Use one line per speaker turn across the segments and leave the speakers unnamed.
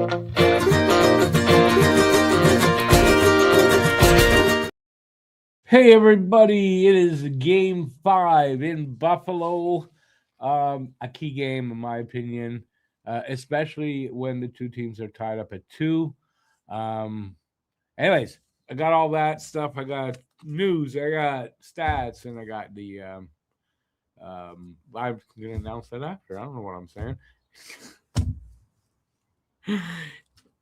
Hey everybody, it is game 5 in Buffalo. A key game in my opinion, especially when the two teams are tied up at 2. Anyways, I got all that stuff. I got news, I got stats, and I got the I'm gonna announce that after. I don't know what I'm saying.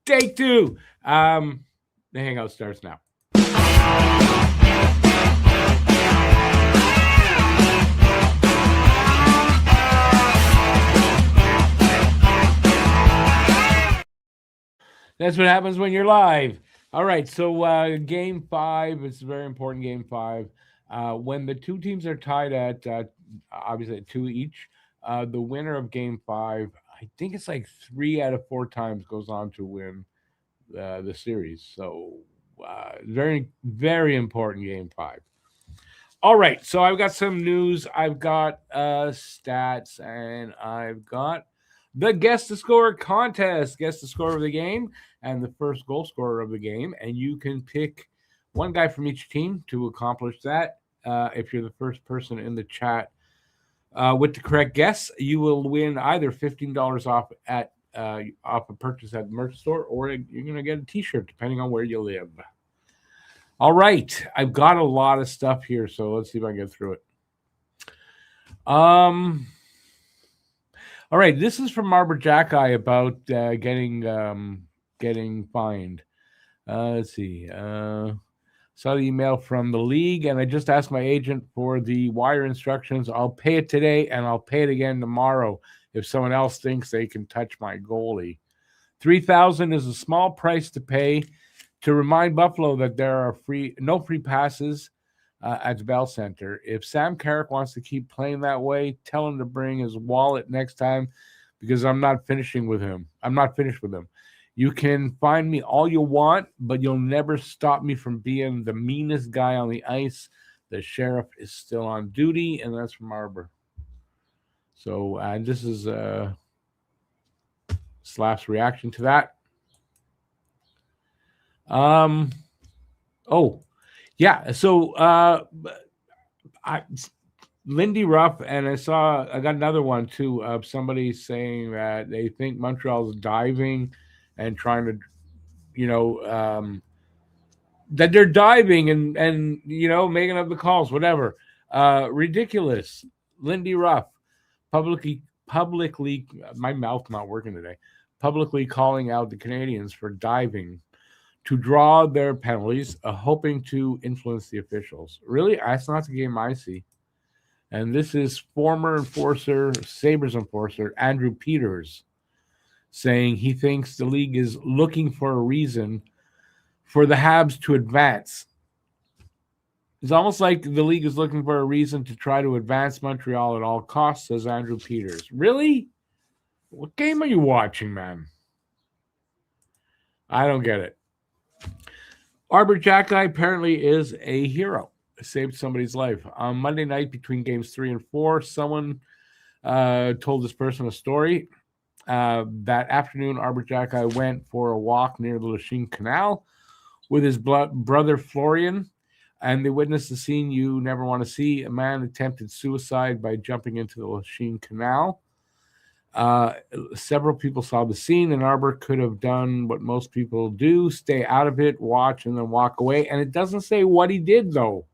Take 2. The Hangout starts now. That's what happens when you're live. All right, so game 5, it's a very important game 5. When the two teams are tied at obviously at 2 each, the winner of game 5, I think it's like 3 out of 4 times goes on to win the series. So very, very important game 5. All right, so I've got some news. I've got stats, and I've got the Guess the Score contest. Guess the score of the game and the first goal scorer of the game. And you can pick one guy from each team to accomplish that. If you're the first person in the chat with the correct guess, you will win either $15 off at off a purchase at the merch store, or you're going to get a t-shirt, depending on where you live. All right, I've got a lot of stuff here, so let's see if I can get through it. All right, this is from Arbor Jackeye about getting fined. Let's see. Saw the email from the league, and I just asked my agent for the wire instructions. I'll pay it today, and I'll pay it again tomorrow if someone else thinks they can touch my goalie. $3,000 is a small price to pay to remind Buffalo that there are no free passes at the Bell Center. If Sam Carrick wants to keep playing that way, tell him to bring his wallet next time, because I'm not finishing with him. I'm not finished with him. You can find me all you want, but you'll never stop me from being the meanest guy on the ice. The sheriff is still on duty, and that's from Arbor. So this is Slap's reaction to that. Oh, yeah. So Lindy Ruff, and I got another one too of somebody saying that they think Montreal's diving and trying to, that they're diving and making up the calls, whatever. Ridiculous. Lindy Ruff publicly, my mouth not working today, publicly calling out the Canadiens for diving to draw their penalties, hoping to influence the officials. Really? That's not the game I see. And this is former Sabres enforcer, Andrew Peters, saying he thinks the league is looking for a reason for the Habs to advance. It's almost like the league is looking for a reason to try to advance Montreal at all costs, says Andrew Peters. Really? What game are you watching, man? I don't get it. Arbor Jackeye apparently is a hero. Saved somebody's life. On Monday night between games 3 and 4, someone told this person a story. That afternoon, Arbor Jackeye went for a walk near the Lachine Canal with his brother Florian, and they witnessed the scene you never want to see. A man attempted suicide by jumping into the Lachine Canal. Several people saw the scene, and Arbor could have done what most people do: stay out of it, watch, and then walk away. And it doesn't say what he did, though.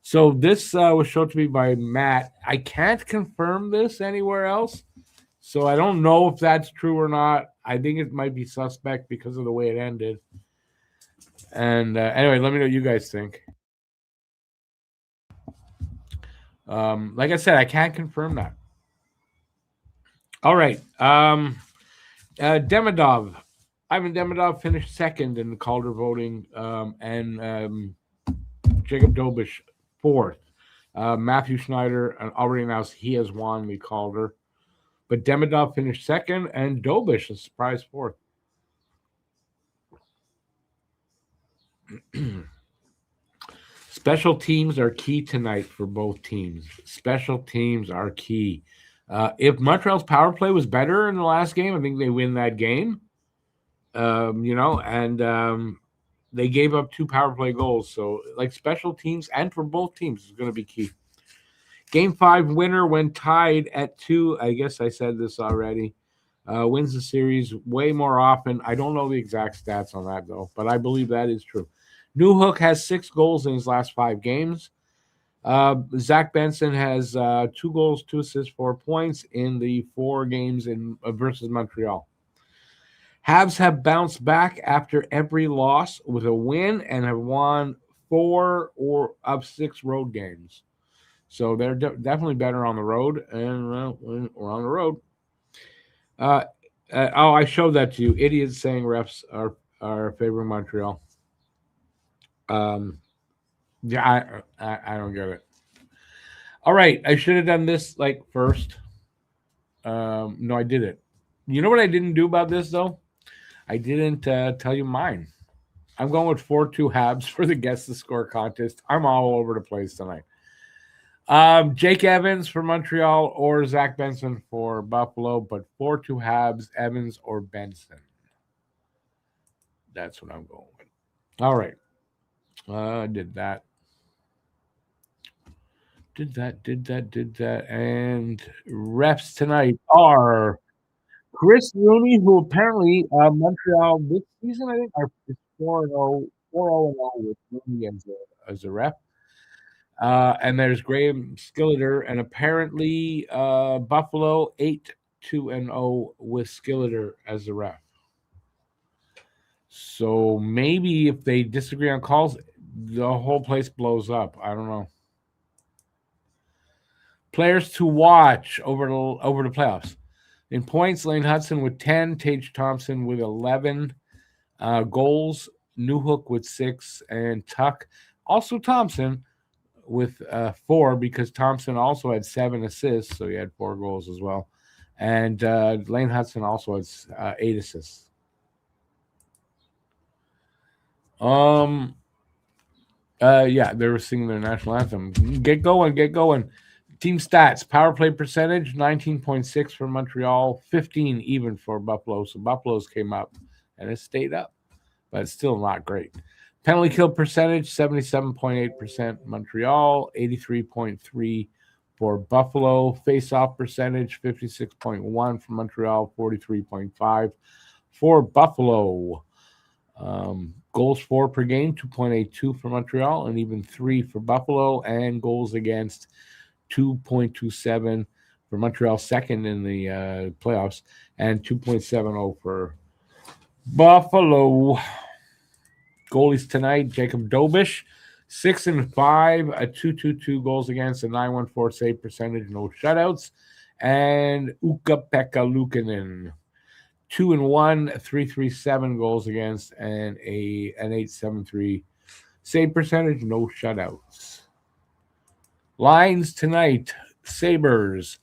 So this was showed to me by Matt. I can't confirm this anywhere else, so I don't know if that's true or not. I think it might be suspect because of the way it ended. And anyway, let me know what you guys think. Like I said, I can't confirm that. All right. Demidov. Ivan Demidov finished second in the Calder voting, and Jacob Dobish fourth. Matthew Schneider already announced he has won the Calder, but Demidov finished second, and Dobish a surprise fourth. Special teams are key tonight for both teams. Special teams are key. If Montreal's power play was better in the last game, I think they win that game. and they gave up 2 power play goals. So, like, special teams and for both teams is going to be key. Game 5 winner when tied at 2. I guess I said this already. Wins the series way more often. I don't know the exact stats on that, though, but I believe that is true. Newhook has 6 goals in his last 5 games. Zach Benson has 2 goals, 2 assists, 4 points in the 4 games in versus Montreal. Habs have bounced back after every loss with a win and have won 4 of 6 road games. So they're definitely better on the road, and we're on the road. I showed that to you. Idiots saying refs are favoring Montreal. Yeah, I don't get it. All right, I should have done this like first. No, I did it. You know what I didn't do about this though? I didn't tell you mine. I'm going with 4-2 Habs for the guess the score contest. I'm all over the place tonight. Jake Evans for Montreal or Zach Benson for Buffalo, but 4-2 Habs, Evans or Benson. That's what I'm going with. All right. I did that. Did that. And refs tonight are Chris Rooney, who apparently Montreal this season, I think, are 4-0 with Rooney as a ref. And there's Graham Skilleter, and apparently Buffalo 8-2-0 with Skilleter as a ref. So maybe if they disagree on calls, the whole place blows up. I don't know. Players to watch over the playoffs. In points, Lane Hudson with 10, Tage Thompson with 11 goals, Newhook with 6, and Tuck, also Thompson, with 4 because Thompson also had 7 assists, so he had 4 goals as well. And Lane Hudson also has 8 assists. Yeah, they were singing their national anthem. Get going. Team stats: power play percentage 19.6 for Montreal, 15 even for Buffalo. So Buffalo's came up and it stayed up, but it's still not great. Penalty kill percentage 77.8% Montreal, 83.3 for Buffalo. Face-off percentage 56.1 for Montreal, 43.5 for Buffalo. Goals for per game 2.82 for Montreal and even 3 for Buffalo, and goals against 2.27 for Montreal, second in the playoffs, and 2.70 for Buffalo. Goalies tonight: Jacob Dobish, 6-5, a 2.22 goals against, a 9.14 save percentage, no shutouts, and Ukko-Pekka Luukkonen, 2-1, 3.37 goals against, and an 8.73 save percentage, no shutouts. Lines tonight: Sabres,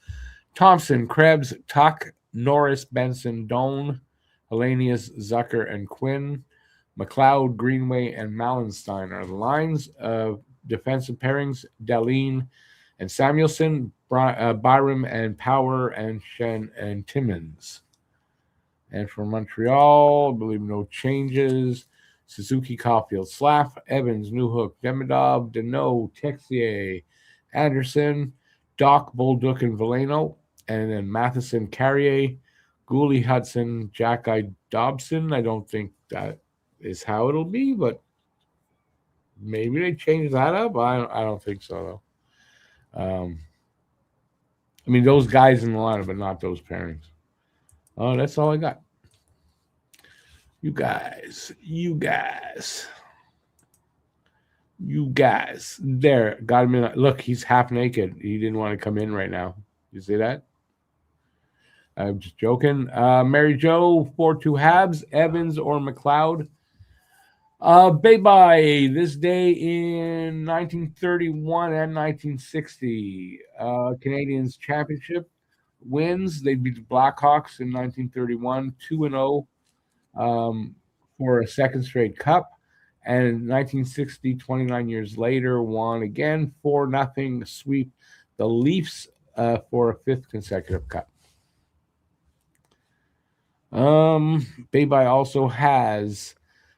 Thompson, Krebs, Tuck, Norris, Benson, Doan, Hellenius, Zucker, and Quinn. McLeod, Greenway, and Mallenstein are the lines. Defensive pairings: Dahlin and Samuelson, Byram and Power, and Shen and Timmins. And for Montreal, I believe no changes. Suzuki, Caulfield, Slav, Evans, Newhook, Demidov, Deneau, Texier, Anderson, Doc, Bolduc, and Veleno. And then Matheson, Carrier, Gooley, Hudson, Jack-Eye, Dobson. I don't think that is how it'll be, but maybe they change that up. I don't think so, though. I mean, those guys in the lineup, but not those pairings. Oh, that's all I got. You guys. There, got him in. Look, he's half naked. He didn't want to come in right now. You see that? I'm just joking. Mary Jo, 4-2 Habs, Evans or McLeod. Bye-bye. This day in 1931 and 1960. Canadiens championship wins. They beat the Blackhawks in 1931, 2-0 for a second straight cup. And in 1960, 29 years later, won again 4-0 sweep the Leafs for a 5th consecutive cup. Baby also has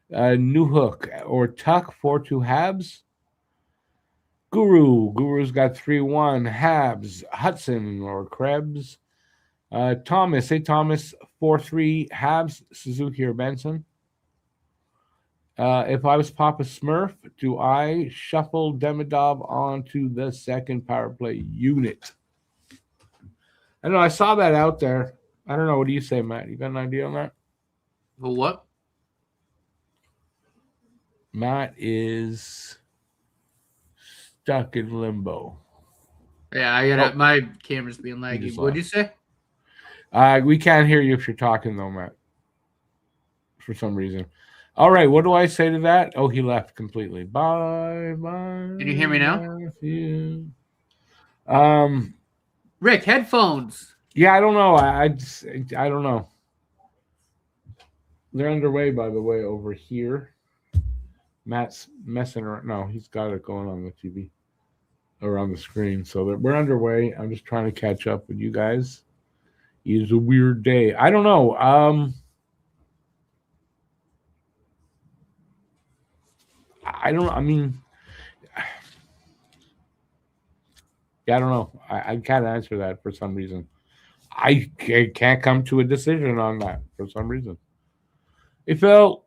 New Hook or Tuck 4-2 Habs. Guru's got 3-1 Habs. Hudson or Krebs. Thomas, hey Thomas, 4-3 Habs. Suzuki or Benson. If I was Papa Smurf, do I shuffle Demidov onto the second power play unit? I don't know. I saw that out there. I don't know. What do you say, Matt? You got an idea on that?
Well, what?
Matt is stuck in limbo.
Yeah, I got my camera's being laggy. What'd you say?
We can't hear you if you're talking, though, Matt, for some reason. All right, what do I say to that? Oh, he left completely. Bye.
Can you hear me now?
Matthew.
Rick, headphones.
Yeah, I don't know. I don't know. They're underway, by the way, over here. Matt's messing around. No, he's got it going on the TV or on the screen. So we're underway. I'm just trying to catch up with you guys. It is a weird day. I don't know. I don't. I mean, yeah, I don't know. I can't answer that for some reason. I can't come to a decision on that for some reason. Hey Phil,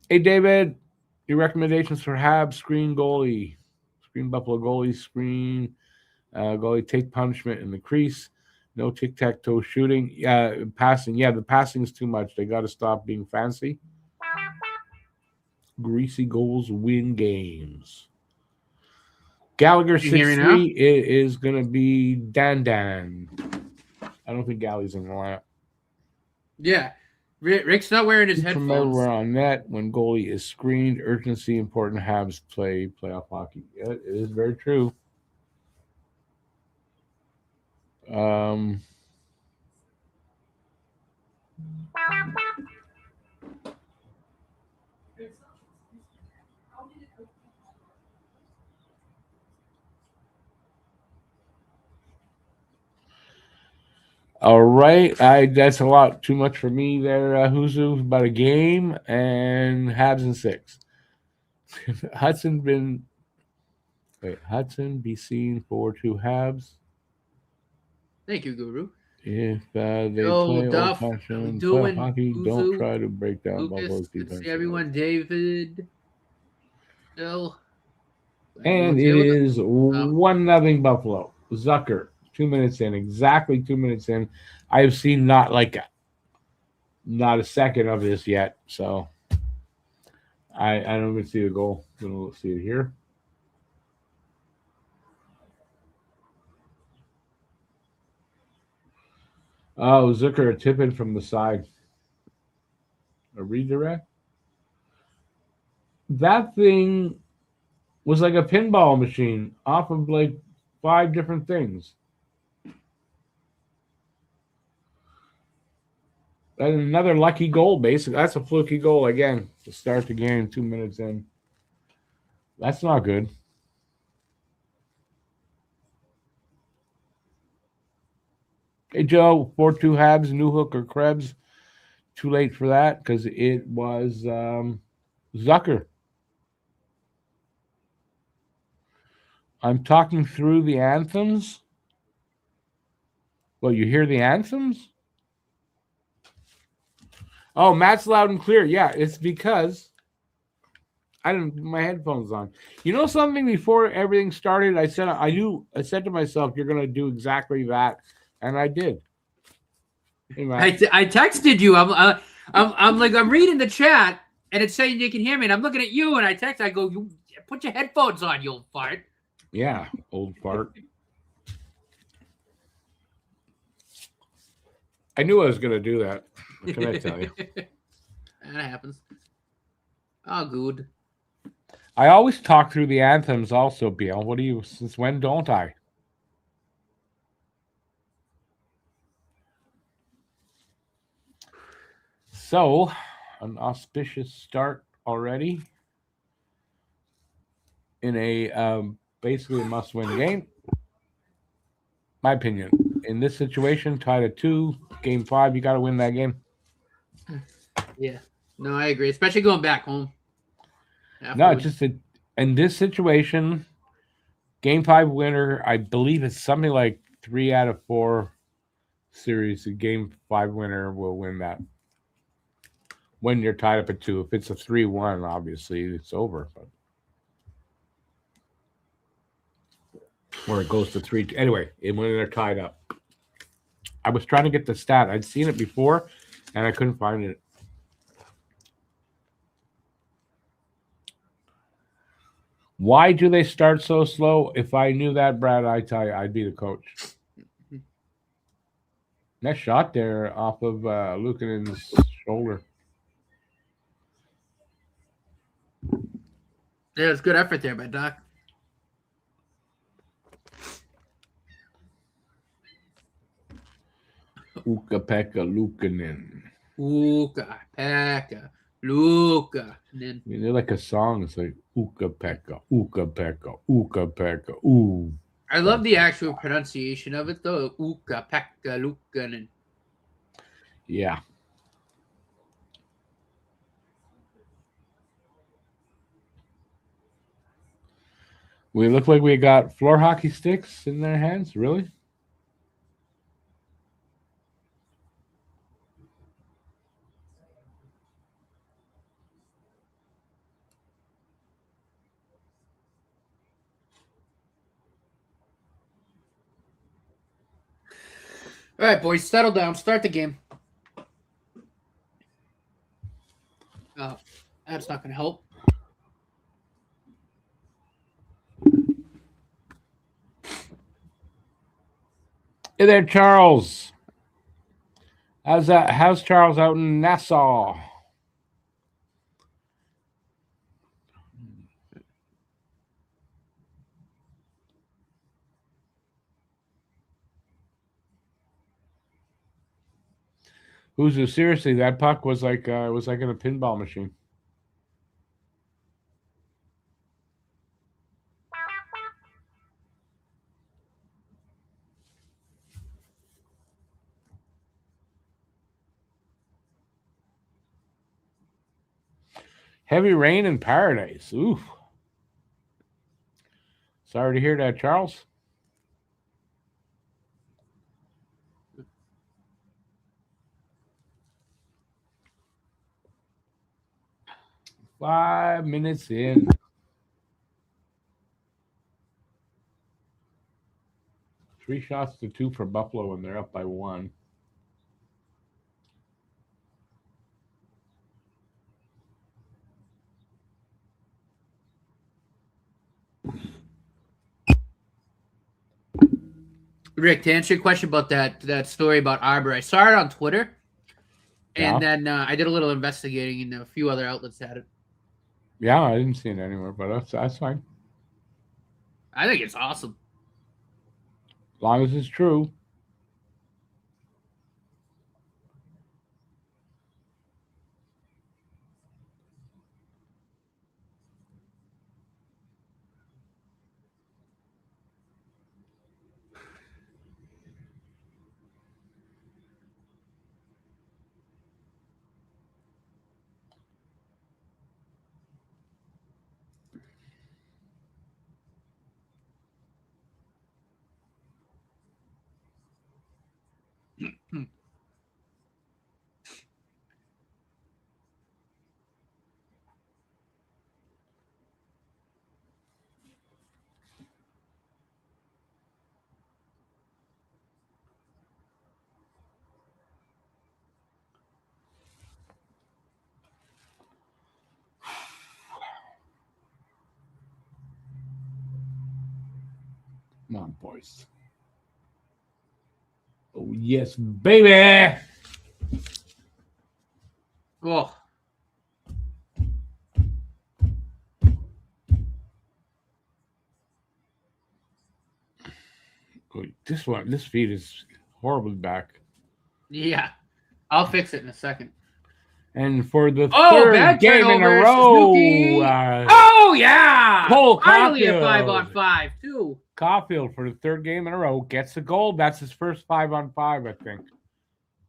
hey David, your recommendations for Habs screen goalie, screen Buffalo goalie, screen goalie take punishment in the crease, no tic tac toe shooting, passing. Yeah, the passing is too much. They got to stop being fancy. Greasy goals win games. Gallagher 6-3. It is going to be Dan. I don't think Galley's in the lineup.
Yeah. Rick's not wearing his headphones.
Remember on net, when goalie is screened, urgency, important Habs play playoff hockey. Yeah, it is very true. All right, that's a lot too much for me there. Huzu, about a game and Habs in 6. Hudson be seen for 2 Habs.
Thank you, Guru.
If they play old-fashioned hockey, don't try to break down Buffalo's defense.
See everyone, David, Bill.
And it is 1-0 Buffalo. Zucker, 2 minutes in, exactly 2 minutes in. I have seen not a second of this yet, so I don't even see the goal. I'm going to see it here. Oh, Zucker, a tip in from the side. A redirect? That thing was like a pinball machine off of like 5 different things. And another lucky goal, basically. That's a fluky goal again to start the game 2 minutes in. That's not good. Hey, Joe, 4-2 Habs, New Hook or Krebs. Too late for that because it was Zucker. I'm talking through the anthems. Well, you hear the anthems? Oh, Matt's loud and clear. Yeah, it's because my headphones on. You know something? Before everything started, I said to myself, "You're going to do exactly that," and I did.
Hey, I texted you. I'm like, I'm reading the chat, and it's saying you can hear me, and I'm looking at you, and I text. I go, "You put your headphones on, you old fart."
Yeah, old fart. I knew I was going to do that. What can I tell you?
That happens. Oh, good.
I always talk through the anthems also, Biel. Since when don't I? So, an auspicious start already in a basically a must-win game. My opinion. In this situation, tied at 2, game 5, you got to win that game.
Yeah. No, I agree. Especially going back home.
No, it's just in this situation, Game 5 winner, I believe it's something like 3 out of 4 series. The Game 5 winner will win that. When you're tied up at 2, if it's a 3-1, obviously it's over. But or it goes to 3. Anyway, when they're tied up. I was trying to get the stat. I'd seen it before, and I couldn't find it. Why do they start so slow? If I knew that, Brad, I tell you, I'd be the coach. Nice shot there off of Luukkonen's shoulder.
Yeah, it's good effort there by Doc.
Ukko-Pekka Luukkonen.
Ukko-Pekka Luukkonen.
I mean, they're like a song. It's like Ukko-Pekka, Ukko-Pekka, Ukko-Pekka, ooh.
I love the actual pronunciation of it, though. Ukko-Pekka Luukkonen.
Yeah. We look like we got floor hockey sticks in their hands. Really?
All right, boys, settle down. Start the game. Oh, that's not going to help.
Hey there, Charles. How's Charles out in Nassau? Seriously, that puck was like in a pinball machine. Heavy rain in Paradise. Oof. Sorry to hear that, Charles. Five minutes in. Three shots to 2 for Buffalo, and they're up by 1.
Rick, to answer your question about that story about Arbor, I saw it on Twitter, and then I did a little investigating, and a few other outlets had it.
Yeah, I didn't see it anywhere, but that's fine.
I think it's awesome.
As long as it's true. Come on, boys. Oh, yes, baby.
Oh.
This feed is horribly back.
Yeah. I'll fix it in a second.
And for the third game in a row.
Oh, yeah.
Cole
Finally
Caulfield.
a 5-on-5, too.
Caulfield, for the third game in a row, gets the goal. That's his first 5-on-5, I think.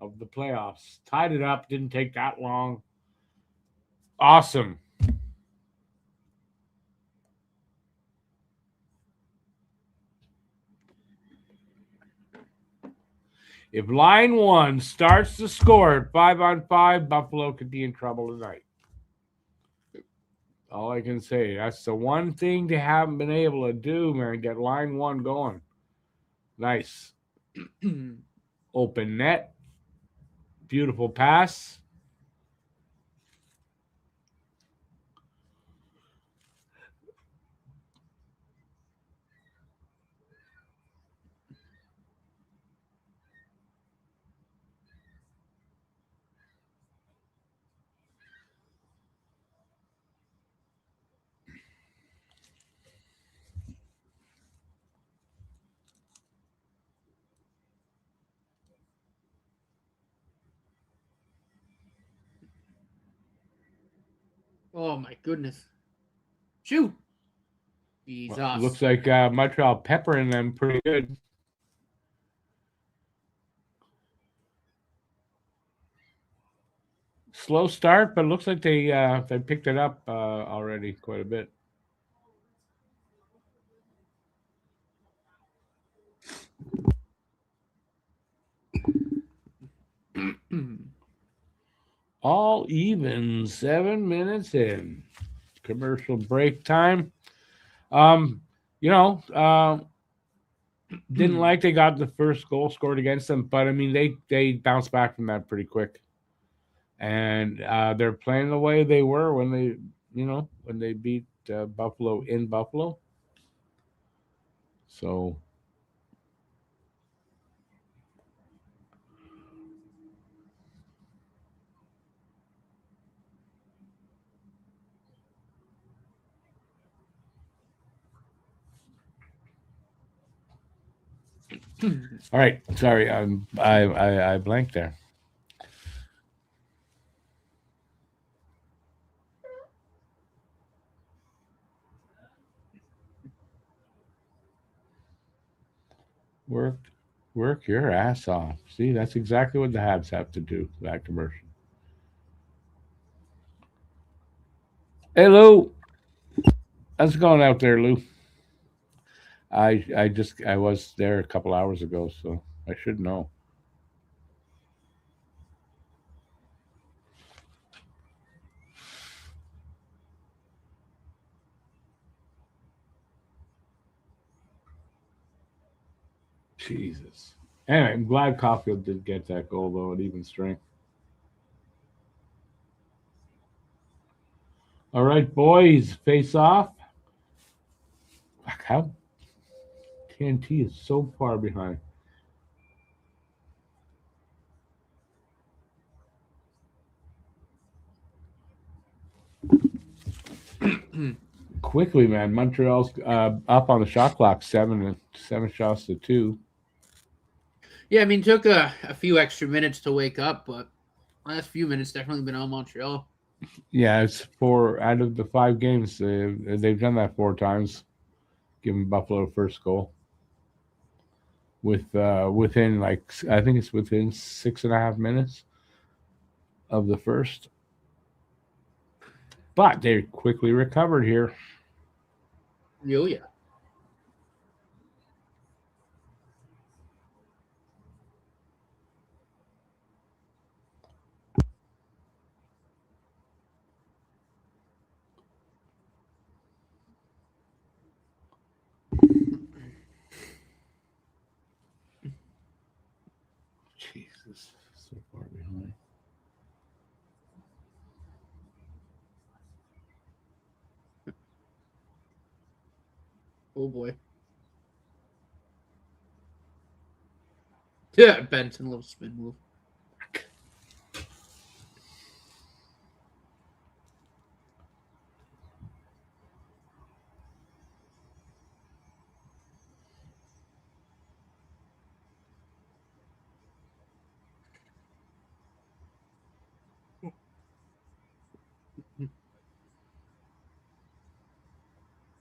of the playoffs. Tied it up. Didn't take that long. Awesome. If line one starts to score at 5-on-5, Buffalo could be in trouble tonight. All I can say. That's the one thing they haven't been able to do, man. Get line one going. Nice. Open net. Beautiful pass.
Oh my goodness! Shoot! Jesus.
Well, looks like Montreal peppering them pretty good. Slow start, but it looks like they picked it up already quite a bit. All even, 7 minutes in. Commercial break time. Didn't like they got the first goal scored against them, but I mean they bounced back from that pretty quick. And they're playing the way they were when they beat Buffalo in Buffalo. So all right, sorry, I blanked there. Work your ass off. See, that's exactly what the Habs have to do. That commercial. Hey Lou, how's it going out there, Lou? I was there a couple hours ago, so I should know. Jesus. Anyway, I'm glad Caulfield did get that goal though at even strength. All right, boys, face off. Fuck, how TNT is so far behind. Quickly, man. Montreal's up on the shot clock, 7 shots to 2.
Yeah, I mean, took a few extra minutes to wake up, but last few minutes definitely been on Montreal.
Yeah, it's 4 out of the 5 games. They've done that 4 times, giving Buffalo first goal. Within I think it's within 6.5 minutes of the first. But they quickly recovered here.
Oh yeah.
Jesus, so far behind.
Oh boy. Yeah, Benson, little spin move.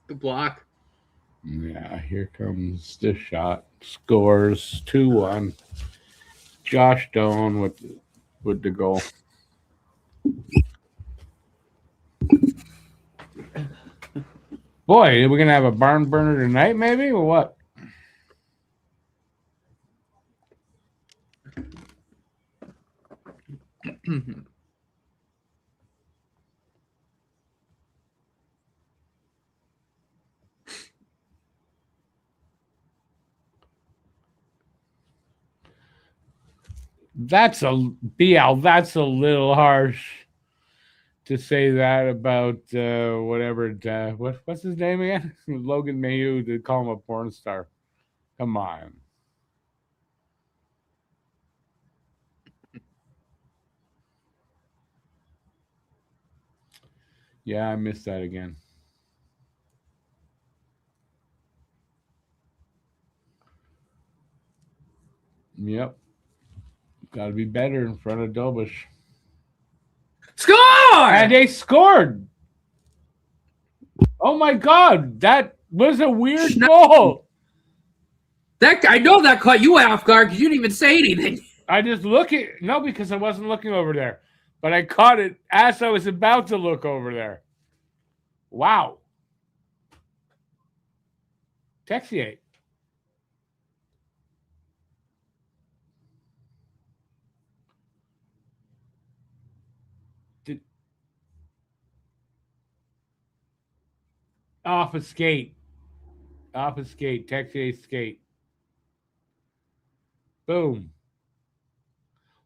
Good block.
Yeah, here comes this shot. Scores 2-1. Josh Doan with the goal. Boy, are we gonna have a barn burner tonight, maybe, or what? That's a BL. That's a little harsh to say that about whatever. What's his name again? Logan Mayhew, to call him a porn star. Come on. Yeah, I missed that again. Yep. Got to be better in front of Dobish.
Score!
And they scored. Oh my God, that was a weird goal.
I know that caught you off guard because you didn't even say anything.
I just because I wasn't looking over there, but I caught it as I was about to look over there. Wow. Texier. Off a skate. Texier skate. Boom.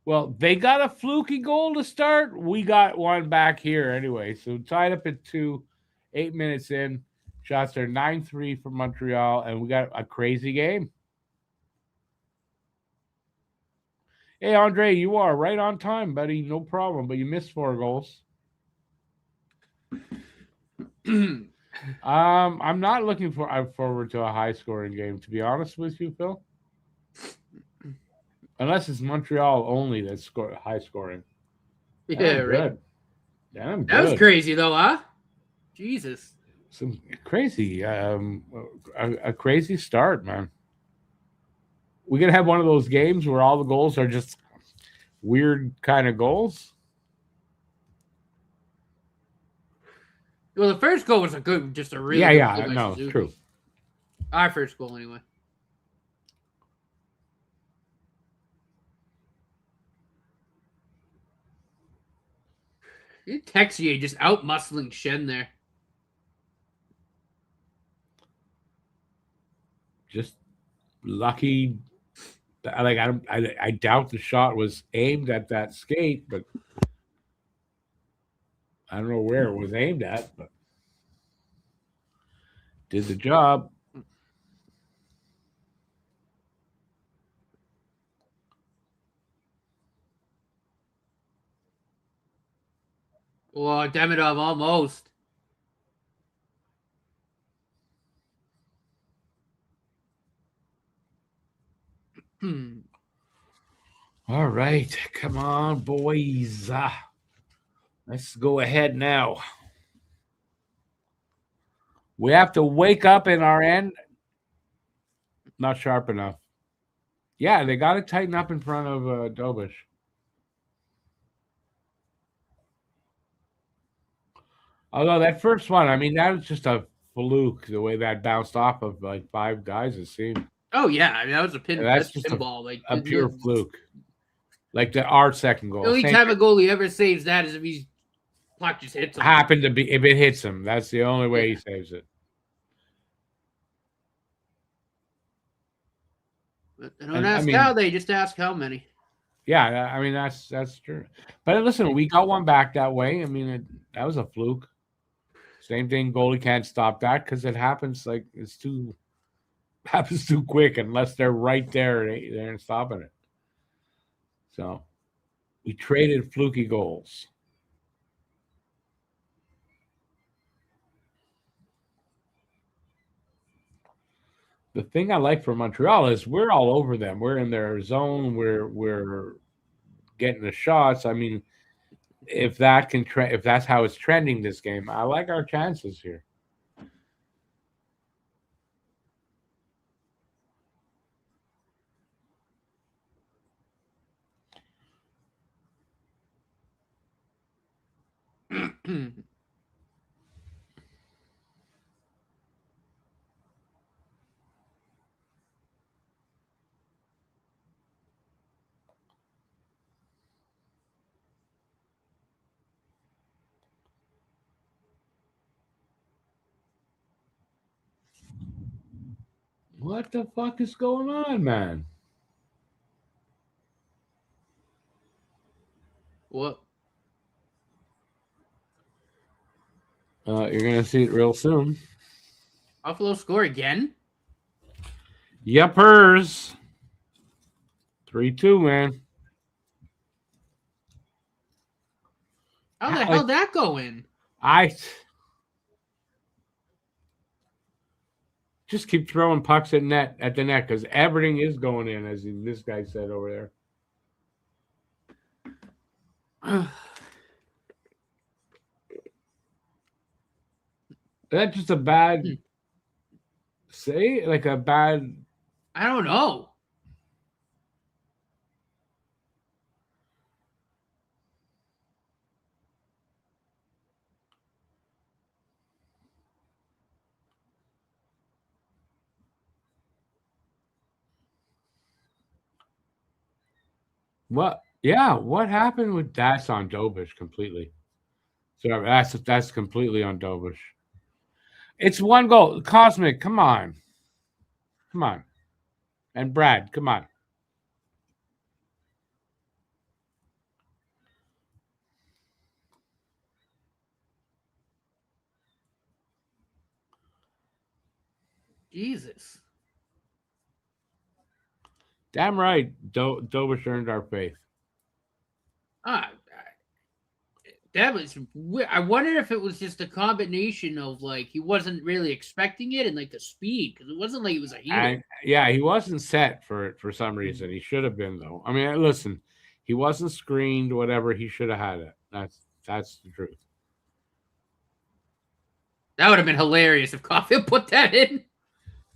Well, they got a fluky goal to start. We got one back here anyway. So tied up at 2, 8 minutes in. Shots are 9-3 for Montreal, and we got a crazy game. Hey, Andre, you are right on time, buddy. No problem, but you missed 4 goals. I'm not looking forward to a high-scoring game, to be honest with you, Phil. Unless it's Montreal only that's high scoring.
Yeah, right.
Damn good.
That was crazy, though, huh? Jesus.
Some crazy, a crazy start, man. We're gonna have one of those games where all the goals are just weird kind of goals.
Well, the first goal was just a really
good goal. No, it's true.
Our first goal, anyway. Texier just out muscling Shen there.
Just lucky. Like I doubt the shot was aimed at that skate, but I don't know where it was aimed at, but did the job.
Oh, Demidov almost.
All right, come on, boys. Let's go ahead now. We have to wake up in our end. Not sharp enough. Yeah, they got to tighten up in front of Dobish. Although that first one, I mean, that was just a fluke, the way that bounced off of like 5 guys, it seemed.
Oh, yeah. I mean, that was a pinball.
Like a pure fluke. Like our second goal.
The only time a goalie ever saves that is if he's puck just hits him.
Happened to be, if it hits him. That's the only way he saves it.
But they don't ask how, they just ask how many.
Yeah, I mean, that's true. But listen, we got one back that way. I mean, that was a fluke. Same thing, goalie can't stop that because it happens like happens too quick unless they're right there and they're stopping it. So we traded fluky goals. The thing I like for Montreal is we're all over them. We're in their zone. We're getting the shots. I mean, if that's how it's trending this game, I like our chances here. What the fuck is going on, man?
What?
You're gonna see it real soon.
Buffalo score again?
Yepers. 3-2, man.
How the hell did that go in?
I just keep throwing pucks at the net because everything is going in, as this guy said over there. That's just a bad say, like a bad.
I don't know.
What? Yeah, what happened with that's on Dobish completely. So that's completely on Dobish. It's one goal. Cosmic, come on. Come on. And Brad, come on.
Jesus.
Damn right. Dobish earned our faith.
That was weird. I wonder if it was just a combination of like he wasn't really expecting it and like the speed, because it wasn't like it was a heater.
Yeah, he wasn't set for it for some reason. He should have been though. I mean, listen, he wasn't screened. Whatever, he should have had it. That's the truth.
That would have been hilarious if Caulfield put that in.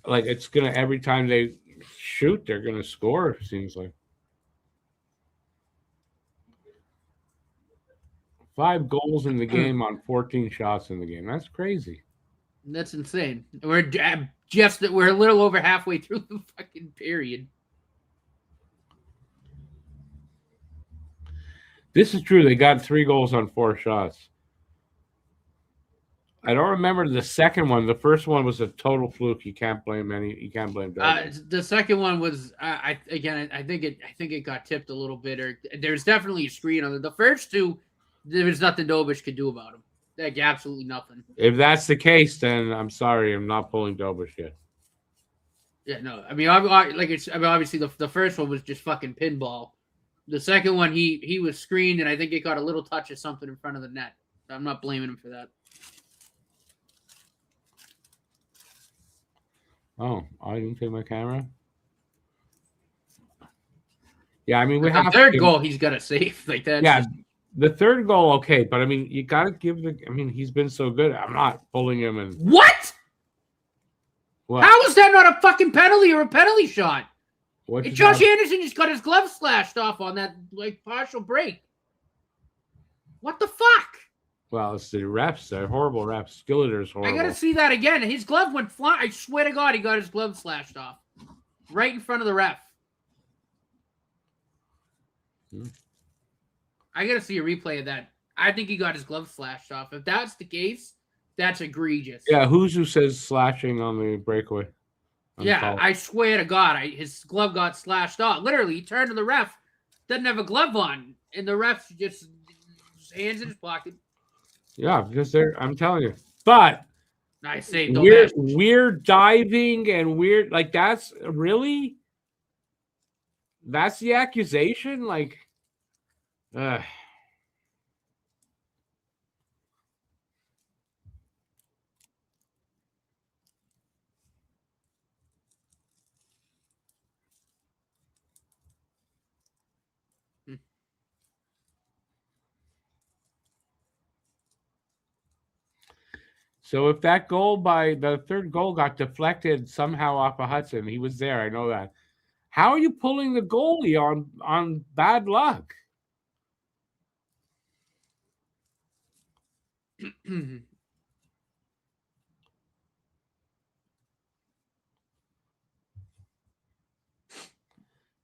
Like it's gonna every time they shoot, they're gonna score. It seems like 5 goals in the game on 14 shots in the game. That's crazy.
That's insane. We're a little over halfway through the fucking period.
This is true. They got 3 goals on 4 shots. I don't remember the second one. The first one was a total fluke. You can't blame
the second one was I think it got tipped a little bit, or there's definitely a screen on it. The first two, there was nothing Dobish could do about them. Like absolutely nothing.
If that's the case, then I'm sorry, I'm not pulling Dobish yet.
Yeah, no. I mean, obviously the first one was just fucking pinball. The second one, he was screened, and I think it got a little touch of something in front of the net. I'm not blaming him for that.
Oh, I didn't take my camera. Yeah, I mean, we
have the third goal. He's got to save like that.
Yeah, the third goal, okay, but I mean, you got to give the. I mean, he's been so good. I'm not pulling him. And
what? How is that not a fucking penalty or a penalty shot? Josh Anderson just got his glove slashed off on that like partial break. What the fuck?
Well, it's the refs. They're horrible refs. Skilleter's horrible.
I gotta see that again. His glove went flying. I swear to God, he got his glove slashed off right in front of the ref. I gotta see a replay of that. I think he got his glove slashed off. If that's the case, that's egregious.
Yeah, who says slashing on the breakaway?
Yeah, I swear to God, his glove got slashed off. Literally, he turned to the ref, doesn't have a glove on, and the ref just hands in his pocket.
Yeah, because I'm telling you. But
I say
weird diving and weird, like that's the accusation? Like, So if that goal the third goal got deflected somehow off of Hudson, he was there. I know that. How are you pulling the goalie on bad luck?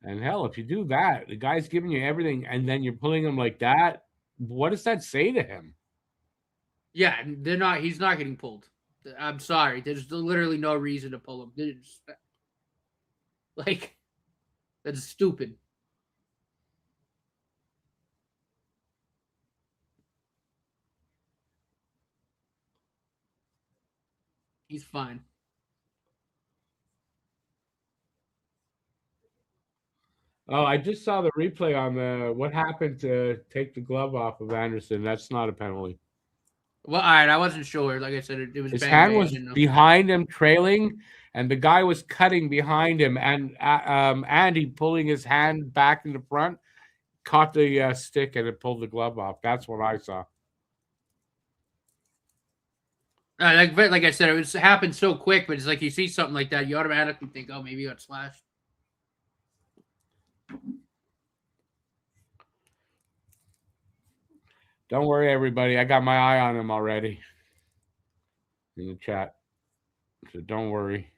And hell, if you do that, the guy's giving you everything, and then you're pulling him like that. What does that say to him?
Yeah, they're not. He's not getting pulled. I'm sorry. There's literally no reason to pull him. Like, that's stupid. He's fine.
Oh, I just saw the replay on the what happened to take the glove off of Anderson. That's not a penalty.
Well, all right. I wasn't sure. Like I said, it was
his
bang,
hand
bang.
was behind him, trailing, and the guy was cutting behind him, and Andy pulling his hand back in the front, caught the stick, and it pulled the glove off. That's what I saw.
Like I said, it happened so quick, but it's like you see something like that, you automatically think, oh, maybe you got slashed.
Don't worry, everybody. I got my eye on him already in the chat. So don't worry.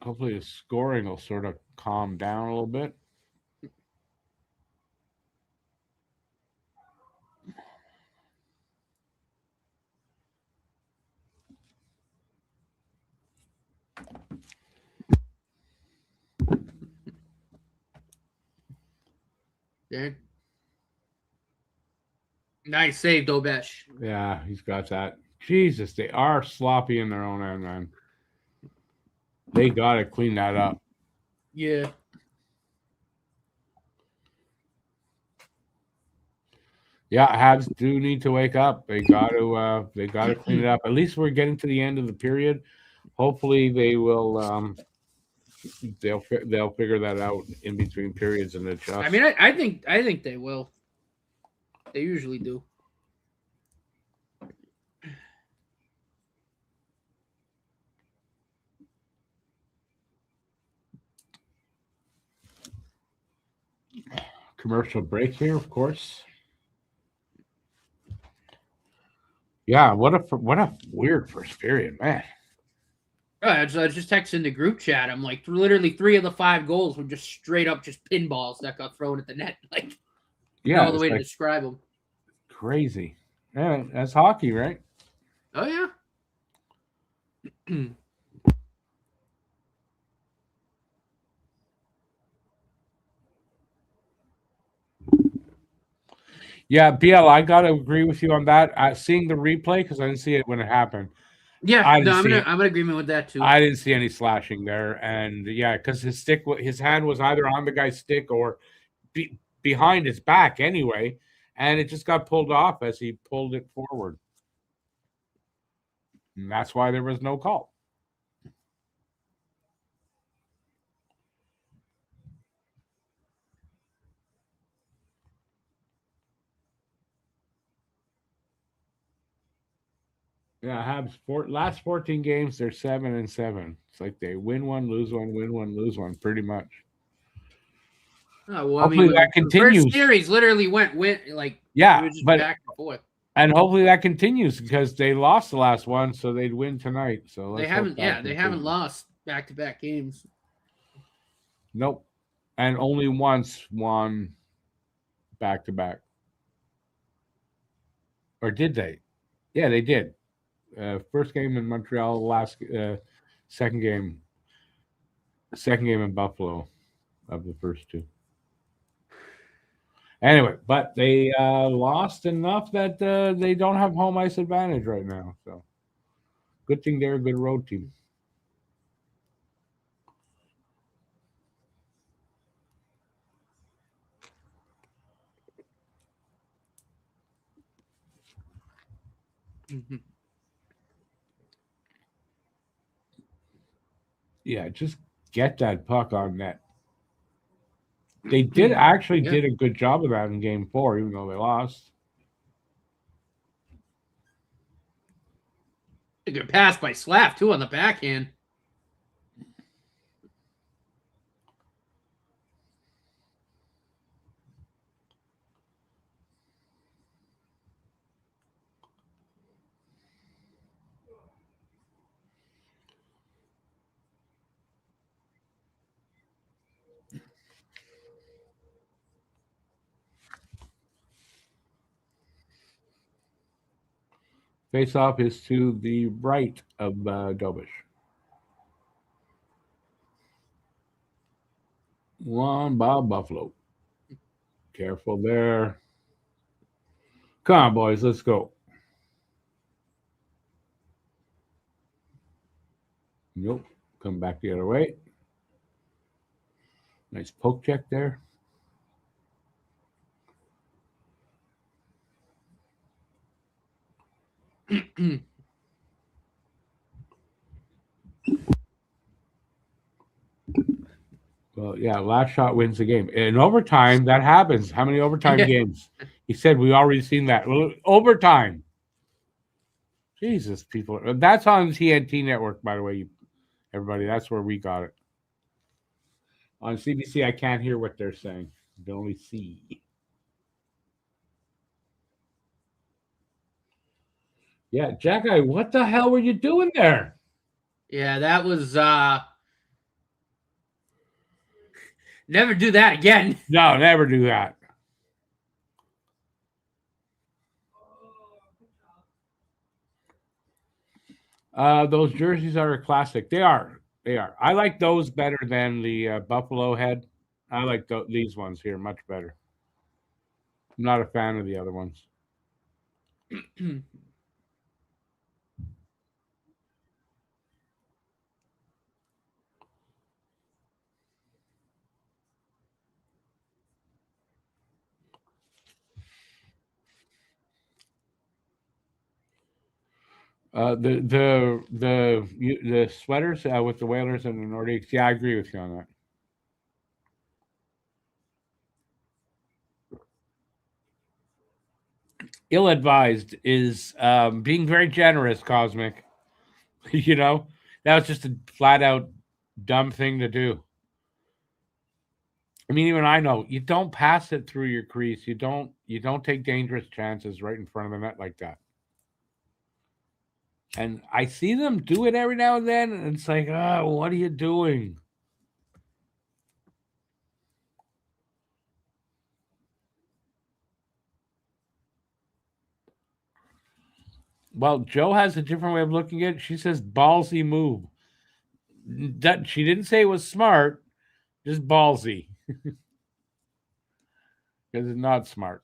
Hopefully the scoring will sort of calm down a little bit.
Yeah. Nice save, Dobesh.
Yeah, he's got that. Jesus, they are sloppy in their own end, man. They got to clean that up.
Yeah.
Yeah, Habs do need to wake up. They got to clean it up. At least we're getting to the end of the period. Hopefully, they will. They'll figure that out in between periods and adjust.
I mean, I think they will. They usually do.
Commercial break here, of course. Yeah, what a weird first period, man.
I was just texting the group chat. I'm like, literally 3 of the 5 goals were just straight up just pinballs that got thrown at the net. Like,
yeah,
no other way to describe them.
Crazy. Yeah, that's hockey, right?
Oh yeah.
Yeah, BL, I gotta agree with you on that. Seeing the replay because I didn't see it when it happened.
Yeah, I'm in agreement with that too.
I didn't see any slashing there, and yeah, because his hand was either on the guy's stick or behind his back anyway, and it just got pulled off as he pulled it forward, and that's why there was no call. Yeah, Habs last 14 games, they're 7-7. It's like they win one, lose one, win one, lose one, pretty much.
Oh, well,
hopefully that continues.
The first series literally went like
yeah,
it was just
but
back and forth.
And hopefully that continues because they lost the last one, so they'd win tonight. So
they haven't. Yeah, they haven't lost back-to-back games.
Nope, and only once won back-to-back. Or did they? Yeah, they did. First game in Montreal, second game in Buffalo of the first 2. Anyway, but they lost enough that they don't have home ice advantage right now. So good thing they're a good road team. Yeah, just get that puck on net. They did did a good job of that in Game 4, even though they lost.
A good pass by Slav too on the backhand.
Face-off is to the right of Dobish. One by Buffalo. Careful there. Come on, boys, let's go. Nope. Come back the other way. Nice poke check there. Well, yeah, last shot wins the game. In overtime, that happens. How many overtime games? He said we already seen that. Well, overtime. Jesus, people. That's on TNT Network, by the way, everybody. That's where we got it. On CBC, I can't hear what they're saying. I can only see. Yeah, Jackie, what the hell were you doing there?
Yeah, that was never do that again.
No, never do that. Those jerseys are a classic. They are. They are. I like those better than the Buffalo head. I like these ones here much better. I'm not a fan of the other ones. The sweaters with the Whalers and the Nordiques. Yeah, I agree with you on that. Ill-advised is being very generous, Cosmic. You know, that was just a flat-out dumb thing to do. I mean, even I know you don't pass it through your crease. You don't take dangerous chances right in front of the net like that. And I see them do it every now and then, and it's like, oh, what are you doing? Well, Joe has a different way of looking at it. She says ballsy move. She didn't say it was smart, just ballsy. Because it's not smart.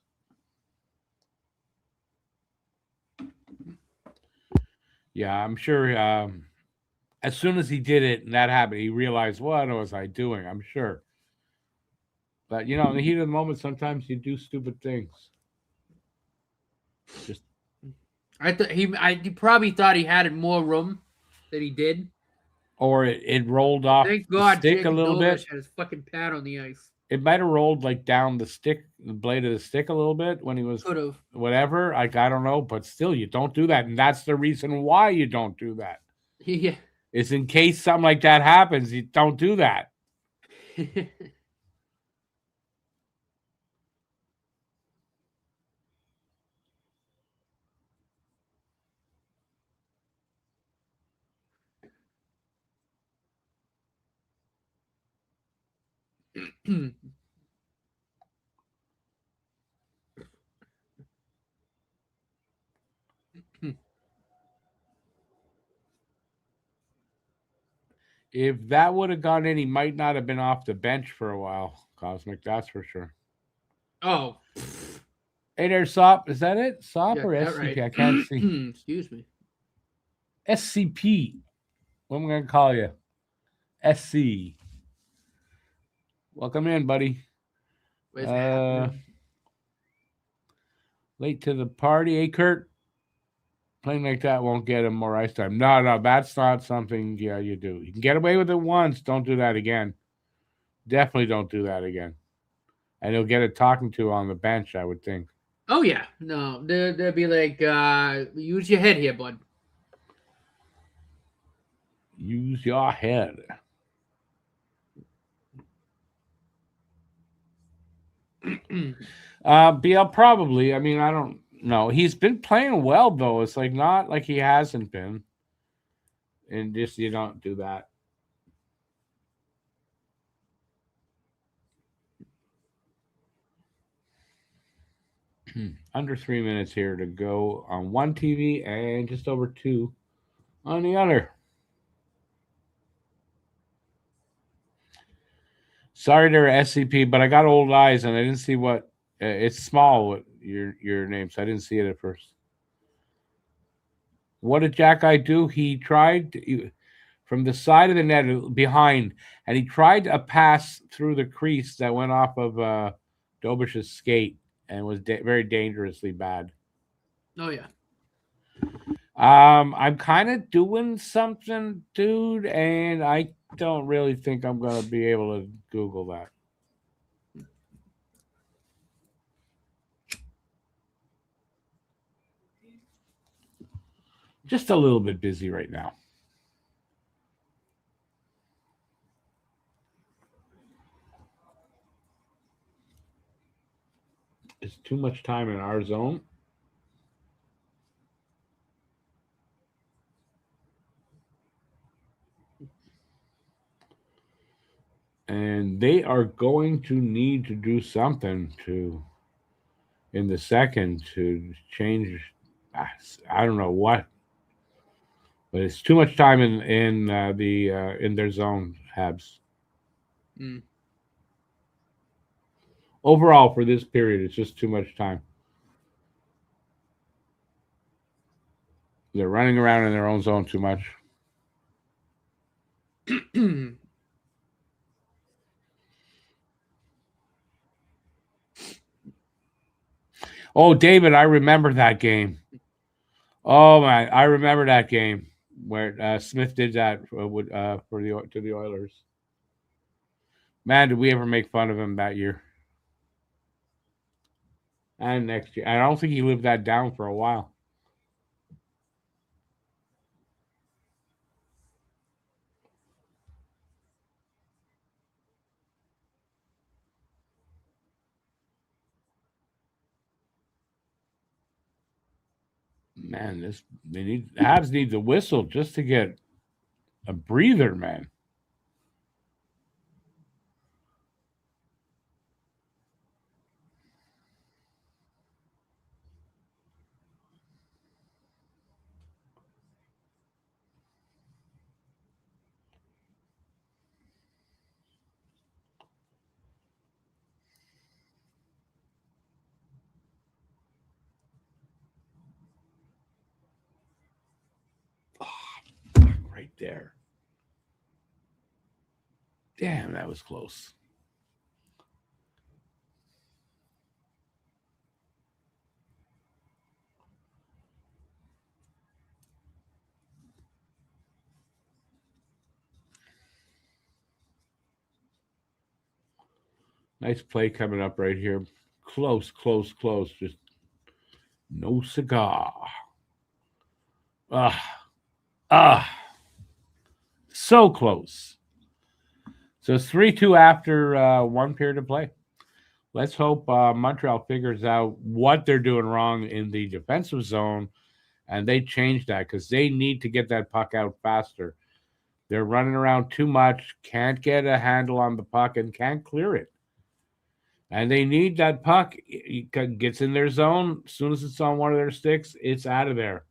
Yeah, I'm sure as soon as he did it and that happened, he realized, what was I doing? I'm sure. But, you know, in the heat of the moment, sometimes you do stupid things. Just
he probably thought he had more room than he did.
Or it rolled off
Thank God,
the stick
Jacob
a little bit.
Had his fucking pad on the ice.
It might have rolled like down the stick, the blade of the stick a little bit when he was whatever. I don't know, but still, you don't do that, and that's the reason why you don't do that.
Yeah,
is in case something like that happens, you don't do that. If that would have gone in, he might not have been off the bench for a while, Cosmic. That's for sure.
Oh.
Hey there, Sop. Is that it? Sop or SCP? Right. I can't see.
Excuse me.
SCP. What am I going to call you? SC. Welcome in, buddy. Late to the party, eh, Kurt? Playing like that won't get him more ice time. No, that's not something you do. You can get away with it once. Don't do that again. Definitely don't do that again. And he'll get a talking to on the bench, I would think.
Oh, yeah. No, they'll be like, use your head here, bud.
Use your head. BL probably. I mean, I don't know. He's been playing well, though. It's like not like he hasn't been. And just you don't do that. Under 3 minutes here to go on one TV and just over 2 on the other. Sorry there, SCP, but I got old eyes and I didn't see what it's small. What your name, so I didn't see it at first. What did Jack Guy do? He tried from the side of the net behind, and he tried a pass through the crease that went off of Dobish's skate and was very dangerously bad.
Oh, yeah.
I'm kind of doing something, dude, and I don't really think I'm going to be able to Google that. Just a little bit busy right now. It's too much time in our zone. And they are going to need to do something in the second to change. I don't know what, but it's too much time in their zone. Habs. Overall, for this period, it's just too much time. They're running around in their own zone too much. Oh, David, I remember that game. Oh man, I remember that game where Smith did that to the Oilers. Man, did we ever make fun of him that year? And next year, I don't think he lived that down for a while. Man, Habs needs a whistle just to get a breather, man. Right there. Damn, that was close. Nice play coming up right here. Close. Just no cigar. So close. So it's 3-2 after 1 period of play. Let's hope Montreal figures out what they're doing wrong in the defensive zone, and they change that because they need to get that puck out faster. They're running around too much, can't get a handle on the puck, and can't clear it. And they need that puck. It gets in their zone. As soon as it's on one of their sticks, it's out of there.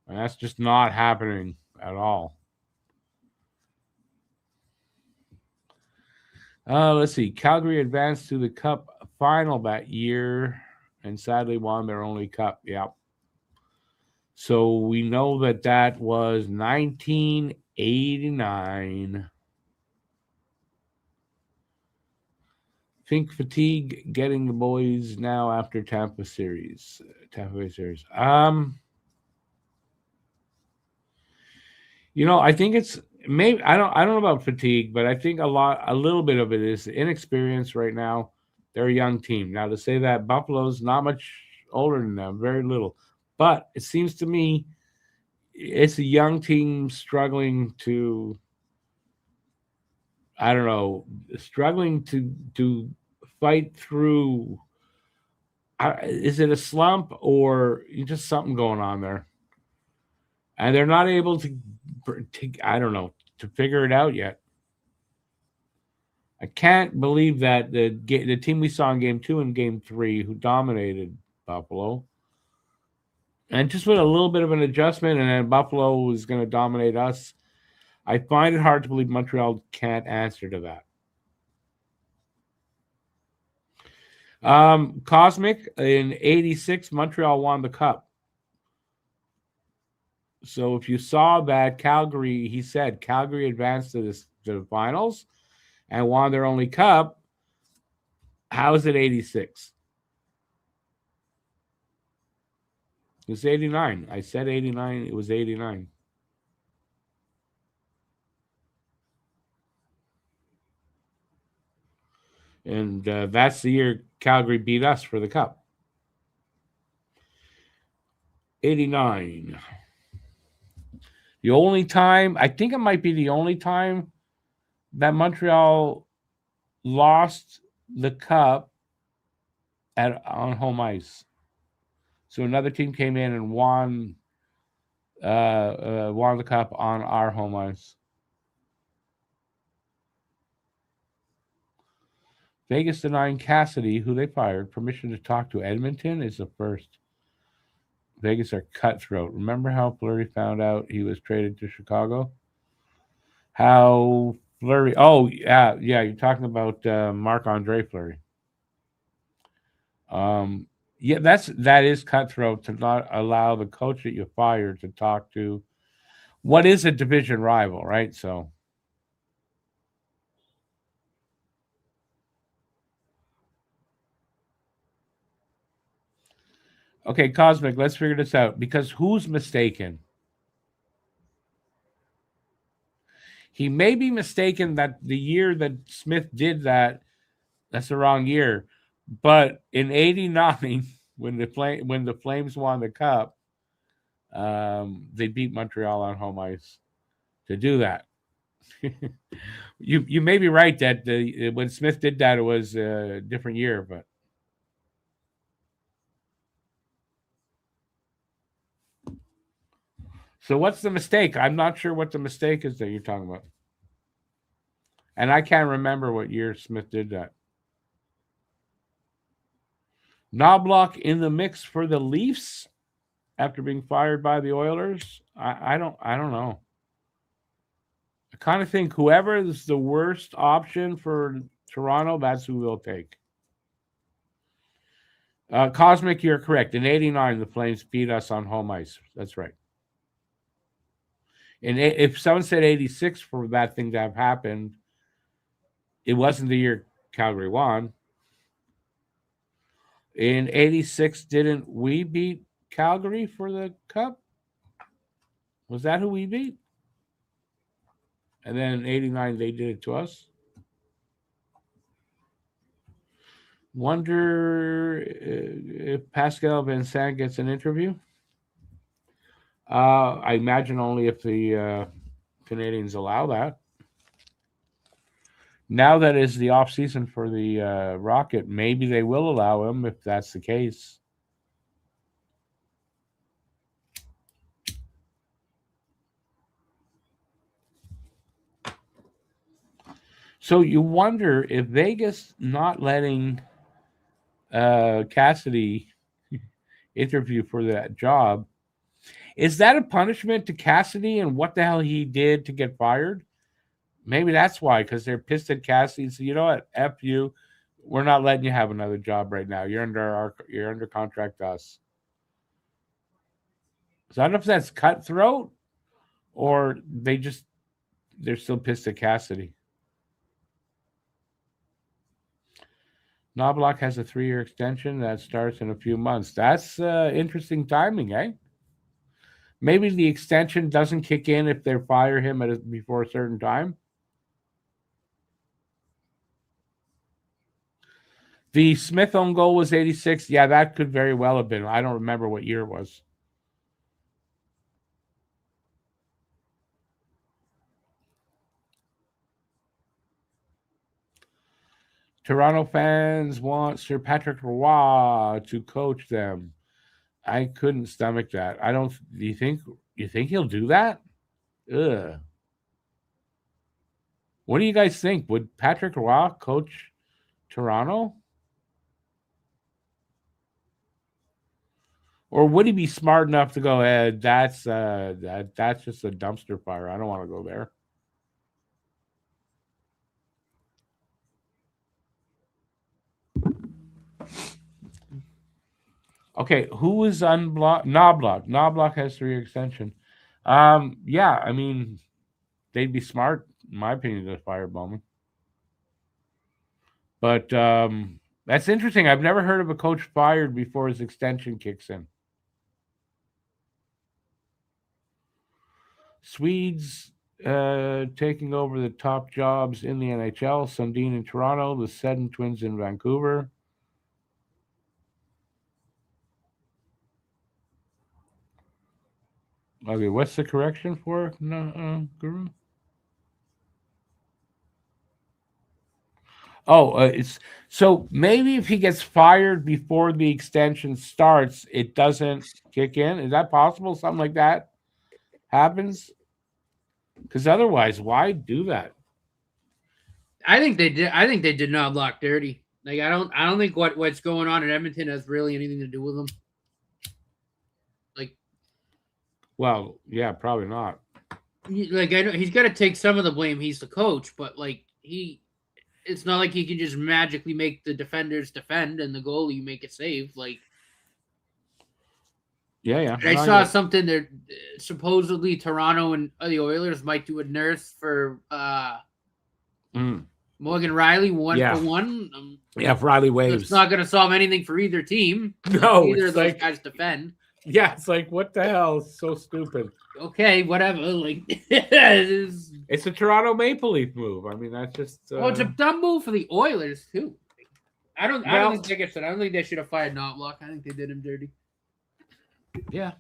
And that's just not happening at all. Let's see. Calgary advanced to the Cup final that year and sadly won their only Cup. Yeah. So we know that was 1989. Think fatigue getting the boys now after Tampa Bay series. I think it's maybe I don't know about fatigue, but I think a little bit of it is inexperience right now. They're a young team. Now to say that Buffalo's not much older than them, very little. But it seems to me it's a young team struggling to I don't know, struggling to fight through. Is it a slump or just something going on there? And they're not able to I don't know, to figure it out yet. I can't believe that the team we saw in Game 2 and Game 3, who dominated Buffalo, and just with a little bit of an adjustment, and then Buffalo was going to dominate us. I find it hard to believe Montreal can't answer to that. Cosmic, in '86, Montreal won the Cup. So if you saw that Calgary, he said Calgary advanced to the finals and won their only Cup. How is it '86? It was '89. I said '89. It was '89. And that's the year Calgary beat us for the Cup. '89. The only time, I think it might be the only time that Montreal lost the Cup on home ice. So another team came in and won the Cup on our home ice. Vegas denying Cassidy, who they fired, permission to talk to Edmonton is the first. Vegas are cutthroat. Remember how Fleury found out he was traded to Chicago? How Fleury? Oh, yeah. You're talking about Marc-Andre Fleury. Yeah, that is cutthroat to not allow the coach that you fired to talk to what is a division rival, right? So. Okay, Cosmic, let's figure this out. Because who's mistaken? He may be mistaken that the year that Smith did that, that's the wrong year. But in '89, when the Flames won the Cup, they beat Montreal on home ice to do that. You may be right that when Smith did that, it was a different year, but. So what's the mistake? I'm not sure what the mistake is that you're talking about. And I can't remember what year Smith did that. Knobloch in the mix for the Leafs after being fired by the Oilers. I don't know. I kind of think whoever is the worst option for Toronto, that's who we'll take. Cosmic, you're correct. In '89, the Flames beat us on home ice. That's right. And if someone said '86 for that thing to have happened, it wasn't the year Calgary won. In '86, didn't we beat Calgary for the Cup? Was that who we beat? And then in '89, they did it to us. Wonder if Pascal Vincent gets an interview. I imagine only if the Canadiens allow that. Now that is the off season for the Rocket, maybe they will allow him if that's the case. So you wonder if Vegas not letting Cassidy interview for that job, is that a punishment to Cassidy and what the hell he did to get fired? Maybe that's why, because they're pissed at Cassidy. So you know what? F you. We're not letting you have another job right now. You're under contract to us. So I don't know if that's cutthroat or they're still pissed at Cassidy. Knobloch has a 3-year extension that starts in a few months. That's interesting timing, eh? Maybe the extension doesn't kick in if they fire him before a certain time. The Smith own goal was 86. Yeah, that could very well have been. I don't remember what year it was. Toronto fans want Sir Patrick Roy to coach them. I couldn't stomach that. I don't. Do you think he'll do that? Ugh. What do you guys think? Would Patrick Roy coach Toronto? Or would he be smart enough to go, that's just a dumpster fire. I don't want to go there. Okay, who is unblocked? Knobloch. Knobloch has 3-year extension. Yeah, I mean, they'd be smart, in my opinion, to fire Bowman. But that's interesting. I've never heard of a coach fired before his extension kicks in. Swedes taking over the top jobs in the NHL. Sundin in Toronto, the Sedin Twins in Vancouver. Okay, what's the correction for Guru? Oh, it's so maybe if he gets fired before the extension starts, it doesn't kick in. Is that possible? Something like that happens? Because otherwise, why do that?
I think they did. I think they did not block dirty. Like I don't think what's going on in Edmonton has really anything to do with them. Like,
well, yeah, probably not.
Like I know he's got to take some of the blame. He's the coach, but like it's not like he can just magically make the defenders defend and the goalie make a save. Like,
yeah.
I saw something that supposedly Toronto and the Oilers might do a nurse for Morgan Riley 1-for-1.
If Riley waves,
it's not going to solve anything for either team.
No,
either of those guys defend.
Yeah, it's like what the hell? It's so stupid.
Okay, whatever. Like
it's a Toronto Maple Leaf move. I mean, that's just.
It's a dumb move for the Oilers too. I don't think I don't think they should have fired Knobloch. I think they did him dirty.
Yeah,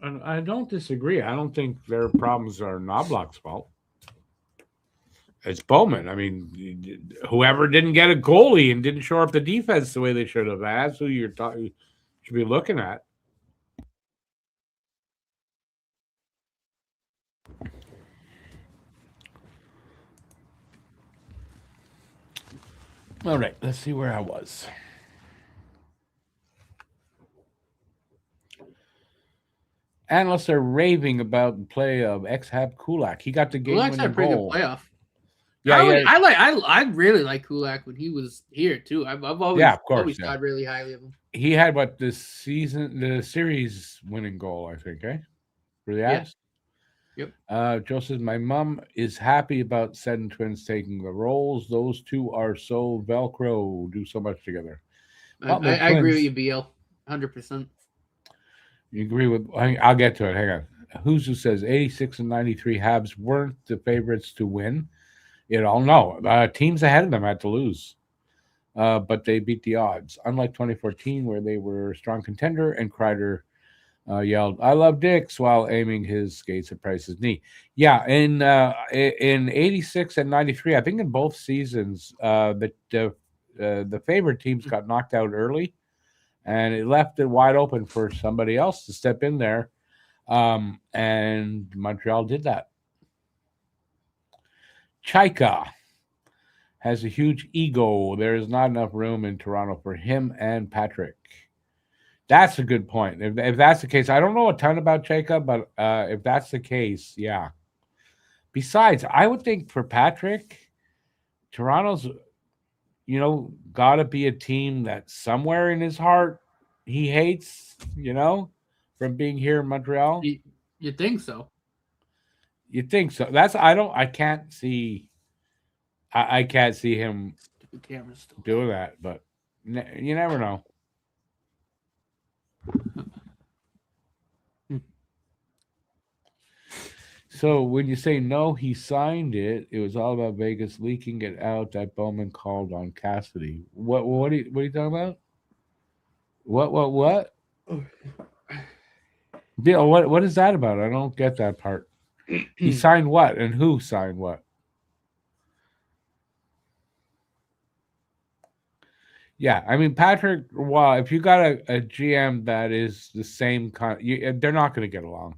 I don't disagree. I don't think their problems are Knobloch's fault. It's Bowman. I mean, whoever didn't get a goalie and didn't shore up the defense the way they should have. That's who you should be looking at. All right, let's see where I was. Analysts are raving about the play of ex-Hab Kulak. He got the game-winning goal.
Kulak's had a pretty good playoff.
Yeah,
I really like Kulak when he was here too. I've always thought really highly of him.
He had the series winning goal, I think, for the Habs.
Yep.
Joe says my mom is happy about Sedin Twins taking the roles. Those two are so Velcro, do so much together.
I agree with you, BL, 100%.
You agree with? I'll get to it. Hang on. Who's says 86 and 93 Habs weren't the favorites to win. No. Teams ahead of them had to lose, but they beat the odds. Unlike 2014, where they were a strong contender, and Kreider yelled, "I love dicks," while aiming his skates at Price's knee. Yeah, in 86 and 93, I think in both seasons, the favorite teams got knocked out early, and it left it wide open for somebody else to step in there, and Montreal did that. Chaika has a huge ego. There is not enough room in Toronto for him and Patrick. That's a good point. If that's the case, I don't know a ton about Chaika, but if that's the case, yeah. Besides, I would think for Patrick, Toronto's, got to be a team that somewhere in his heart he hates, from being here in Montreal.
You think so?
You think so? I can't see him doing that, but you never know. So when you say no, he signed it. It was all about Vegas leaking it out that Bowman called on Cassidy. What are you talking about? What? Bill, what is that about? I don't get that part. He signed what, and who signed what? Yeah, I mean Patrick. Well, if you got a GM that is the same kind, they're not going to get along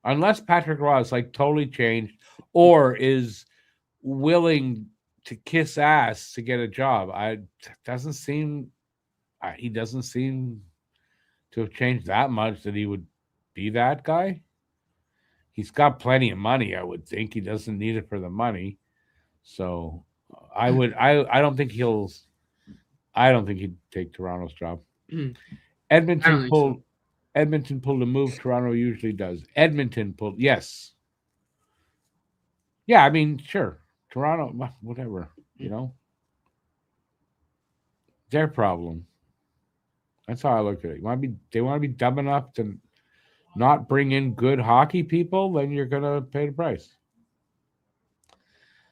unless Patrick Roy is like totally changed or is willing to kiss ass to get a job. He doesn't seem to have changed that much that he would be that guy. He's got plenty of money, I would think. He doesn't need it for the money. So I don't think he'd take Toronto's job. Edmonton pulled a move Toronto usually does. Yes. Yeah, I mean, sure. Toronto, whatever, Their problem. That's how I look at it. They want to be dumb enough to not bring in good hockey people, then you're gonna pay the price.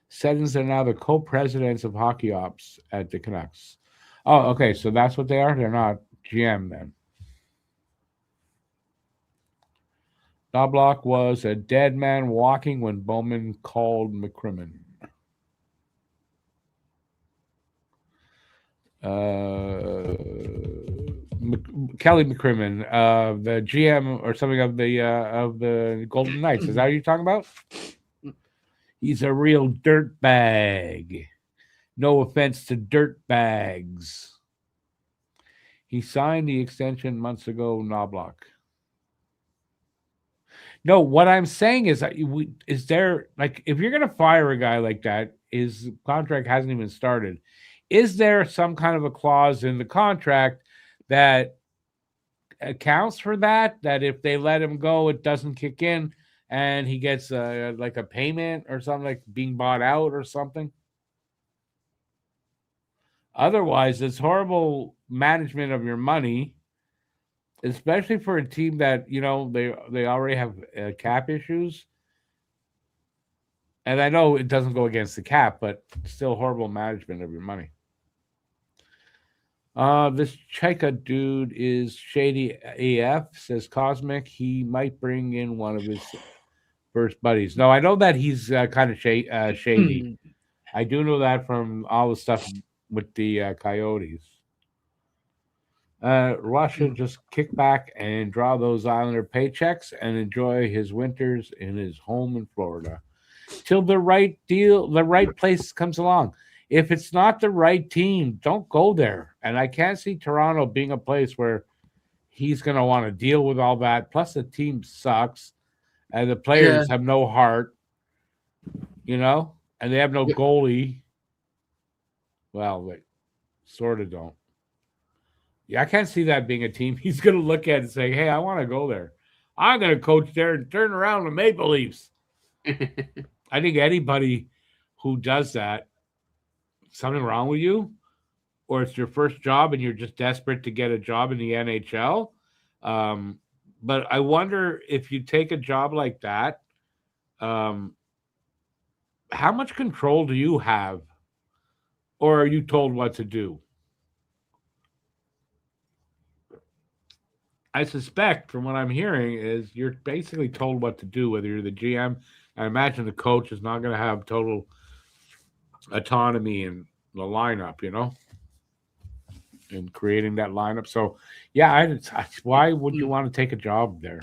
Settings are now the co-presidents of hockey ops at the Canucks. Oh, okay, so that's what they are? They're not GM then. Knobloch was a dead man walking when Bowman called McCrimmon. Kelly McCrimmon, the GM or something of the Golden Knights. Is that what you're talking about? He's a real dirt bag. No offense to dirt bags. He signed the extension months ago, Knobloch. No, what I'm saying is that is there, like, if you're going to fire a guy like that, his contract hasn't even started. Is there some kind of a clause in the contract that accounts for that if they let him go, it doesn't kick in and he gets like a payment or something, like being bought out or something? Otherwise, it's horrible management of your money, especially for a team that, they already have cap issues. And I know it doesn't go against the cap, but still horrible management of your money. This Chaika dude is shady AF, says Cosmic. He might bring in one of his first buddies. No, I know that he's kind of shady. I do know that from all the stuff with the Coyotes. Russia just kick back and draw those Islander paychecks and enjoy his winters in his home in Florida till the right place comes along. If it's not the right team, don't go there. And I can't see Toronto being a place where he's going to want to deal with all that. Plus, the team sucks, and the players have no heart, and they have no goalie. Well, they sort of don't. Yeah, I can't see that being a team he's going to look at and say, hey, I want to go there. I'm going to coach there and turn around the Maple Leafs. I think anybody who does that, something wrong with you, or it's your first job and you're just desperate to get a job in the NHL. But I wonder if you take a job like that, how much control do you have? Or are you told what to do? I suspect from what I'm hearing is you're basically told what to do, whether you're the GM. I imagine the coach is not going to have total autonomy in the lineup, in creating that lineup. So, yeah, why would you want to take a job there?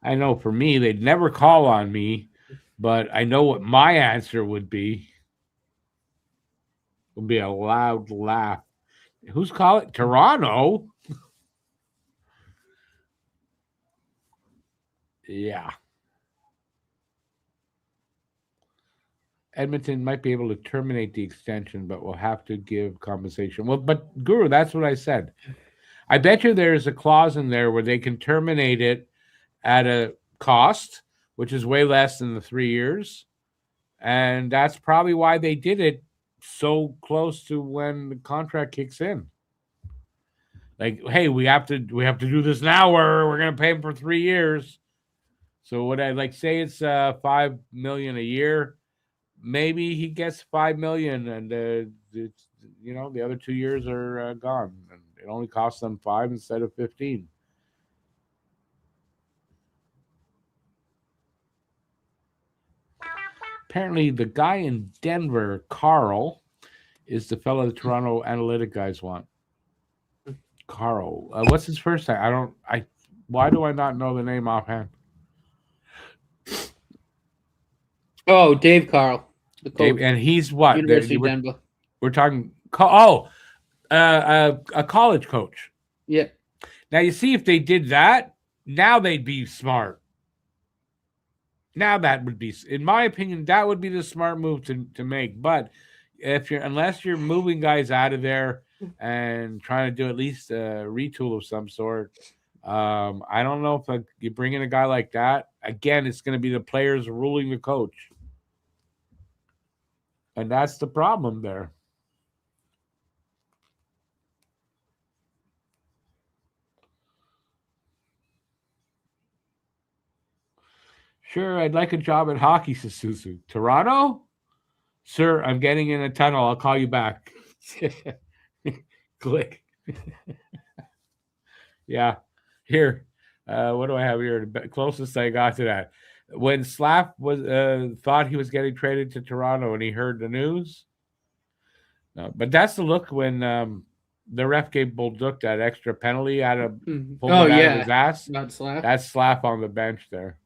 I know for me, they'd never call on me, but I know what my answer would be. It would be a loud laugh. Who's calling? Toronto? Yeah. Edmonton might be able to terminate the extension, but will have to give compensation. Well, but Guru, that's what I said. I bet you there's a clause in there where they can terminate it at a cost, which is way less than the 3 years. And that's probably why they did it so close to when the contract kicks in. Like, hey, we have to do this now, or we're gonna pay him for 3 years. So what I like say it's $5 million a year. Maybe he gets $5 million, and it's, the other 2 years are gone, and it only costs them 5 instead of 15. Apparently, the guy in Denver, Carl, is the fellow the Toronto Analytic guys want. Carl, what's his first name? Why do I not know the name offhand?
Oh, Dave Carl, the coach.
Dave, and he's what?
University of Denver.
We're talking. A college coach.
Yeah.
Now you see, if they did that, now they'd be smart. Now that would be, in my opinion, that would be the smart move to make. But unless you're moving guys out of there and trying to do at least a retool of some sort, I don't know if you bring in a guy like that. Again, it's going to be the players ruling the coach, and that's the problem there. Sure, I'd like a job at hockey, says Susu. Toronto? Sir, I'm getting in a tunnel. I'll call you back. Click. Yeah. Here. What do I have here? The closest I got to that. When Slav was thought he was getting traded to Toronto and he heard the news. But that's the look when the ref gave Bolduc that extra penalty out of out of his ass.
Not Slav.
That's Slav on the bench there.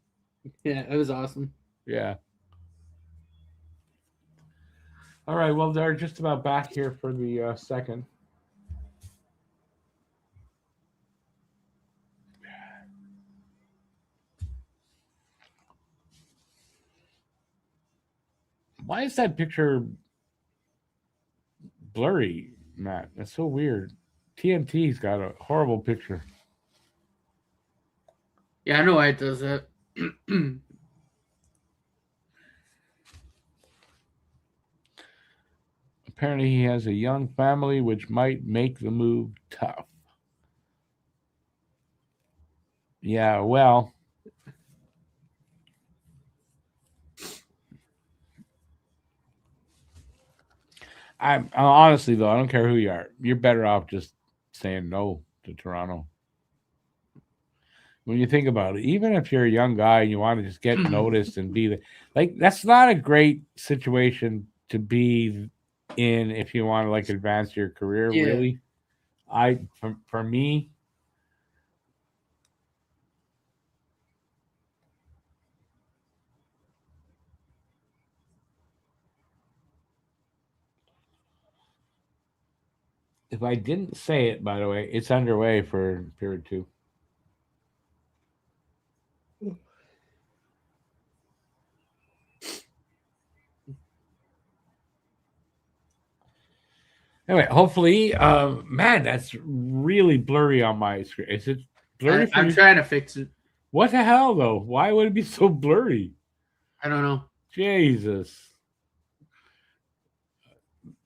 Yeah, it was awesome.
Yeah. All right. Well, they're just about back here for the second. Why is that picture blurry, Matt? That's so weird. TNT's got a horrible picture.
Yeah, I know why it does that.
Apparently, he has a young family, which might make the move tough. Yeah, well, I'm honestly though, I don't care who you are. You're better off just saying no to Toronto. When you think about it, even if you're a young guy and you want to just get noticed and be that's not a great situation to be in if you want to advance your career. Yeah. Really, for me, if I didn't say it, by the way, it's underway for period 2. Anyway, hopefully, man, that's really blurry on my screen. Is it blurry?
I'm trying to fix it.
What the hell, though? Why would it be so blurry?
I don't know.
Jesus.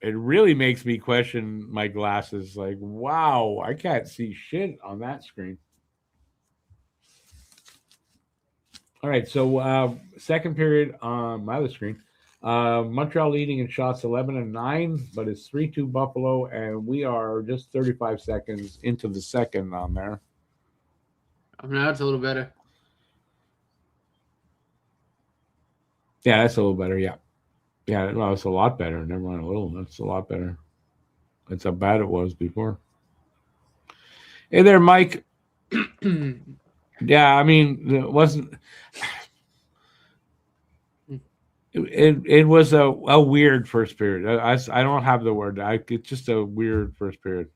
It really makes me question my glasses. Wow, I can't see shit on that screen. All right, so second period on my other screen. Montreal leading in shots 11-9, but it's 3-2 Buffalo, and we are just 35 seconds into the second on there.
Now it's a little better.
Yeah, that's a little better, yeah. Yeah, no, it's a lot better. Never mind a little. That's a lot better. That's how bad it was before. Hey there, Mike. Yeah, I mean, it wasn't... It was a weird first period. I don't have the word. It's just a weird first period.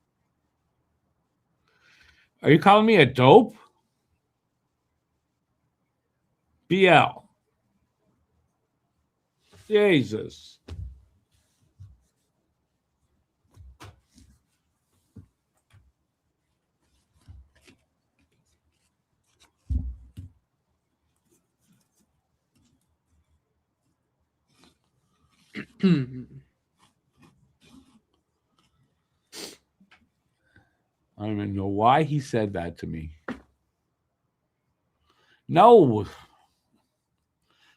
Are you calling me a dope? BL. Jesus. I don't even know why he said that to me. No.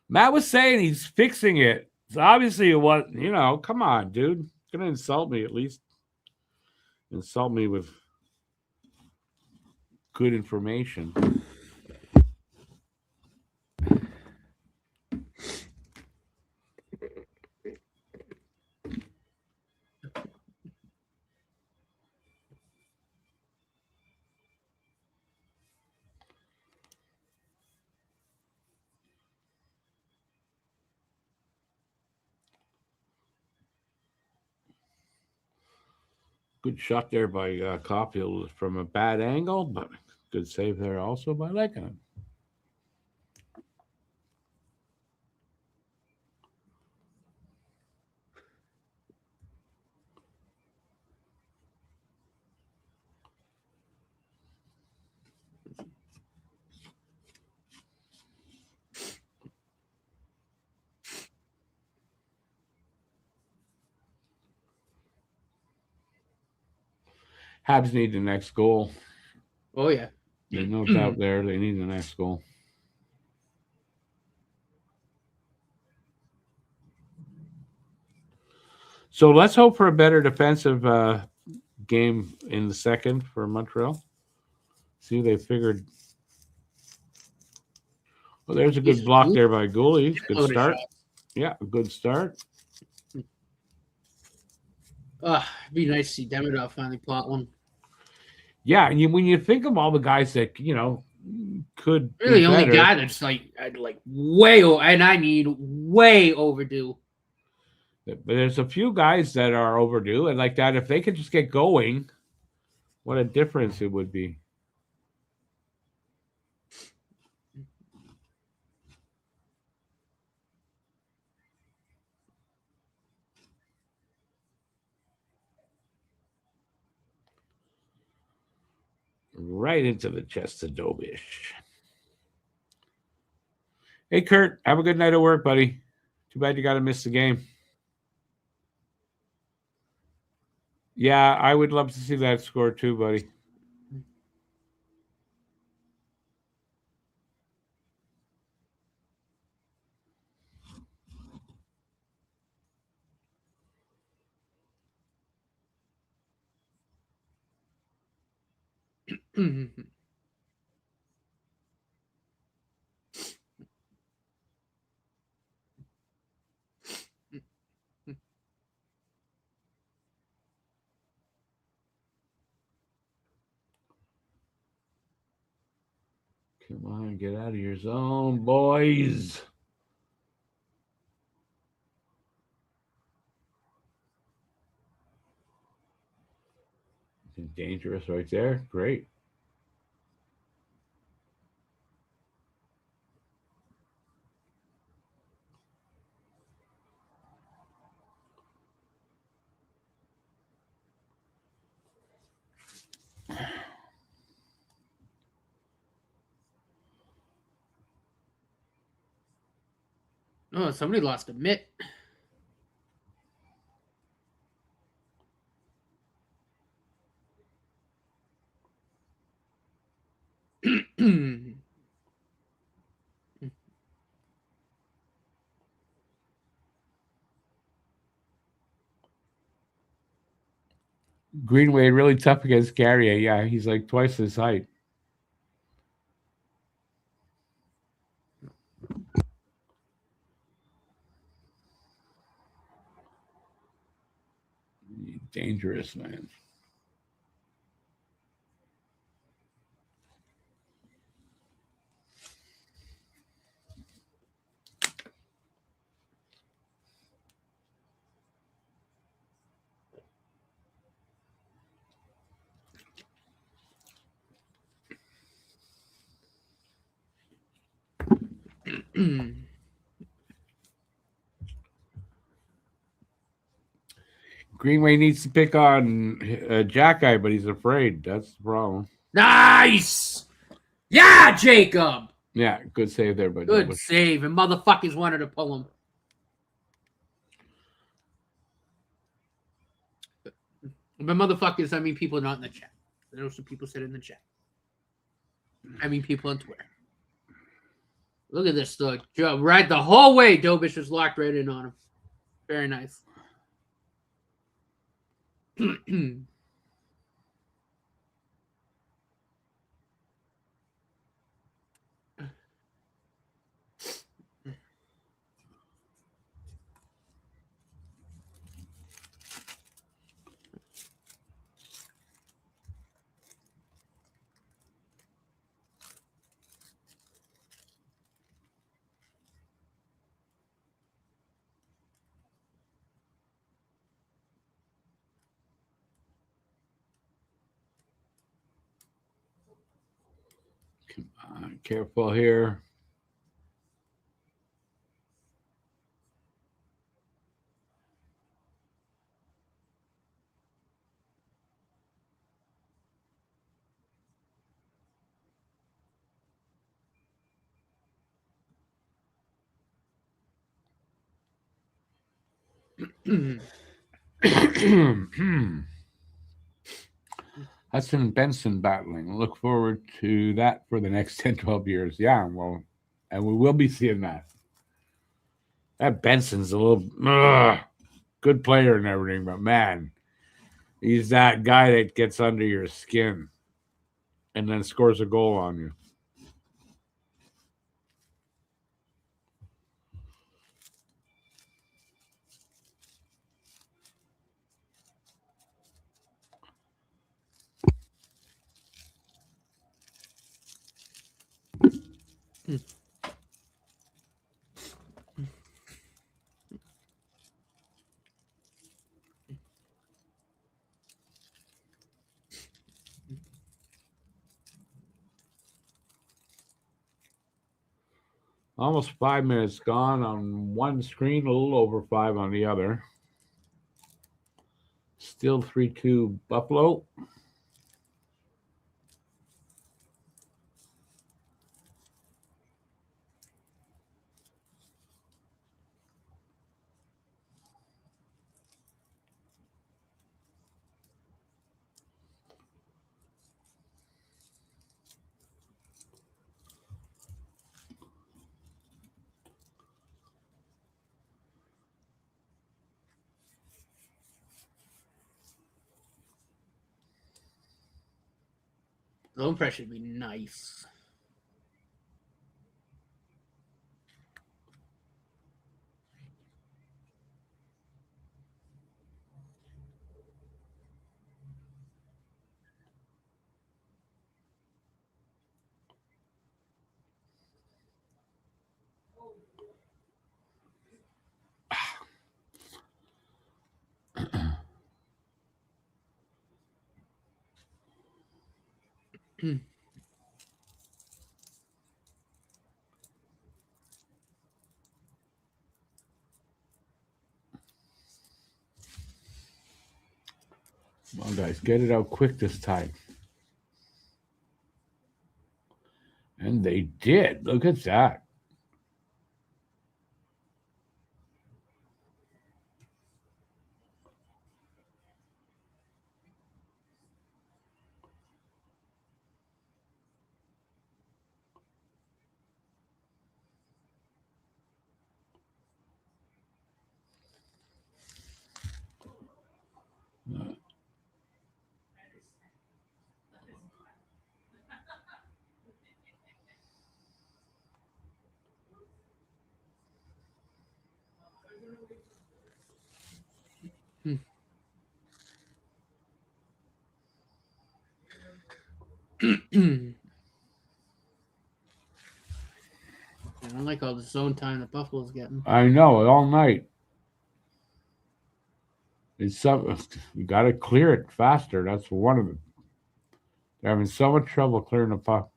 Matt was saying he's fixing it. So obviously it was, come on, dude. You're going to insult me at least. Insult me with good information. Good shot there by Caulfield from a bad angle, but good save there also by Lekanen. Habs need the next goal.
Oh, yeah.
There's no doubt there. They need the next goal. So let's hope for a better defensive game in the second for Montreal. See, they figured. Well, there's a good block there by goalies. Good start. Yeah, a good start.
It'd be nice to see Demidov finally plot one.
Yeah, and when you think of all the guys that could
really the only guy that's like way, and I mean way overdue.
But there's a few guys that are overdue, and like that, if they could just get going, what a difference it would be. Right into the chest of Dobish. Hey, Kurt, have a good night at work, buddy. Too bad you got to miss the game. Yeah, I would love to see that score too, buddy. Come on, get out of your zone, boys. Dangerous right there. Great.
Oh, somebody lost a mitt.
Greenway really tough against Carrier. Yeah, he's like twice his height. Dangerous, man. Greenway needs to pick on Jack Guy, but he's afraid. That's the problem.
Nice! Yeah, Jacob!
Yeah, good save there, but
good save, and motherfuckers wanted to pull him. By motherfuckers, I mean people not in the chat. I know some people said in the chat. I mean, people on Twitter. Look at this, though. Right the whole way, Dobish was locked right in on him. Very nice.
Careful here. Hudson Benson battling. Look forward to that for the next 10, 12 years. Yeah, well, and we will be seeing that. That Benson's a little good player and everything, but man, he's that guy that gets under your skin and then scores a goal on you. Almost 5 minutes gone on one screen, a little over 5 on the other. Still 3-2 Buffalo.
Low impression would be nice.
Come on, guys, get it out quick this time. And they did. Look at that.
I don't like all the zone time that Buffalo's getting.
I know, all night. It's something you got to clear it faster. That's one of them. They're having so much trouble clearing the puck.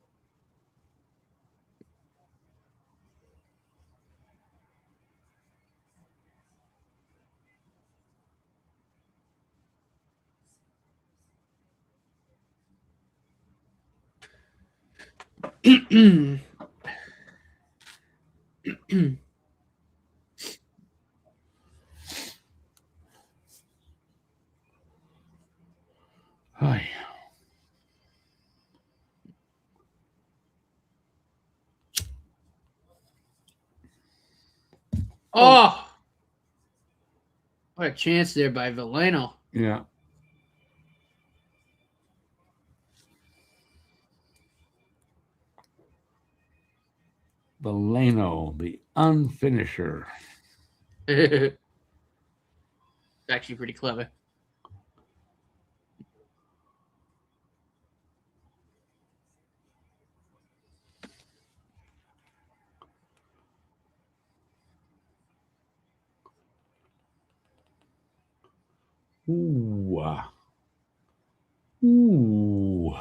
Hi.
Oh! What a chance there by Veleno.
Yeah. Veleno, the unfinisher.
It's actually pretty clever.
Ooh. Ooh.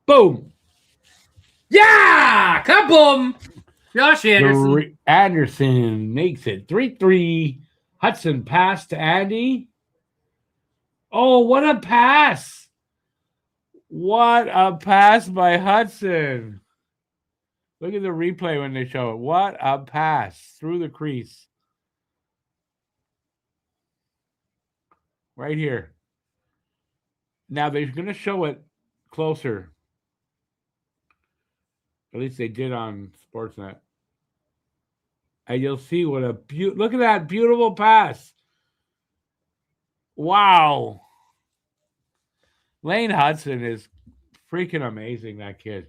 Boom.
Yeah! Kaboom! Josh Anderson.
Anderson makes it 3-3. Hudson pass to Andy. Oh, what a pass! What a pass by Hudson. Look at the replay when they show it. What a pass through the crease. Right here. Now they're going to show it closer. At least they did on Sportsnet. And you'll see what a look at that beautiful pass. Wow. Lane Hudson is freaking amazing, that kid.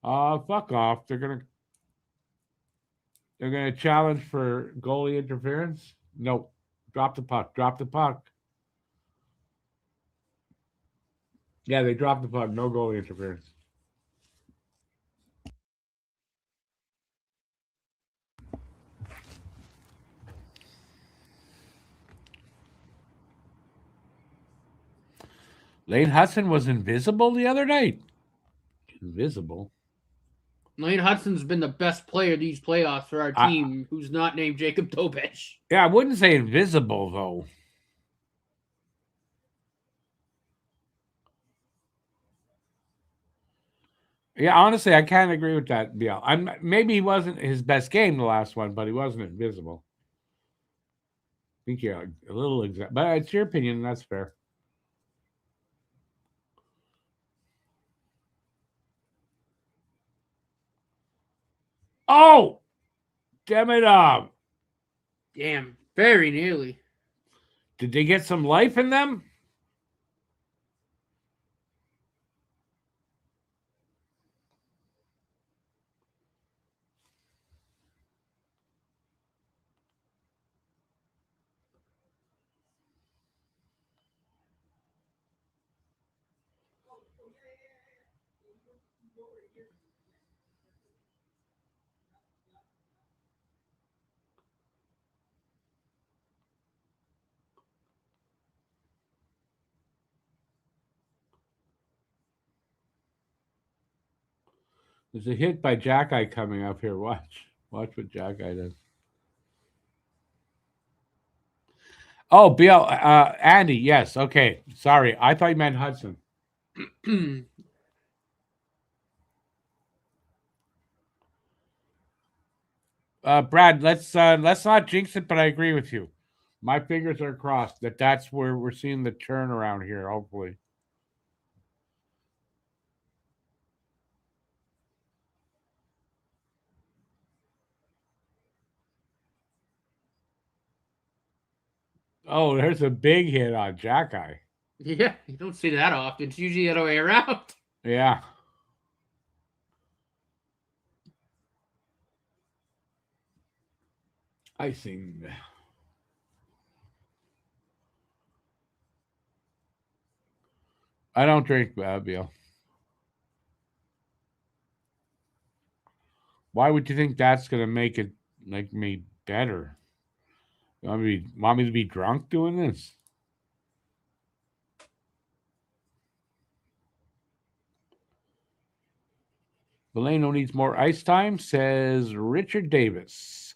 Fuck off. They're gonna challenge for goalie interference. Nope. Drop the puck. Drop the puck. Yeah, they dropped the puck. No goalie interference. Lane Hudson was invisible the other night. Invisible.
Lane Hudson's been the best player these playoffs for our team, who's not named Jacob Dobich.
Yeah, I wouldn't say invisible, though. Yeah, honestly, I can't agree with that, Biel. Maybe he wasn't his best game, the last one, but he wasn't invisible. I think you're a little exact, but it's your opinion, and that's fair. Oh! Damn it up.
Damn, very nearly.
Did they get some life in them? There's a hit by Jack-Eye coming up here. Watch what Jack-Eye does. Oh, Biel, Andy, yes. Okay. Sorry. I thought you meant Hudson. Brad, let's not jinx it, but I agree with you. My fingers are crossed that's where we're seeing the turnaround here, hopefully. Oh, there's a big hit on Jack-Eye.
Yeah, you don't see that often. It's usually the other way around.
Yeah. Icing. I don't drink Biel. Why would you think that's going to make it like me better? You want me to be drunk doing this? Valeno needs more ice time, says Richard Davis.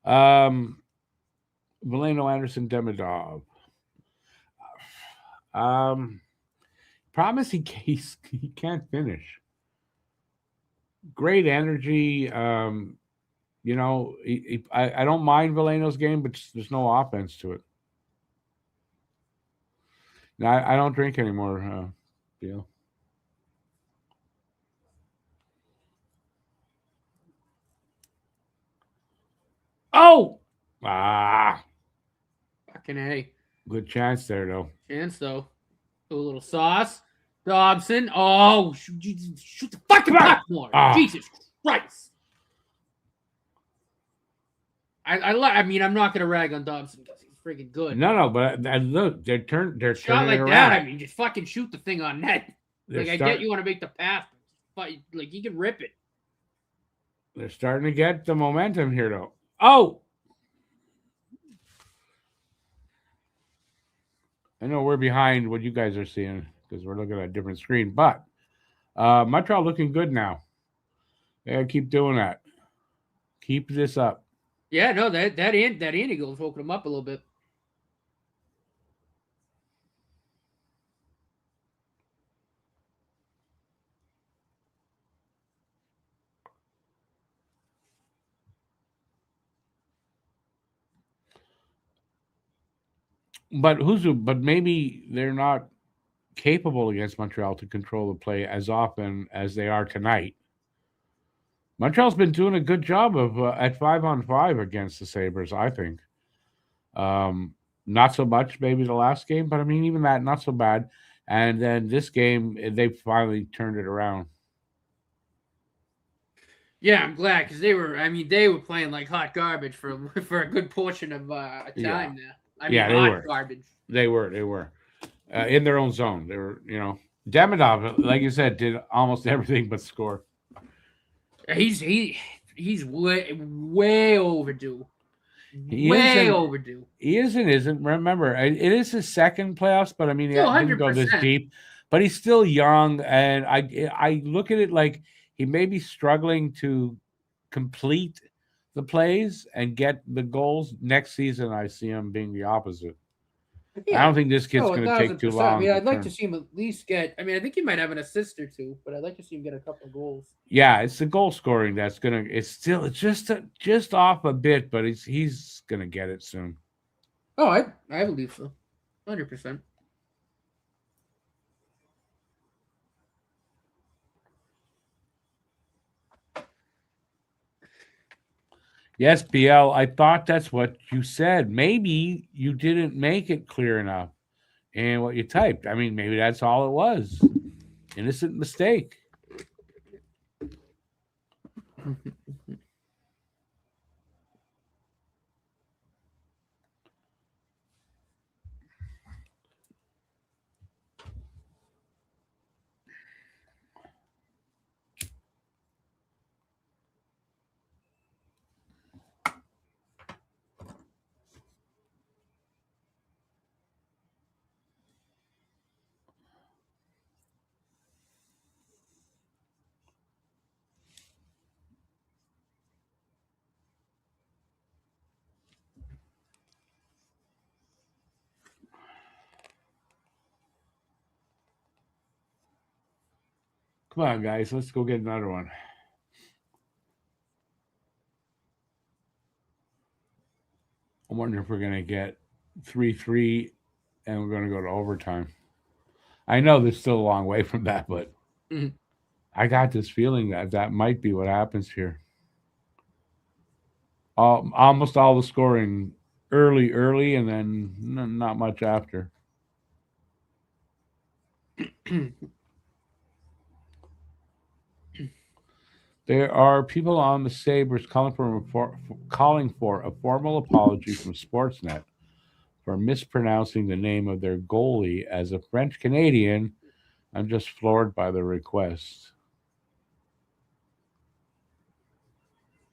Valeno, Anderson, Demidov. Problem is he can't finish. Great energy. You know, I don't mind Veleno's game, but there's no offense to it. Now, I don't drink anymore, Bill. Oh!
Fucking A.
Good chance there, though.
Chance, though. A little sauce. Dobson. Oh, shoot the fucking puck more. Jesus Christ. I mean, I'm not going to rag on Dobson because he's freaking good.
No, but look, they're turning
like
it around.
That, I mean, just fucking shoot the thing on net.
I
get you want to make the pass, but like you can rip it.
They're starting to get the momentum here, though. Oh! I know we're behind what you guys are seeing because we're looking at a different screen, but Montreal looking good now. They gotta keep doing that. Keep this up.
Yeah, no, that Andy goal's woken him up a little bit.
But maybe they're not capable against Montreal to control the play as often as they are tonight. Montreal's been doing a good job of at 5-on-5 against the Sabres, I think. Not so much maybe the last game, but I mean even that not so bad. And then this game they finally turned it around.
Yeah, I'm glad because they were playing like hot garbage for a good portion of time there. They
were
garbage.
They were in their own zone. They were, Demidov, like you said, did almost everything but score.
He's way overdue. Overdue.
He isn't. Remember, it is his second playoffs, but I mean, he didn't go this deep. But he's still young, and I look at it like he may be struggling to complete the plays and get the goals. Next season, I see him being the opposite. Yeah. I don't think this kid's going to take too long.
I mean, I'd like to see him at least get. I mean, I think he might have an assist or two, but I'd like to see him get a couple of goals.
Yeah, it's the goal scoring that's gonna. It's just off a bit, but he's gonna get it soon.
Oh, I believe so, 100%.
Yes, BL, I thought that's what you said. Maybe you didn't make it clear enough in what you typed. I mean, maybe that's all it was. Innocent mistake. Come on, guys. Let's go get another one. I'm wondering if we're going to get 3-3 and we're going to go to overtime. I know there's still a long way from that, but I got this feeling that might be what happens here. Almost all the scoring early, and then not much after. There are people on the Sabres calling for a formal apology from Sportsnet for mispronouncing the name of their goalie as a French Canadian. I'm just floored by the request.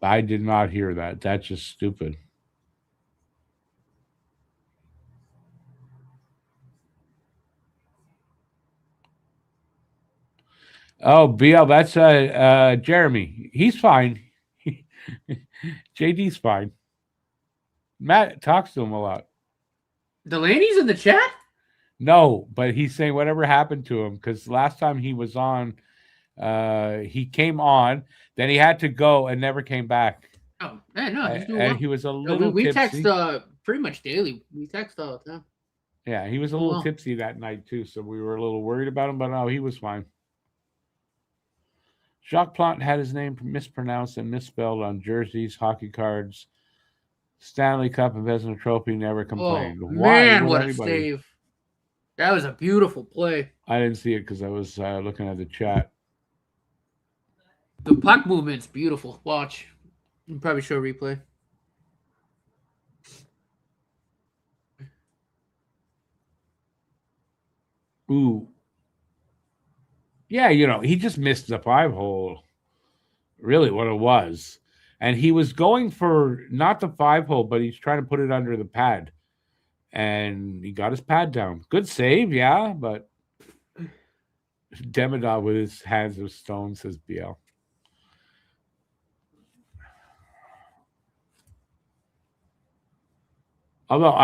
I did not hear that. That's just stupid. Oh, BL, that's Jeremy. He's fine. JD's fine. Matt talks to him a lot.
Delaney's in the chat?
No, but he's saying whatever happened to him, because last time he was on, he came on, then he had to go and never came back.
Oh, yeah, no, he's doing
And
well.
he was a little
We
tipsy.
text pretty much daily. We text all the time.
Yeah, he was a little tipsy that night too, so we were a little worried about him, but no, he was fine. Jacques Plante had his name mispronounced and misspelled on jerseys, hockey cards. Stanley Cup and Vezina Trophy, never complained.
Oh,
Why
man,
would
what
anybody?
a save. That was a beautiful play.
I didn't see it because I was looking at the chat.
The puck movement's beautiful. Watch. I'm probably show a replay.
Ooh. Yeah, he just missed the 5-hole. Really what it was. And he was going for not the 5-hole, but he's trying to put it under the pad. And he got his pad down. Good save, yeah, but Demidov with his hands of stone, says BL. Although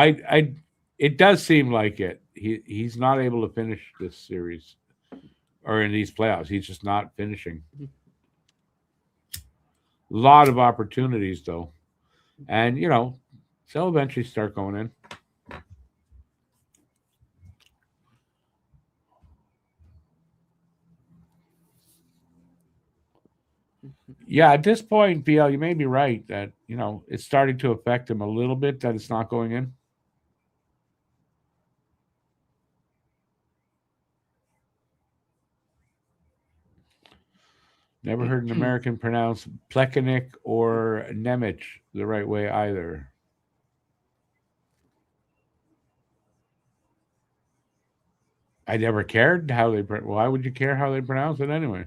it does seem like it. He's not able to finish this series or in these playoffs. He's just not finishing. A lot of opportunities though, and they'll eventually start going in. Yeah, at this point, BL, you may be right that it's starting to affect him a little bit that it's not going in. Never heard an American pronounce Plekanec or Nemec the right way either. I never cared how they. Why would you care how they pronounce it anyway?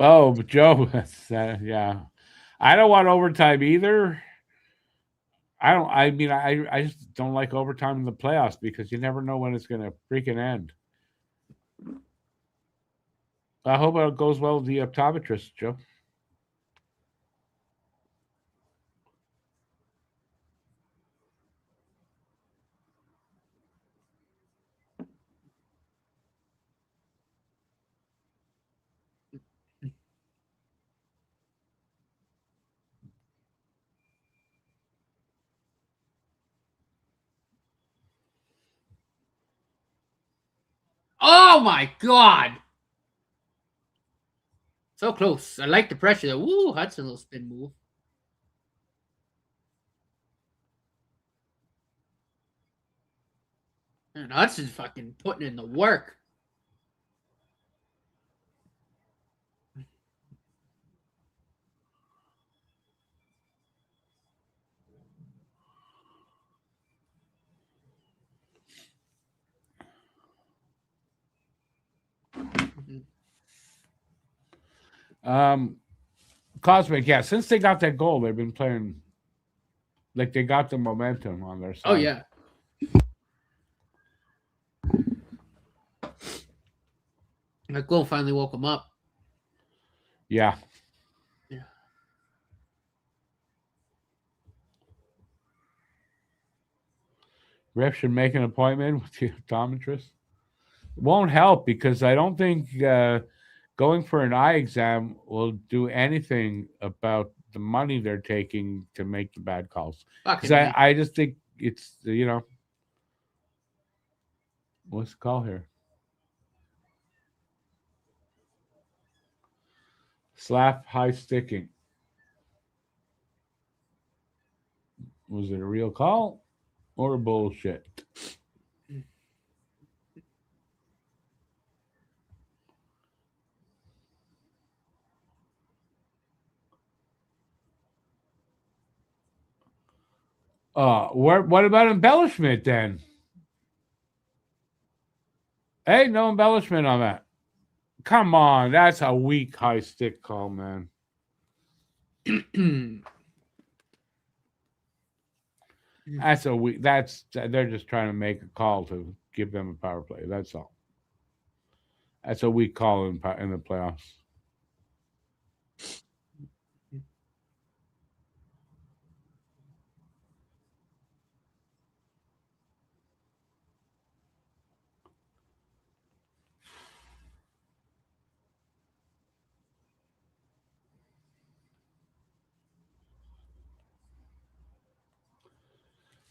Oh, Joe, yeah. I don't want overtime either. I just don't like overtime in the playoffs because you never know when it's going to freaking end. I hope it goes well with the optometrist, Joe.
Oh my God! So close. I like the pressure there. Woo, Hudson little spin move. And Hudson's fucking putting in the work.
Cosmic, yeah. Since they got that goal, they've been playing like they got the momentum on their side.
Oh yeah. That goal finally woke him up.
Yeah.
Yeah.
Ref should make an appointment with the optometrist. It won't help because I don't think going for an eye exam will do anything about the money they're taking to make the bad calls. Because I just think it's, what's the call here? Slap high sticking. Was it a real call or bullshit? What about embellishment then? Hey, no embellishment on that. Come on, that's a weak high stick call, man. They're just trying to make a call to give them a power play. That's all. That's a weak call in the playoffs.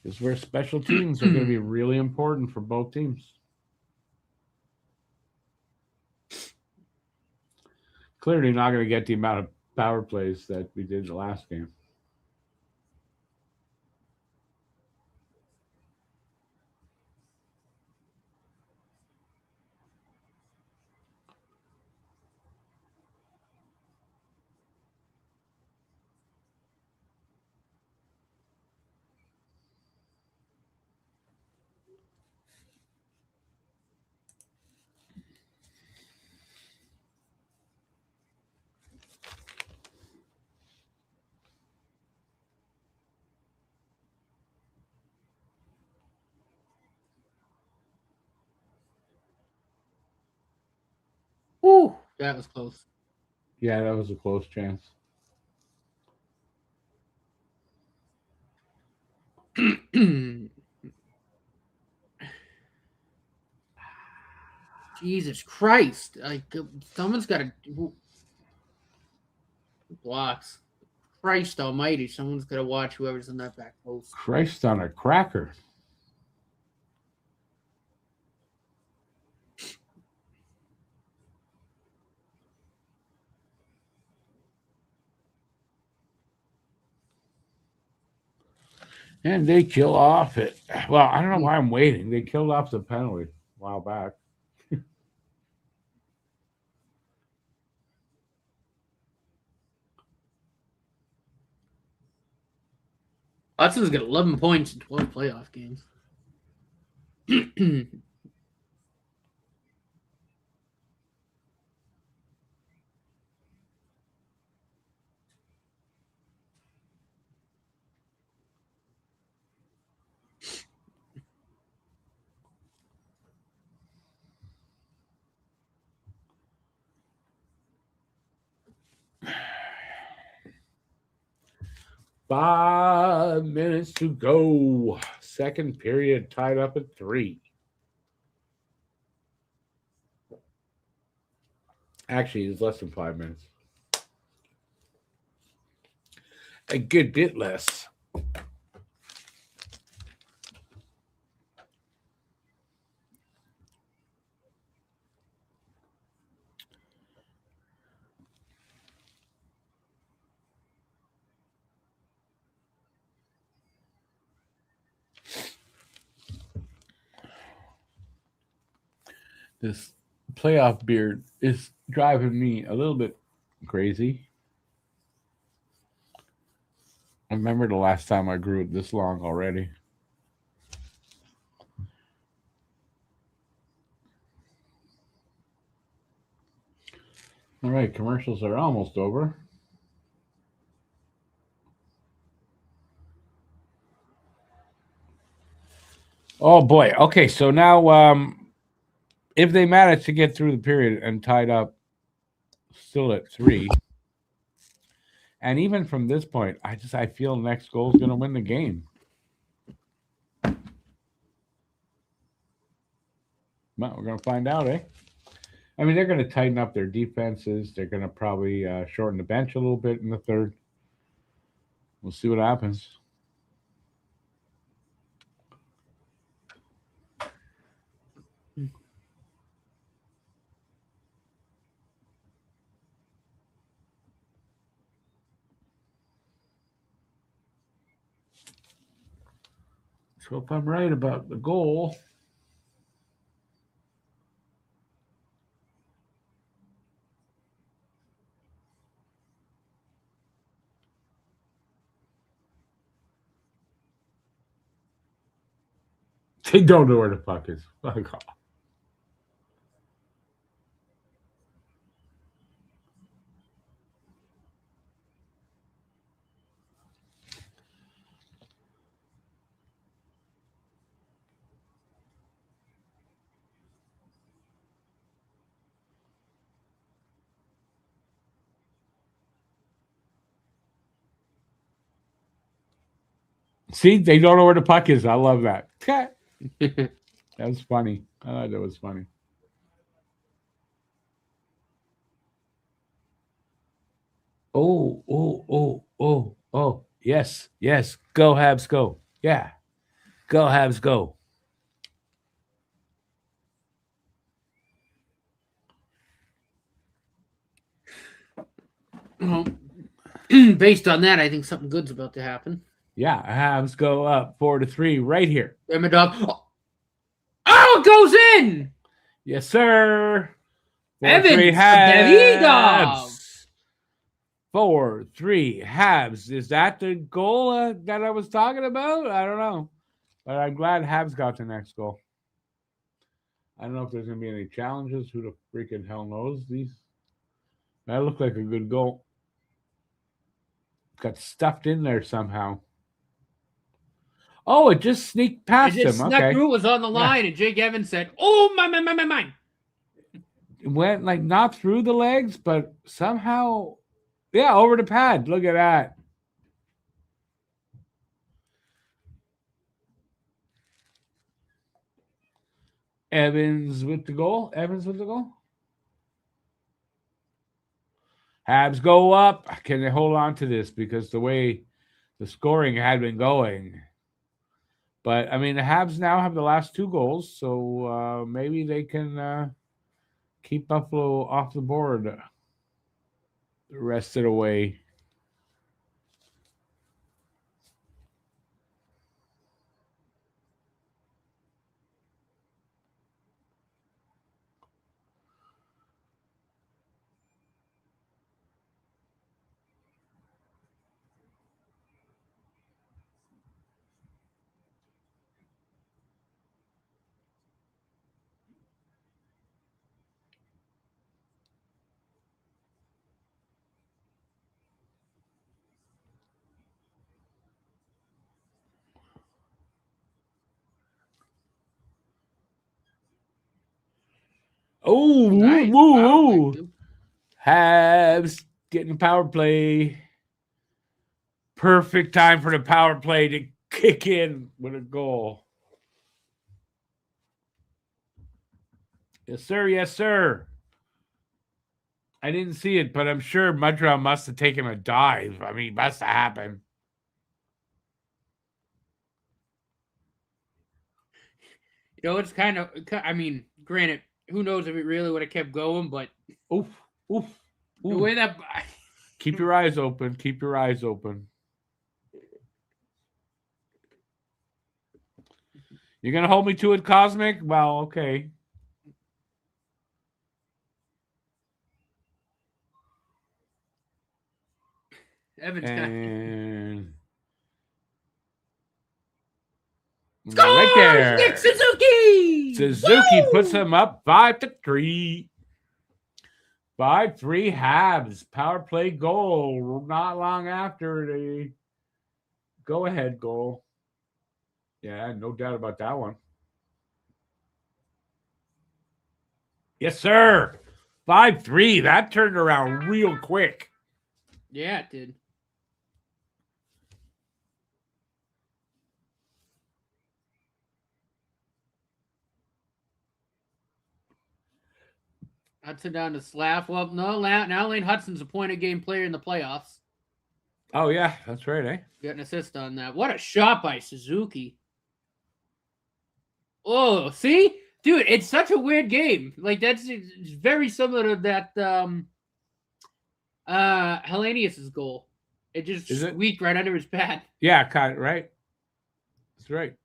This is where special teams are going to be really important for both teams. Clearly not going to get the amount of power plays that we did the last game.
Ooh, that was close.
Yeah, that was a close chance.
Jesus Christ! Like someone's got to blocks. Christ Almighty! Someone's got to watch whoever's in that back post.
Christ on a cracker. And they kill off it. Well, I don't know why I'm waiting. They killed off the penalty a while back.
Hudson's got 11 points in 12 playoff games.
5 minutes to go. Second period tied up at 3. Actually, it's less than 5 minutes. A good bit less. This playoff beard is driving me a little bit crazy. I remember the last time I grew it this long already. All right, commercials are almost over. Oh boy. Okay, so now if they manage to get through the period and tied up still at 3, and even from this point, I feel next goal is going to win the game. Well, we're going to find out, eh? I mean, they're going to tighten up their defenses. They're going to probably shorten the bench a little bit in the third. We'll see what happens. So if I'm right about the goal, they don't know where the puck is. Fuck off. See, they don't know where the puck is. I love that. That was funny. I thought that was funny. Oh. Yes. Go Habs, go. Yeah. Go Habs, go.
Well, based on that, I think something good's about to happen.
Yeah, Habs go up 4-3 right here.
Oh, it goes in.
Yes, sir.
4-3 Habs.
4-3 Habs. Is that the goal that I was talking about? I don't know. But I'm glad Habs got the next goal. I don't know if there's going to be any challenges. Who the freaking hell knows? That looked like a good goal. Got stuffed in there somehow. Oh, it just sneaked past him.
Snuck through, was on the line, and Jake Evans said, "Oh, mine."
It went like not through the legs, but somehow, yeah, over the pad. Look at that. Evans with the goal. Habs go up. Can they hold on to this? Because the way the scoring had been going. But, I mean, the Habs now have the last 2 goals, so maybe they can keep Buffalo off the board the rest of the way. Oh, nice. Ooh. Habs getting a power play. Perfect time for the power play to kick in with a goal. Yes, sir. I didn't see it, but I'm sure Montreal must have taken a dive. I mean, must have happened.
You know, it's kind of, I mean, granted, who knows if it really would have kept going, but
oof.
The way that
keep your eyes open. You're gonna hold me to it, Cosmic? Well, okay.
Evans and
scores! Right there.
Nick Suzuki!
Suzuki puts him up 5-3. 5-3 Habs. Power play goal. Not long after the go-ahead goal. Yeah, no doubt about that one. Yes, sir. 5-3. That turned around real quick.
Yeah, it did. Hudson down to Slav. Well, no, now Lane Hudson's a point-a-game player in the playoffs.
Oh, yeah, that's right, eh?
Got an assist on that. What a shot by Suzuki. Oh, see? Dude, it's such a weird game. Like, it's very similar to that Hellenius' goal. It just squeaked right under his pad.
Yeah, kind of, right? That's right.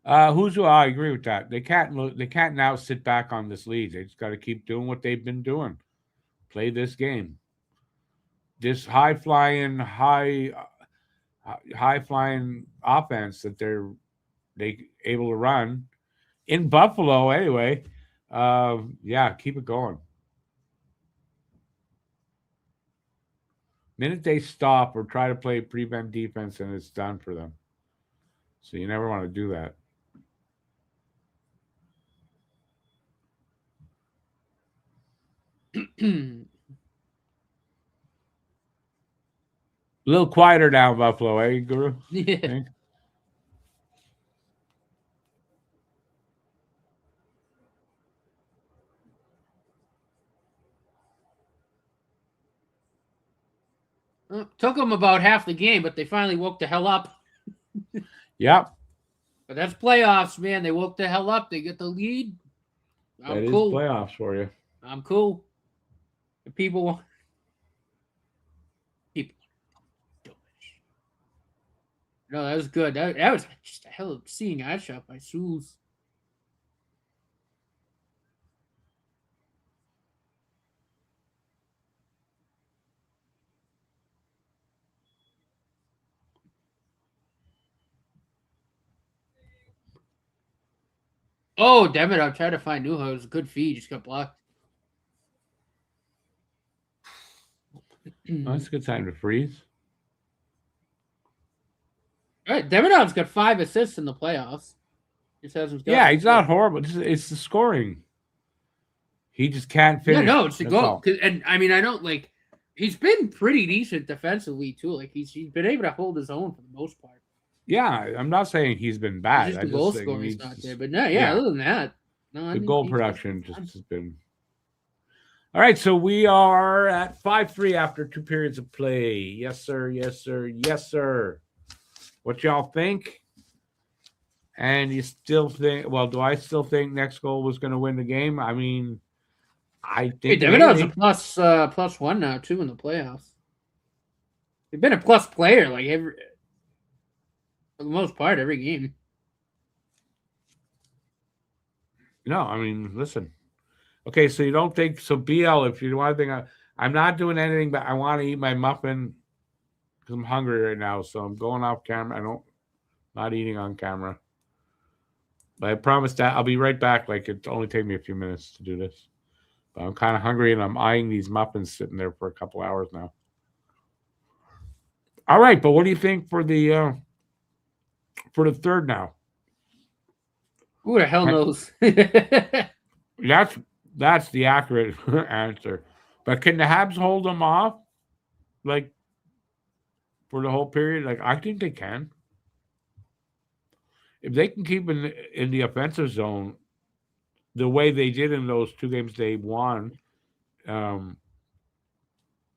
I agree with that. They can't now sit back on this lead. They just got to keep doing what they've been doing. Play this game. This high flying offense that they able to run in Buffalo anyway. Yeah, keep it going. Minute they stop or try to play prevent defense, and it's done for them. So you never want to do that. A little quieter now, Buffalo, eh, Guru?
Yeah.
Eh?
Took them about half the game, but they finally woke the hell up.
Yep.
But that's playoffs, man. They woke the hell up. They get the lead.
I'm
cool.
Playoffs for you.
I'm cool. The people want. No, that was good. That was just a hell of seeing eye shot by Sules. Oh, damn it. I'm trying to find Nuho. It was a good feed. Just got blocked.
That's a good time to freeze.
All right, Demonov's got 5 assists in the playoffs.
Yeah, he's not horrible. It's the scoring. He just can't finish.
Yeah, no, it's the goal. And I mean, I don't like. He's been pretty decent defensively too. Like he's been able to hold his own for the most part.
Yeah, I'm not saying he's been bad.
Just the goal scoring's not there, but no, yeah. Other than that, no.
The goal production just has been. All right, so we are at 5-3 after 2 periods of play. Yes, sir. Yes, sir. Yes, sir. What y'all think? And you still think? Well, do I still think next goal was going to win the game? I mean, I think.
Hey, Davidoff's a plus one now too in the playoffs. He's been a plus player like for the most part every game.
No, I mean, listen. Okay, so you don't think so? BL, if you want to think, I'm not doing anything, but I want to eat my muffin because I'm hungry right now. So I'm going off camera. Not eating on camera. But I promise that I'll be right back. Like it only take me a few minutes to do this. But I'm kind of hungry and I'm eyeing these muffins sitting there for a couple hours now. All right, but what do you think for the third now?
Who the hell knows?
That's the accurate answer. But can the Habs hold them off, like for the whole period? Like I think they can. If they can keep in the offensive zone, the way they did in those 2 games they won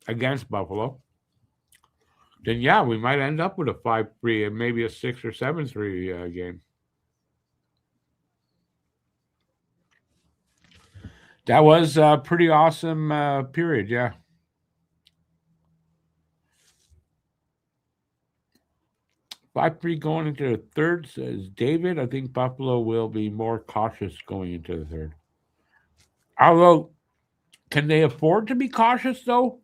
against Buffalo, then yeah, we might end up with a 5-3 and maybe a 6 or 7-3 game. That was a pretty awesome period, yeah. Five-3 going into the third, says David. I think Buffalo will be more cautious going into the third. Although, can they afford to be cautious, though?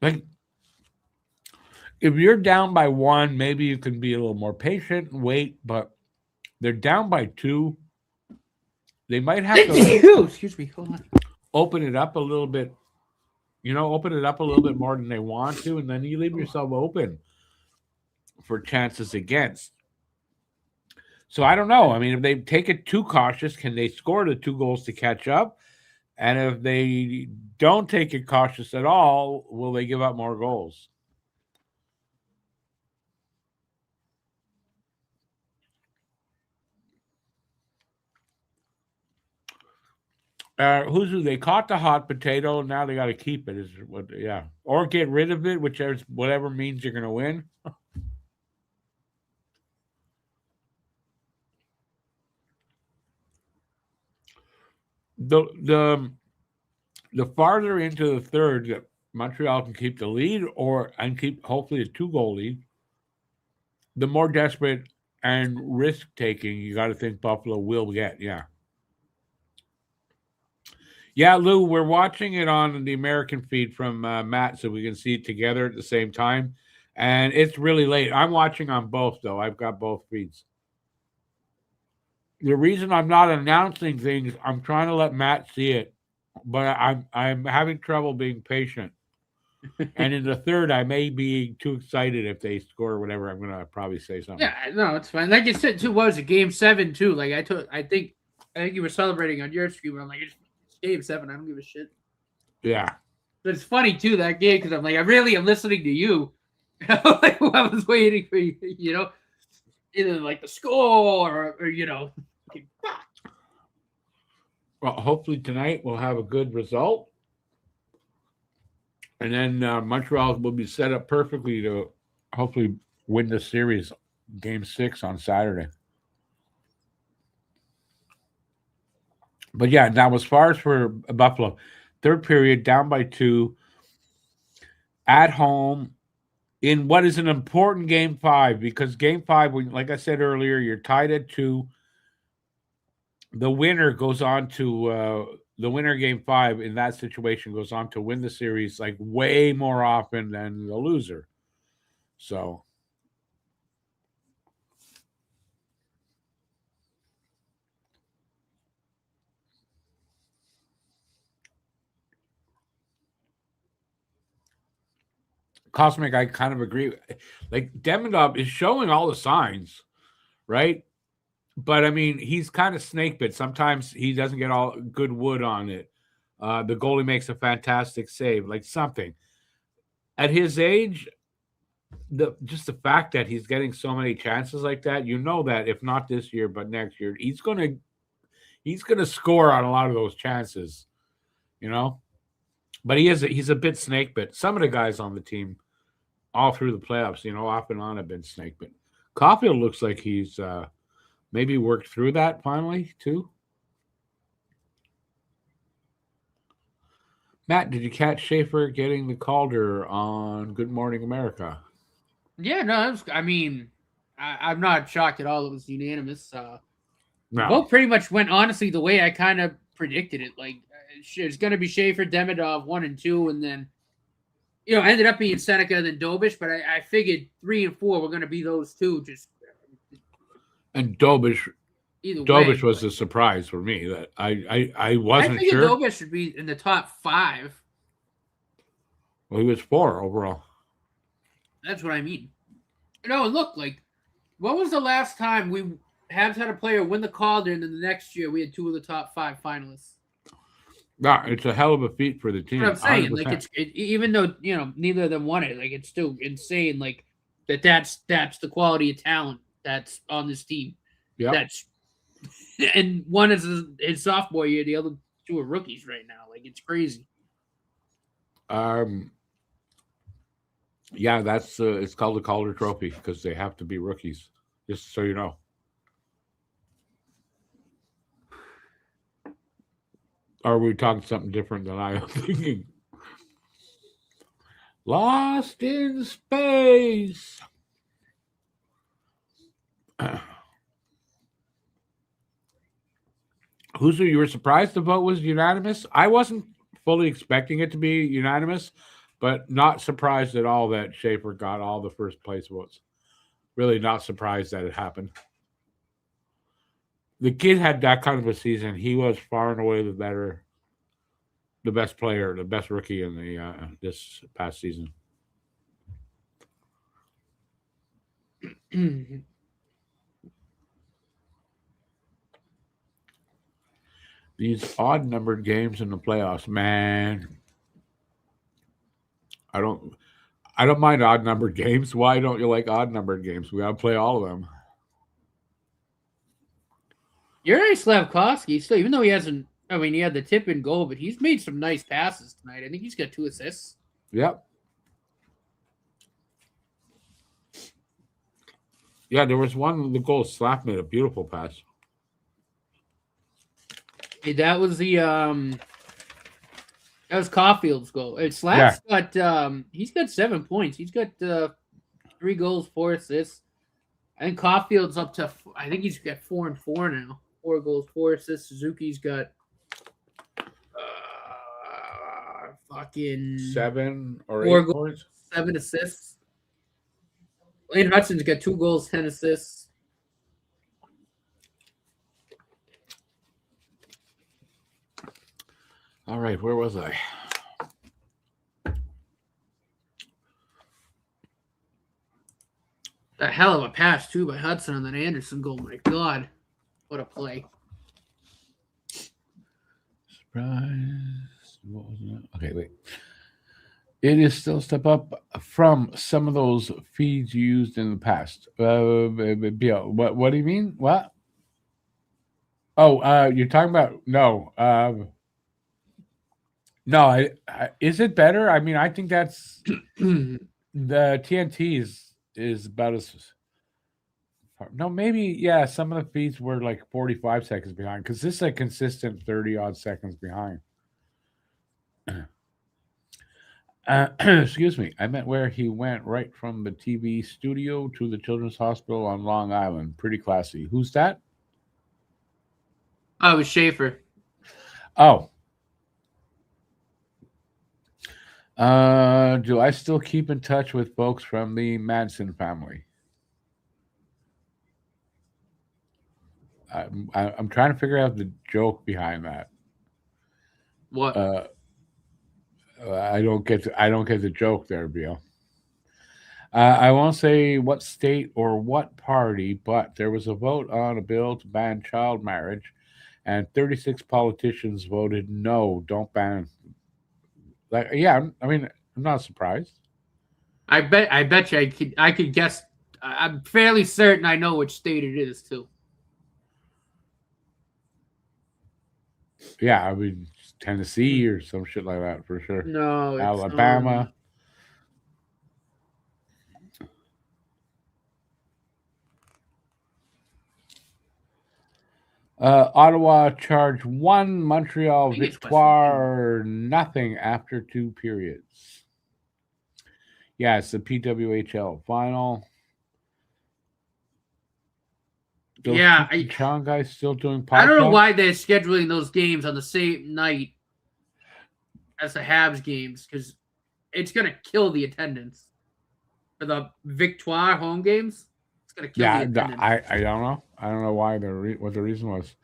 Like, if you're down by 1, maybe you can be a little more patient and wait, but they're down by 2. They might have to
excuse me, hold on.
Open it up a little bit. Open it up a little bit more than they want to, and then you leave yourself open for chances against. So I don't know. I mean, if they take it too cautious, can they score the 2 goals to catch up? And if they don't take it cautious at all, will they give up more goals? They caught the hot potato, and now they got to keep it. Or get rid of it, whatever means you're going to win. The farther into the third that Montreal can keep the lead and keep hopefully a 2-goal lead, the more desperate and risk taking you got to think Buffalo will get. Yeah, Lou, we're watching it on the American feed from Matt so we can see it together at the same time. And it's really late. I'm watching on both, though. I've got both feeds. The reason I'm not announcing things, I'm trying to let Matt see it, but I'm having trouble being patient. And in the third, I may be too excited if they score or whatever. I'm gonna probably say something.
Yeah, no, it's fine. Like you said too, what was it, game 7 too? Like I think you were celebrating on your stream. I'm like, it's game 7. I don't give a shit.
Yeah.
But it's funny too, that game, because I'm like, I really am listening to you. Like, I was waiting for you, either like the score or
Well, hopefully tonight we'll have a good result. And then Montreal will be set up perfectly to hopefully win the series, game 6 on Saturday. But yeah, now as far as for Buffalo, third period, down by 2, at home, in what is an important game 5, because game 5, like I said earlier, you're tied at 2. The winner goes on to the winner game 5 in that situation goes on to win the series like way more often than the loser. So Cosmic, I kind of agree. Like Demidov is showing all the signs, right? But I mean, he's kind of snake bit. Sometimes he doesn't get all good wood on it. The goalie makes a fantastic save, like something. At his age, just the fact that he's getting so many chances like that, that if not this year, but next year, he's gonna score on a lot of those chances, But he's a bit snake bit. Some of the guys on the team, all through the playoffs, off and on, have been snake bit. Caulfield looks like he's maybe worked through that finally too. Matt, did you catch Schaefer getting the Calder on Good Morning America?
Yeah, no, I'm not shocked at all. It was unanimous.
No.
The vote pretty much went honestly the way I kind of predicted it. Like, it's going to be Schaefer, Demidov 1 and 2, and then ended up being Seneca and then Dobish. But I figured 3 and 4 were going to be those two.
And Dobish was a surprise for me that I wasn't sure.
Dobish should be in the top 5.
Well, he was 4 overall.
That's what I mean. Look, like, what was the last time we Habs had a player win the Calder, and then the next year we had 2 of the top 5 finalists?
No, it's a hell of a feat for the team.
That's what I'm saying. 100%. Like, even though neither of them won it, like, it's still insane. Like, that's the quality of talent that's on this team.
Yeah.
And one is his sophomore year, the other 2 are rookies right now. Like, it's crazy.
Yeah, that's it's called the Calder Trophy because they have to be rookies. Just so you know. Or are we talking something different than I was thinking? Lost in space. Huzo, you were surprised the vote was unanimous? I wasn't fully expecting it to be unanimous, but not surprised at all that Schaefer got all the first place votes. Really not surprised that it happened. The kid had that kind of a season. He was far and away the best player, the best rookie in the this past season. These odd-numbered games in the playoffs, man. I don't mind odd-numbered games. Why don't you like odd-numbered games? We gotta play all of them.
Yuri Slafkovsky, still, even though he hasn't, he had the tip and goal, but he's made some nice passes tonight. I think he's got 2 assists.
Yep. Yeah, there was one, the goal, Slap made a beautiful pass.
Hey, that was Caulfield's goal. Slap's got he's got 7 points. He's got 3 goals, 4 assists. I think Caulfield's up to, I think he's got 4 and 4 now. 4 goals, 4 assists. Suzuki's got fucking
7 or
4
8
goals, 7 assists. Lane Hudson's got 2 goals, 10 assists.
All right, where was I?
A hell of a pass, too, by Hudson on that Anderson goal. My God. What a play.
Surprise. What was it? Okay, wait. It is still a step up from some of those feeds used in the past. Bill, what do you mean? What? Oh, you're talking about no. No, is it better? I mean, I think that's the TNT is about as. No, maybe yeah. Some of the feeds were like 45 seconds behind because this is a consistent 30 odd seconds behind. Excuse me. I meant where he went right from the TV studio to the Children's Hospital on Long Island. Pretty classy. Who's that?
Oh, it was Schaefer.
Oh. Do I still keep in touch with folks from the Manson family? I'm trying to figure out the joke behind that.
What?
I don't get the joke there, Bill. I won't say what state or what party, but there was a vote on a bill to ban child marriage, and 36 politicians voted no, don't ban. Like, yeah, I mean, I'm not surprised.
I bet you I could guess. I'm fairly certain I know which state it is too.
Yeah, I mean Tennessee or some shit like that for sure.
No, it's,
Alabama. Ottawa charged 1, Montreal Victoire nothing after 2 periods. Yeah, it's the PWHL final. Those Chong guys still doing podcasts?
I don't know why they're scheduling those games on the same night as the Habs games, because it's going to kill the attendance. For the Victoire home games, it's going to kill the attendance.
I don't know. I don't know why what the reason was.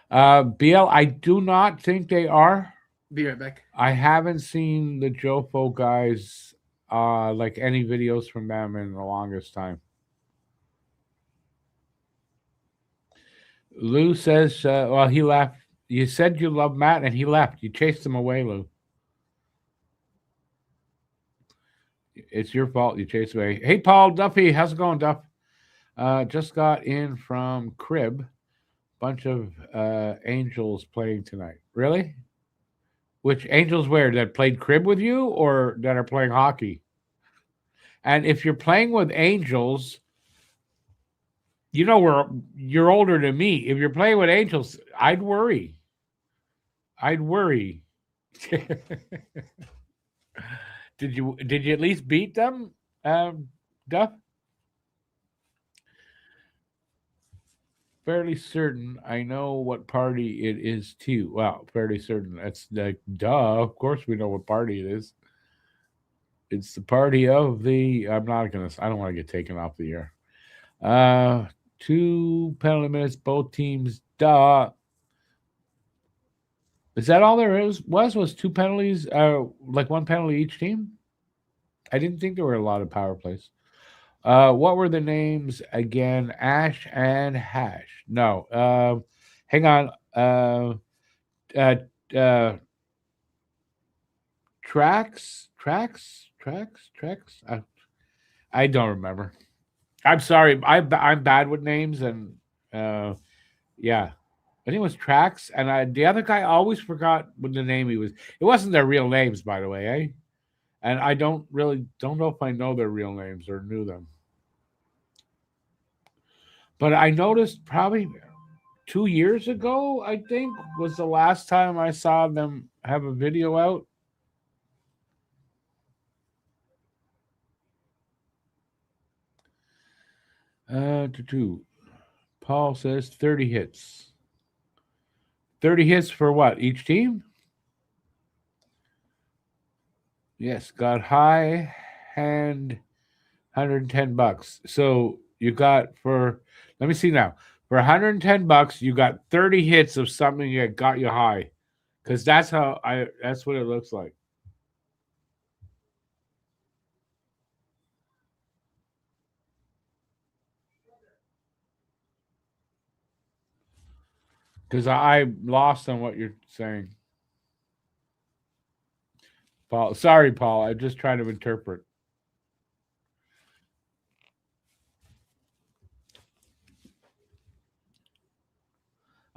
BL, I do not think they are.
Be right back.
I haven't seen the Jofo guys, like any videos from them in the longest time. Lou says, well, he left. You said you love Matt, and he left. You chased him away, Lou. It's your fault. You chased away. Hey, Paul Duffy. How's it going, Duff? Just got in from Crib. Bunch of Angels playing tonight. Really? Which Angels where? That played Crib with you or that are playing hockey? And if you're playing with Angels, you know you're older than me. If you're playing with Angels, I'd worry. Did you at least beat them, Duff? Fairly certain I know what party it is too. Well, fairly certain. That's like duh. Of course we know what party it is. It's the party of the. I don't want to get taken off the air. 2 penalty minutes, both teams. Duh. Is that all there was 2 penalties? Like 1 penalty each team? I didn't think there were a lot of power plays. What were the names again? Ash and Hash. No. Hang on. Tracks. I don't remember. I'm sorry. I'm bad with names, and yeah. I think it was Tracks, and the other guy always forgot what the name he was. It wasn't their real names, by the way, eh? And I don't know if I know their real names or knew them. But I noticed probably 2 years ago, I think, was the last time I saw them have a video out. Paul says 30 hits. 30 hits for what? Each team? Yes, got high hand $110. So you got let me see now. For $110, you got 30 hits of something that got you high. Because that's what it looks like. Because I lost on what you're saying. Paul. Sorry, Paul. I'm just trying to interpret.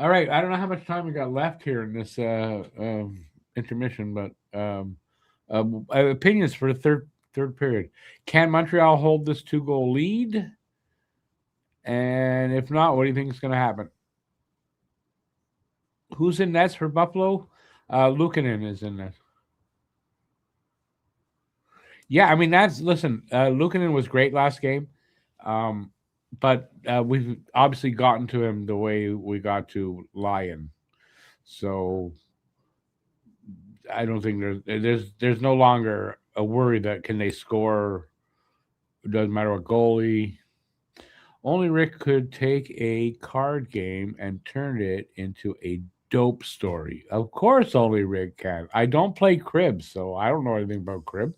All right. I don't know how much time we got left here in this intermission, but opinions for the third period. Can Montreal hold this 2-goal lead? And if not, what do you think is going to happen? Who's in nets for Buffalo? Luukkonen is in net. Yeah, I mean listen. Luukkonen was great last game, but we've obviously gotten to him the way we got to Lyon. So I don't think there's no longer a worry that can they score. It doesn't matter what goalie. Only Rick could take a card game and turn it into a dope story. Of course, only Rick can. I don't play crib, so I don't know anything about crib.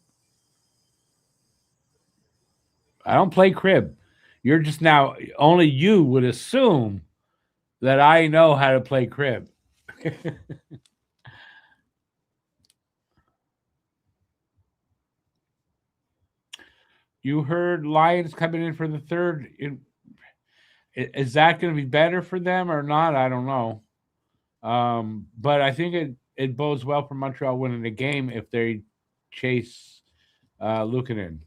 I don't play crib. You're just now, only you would assume that I know how to play crib. You heard Lions coming in for the third. Is that going to be better for them or not? I don't know. But I think it bodes well for Montreal winning the game if they chase Luukkonen.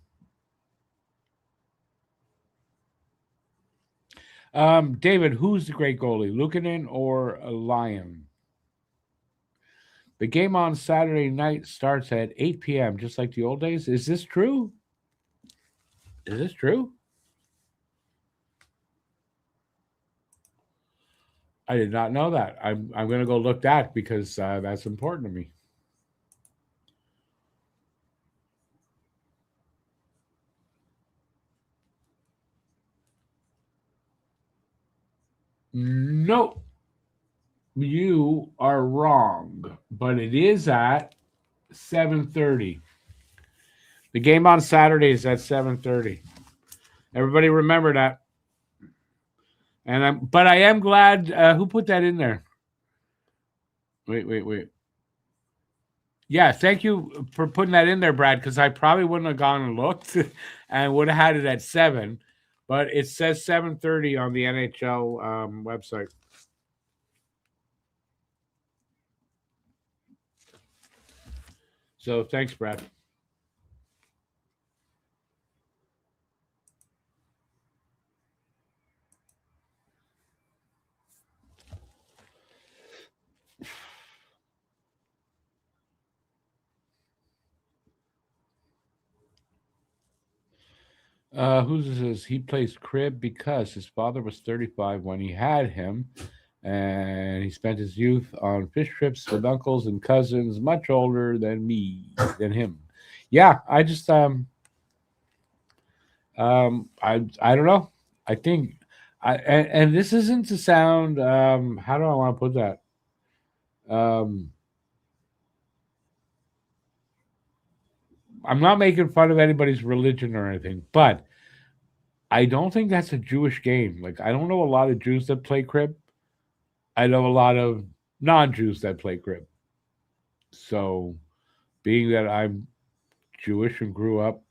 David, who's the great goalie, Luukkonen or Lyon? The game on Saturday night starts at 8 p.m., just like the old days. Is this true? Is this true? I did not know that. I'm going to go look that because that's important to me. No, you are wrong, but it is at 7:30. The game on Saturday is at 7:30. Everybody remember that. But I am glad. Who put that in there? Wait. Yeah, thank you for putting that in there, Brad, because I probably wouldn't have gone and looked and would have had it at 7. But it says 7:30 on the NHL website. So thanks, Brad. Who's this? He plays crib because his father was 35 when he had him, and he spent his youth on fish trips with uncles and cousins much older than him. Yeah, I just I don't know. I think and this isn't to sound how do I want to put that? I'm not making fun of anybody's religion or anything, but I don't think that's a Jewish game. Like, I don't know a lot of Jews that play crib. I know a lot of non-Jews that play crib. So, being that I'm Jewish and grew up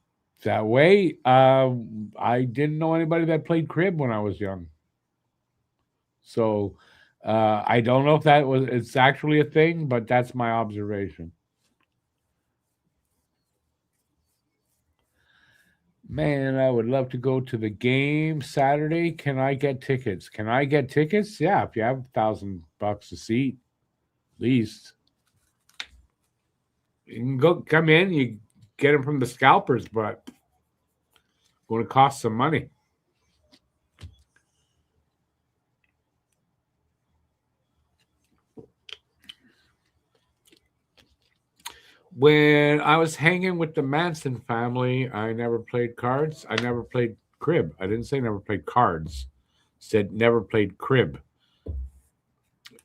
that way, I didn't know anybody that played crib when I was young. So, I don't know if it's actually a thing, but that's my observation. Man, I would love to go to the game Saturday. Can I get tickets? Yeah, if you have $1,000 a seat, at least. You can come in, you get them from the scalpers, but it's going to cost some money. When I was hanging with the Manson family, I never played cards. I never played crib. I didn't say never played cards. I said never played crib.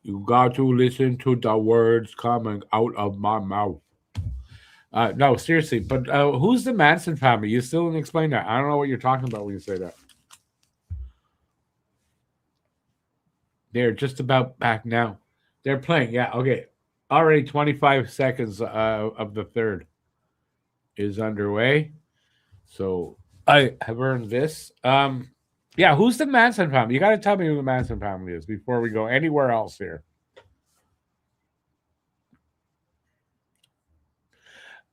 You got to listen to the words coming out of my mouth. No, seriously. But who's the Manson family? You still didn't explain that. I don't know what you're talking about when you say that. They're just about back now. They're playing. Yeah, okay. Already 25 seconds of the third is underway. So I have earned this. Yeah, who's the Manson family? You got to tell me who the Manson family is before we go anywhere else here.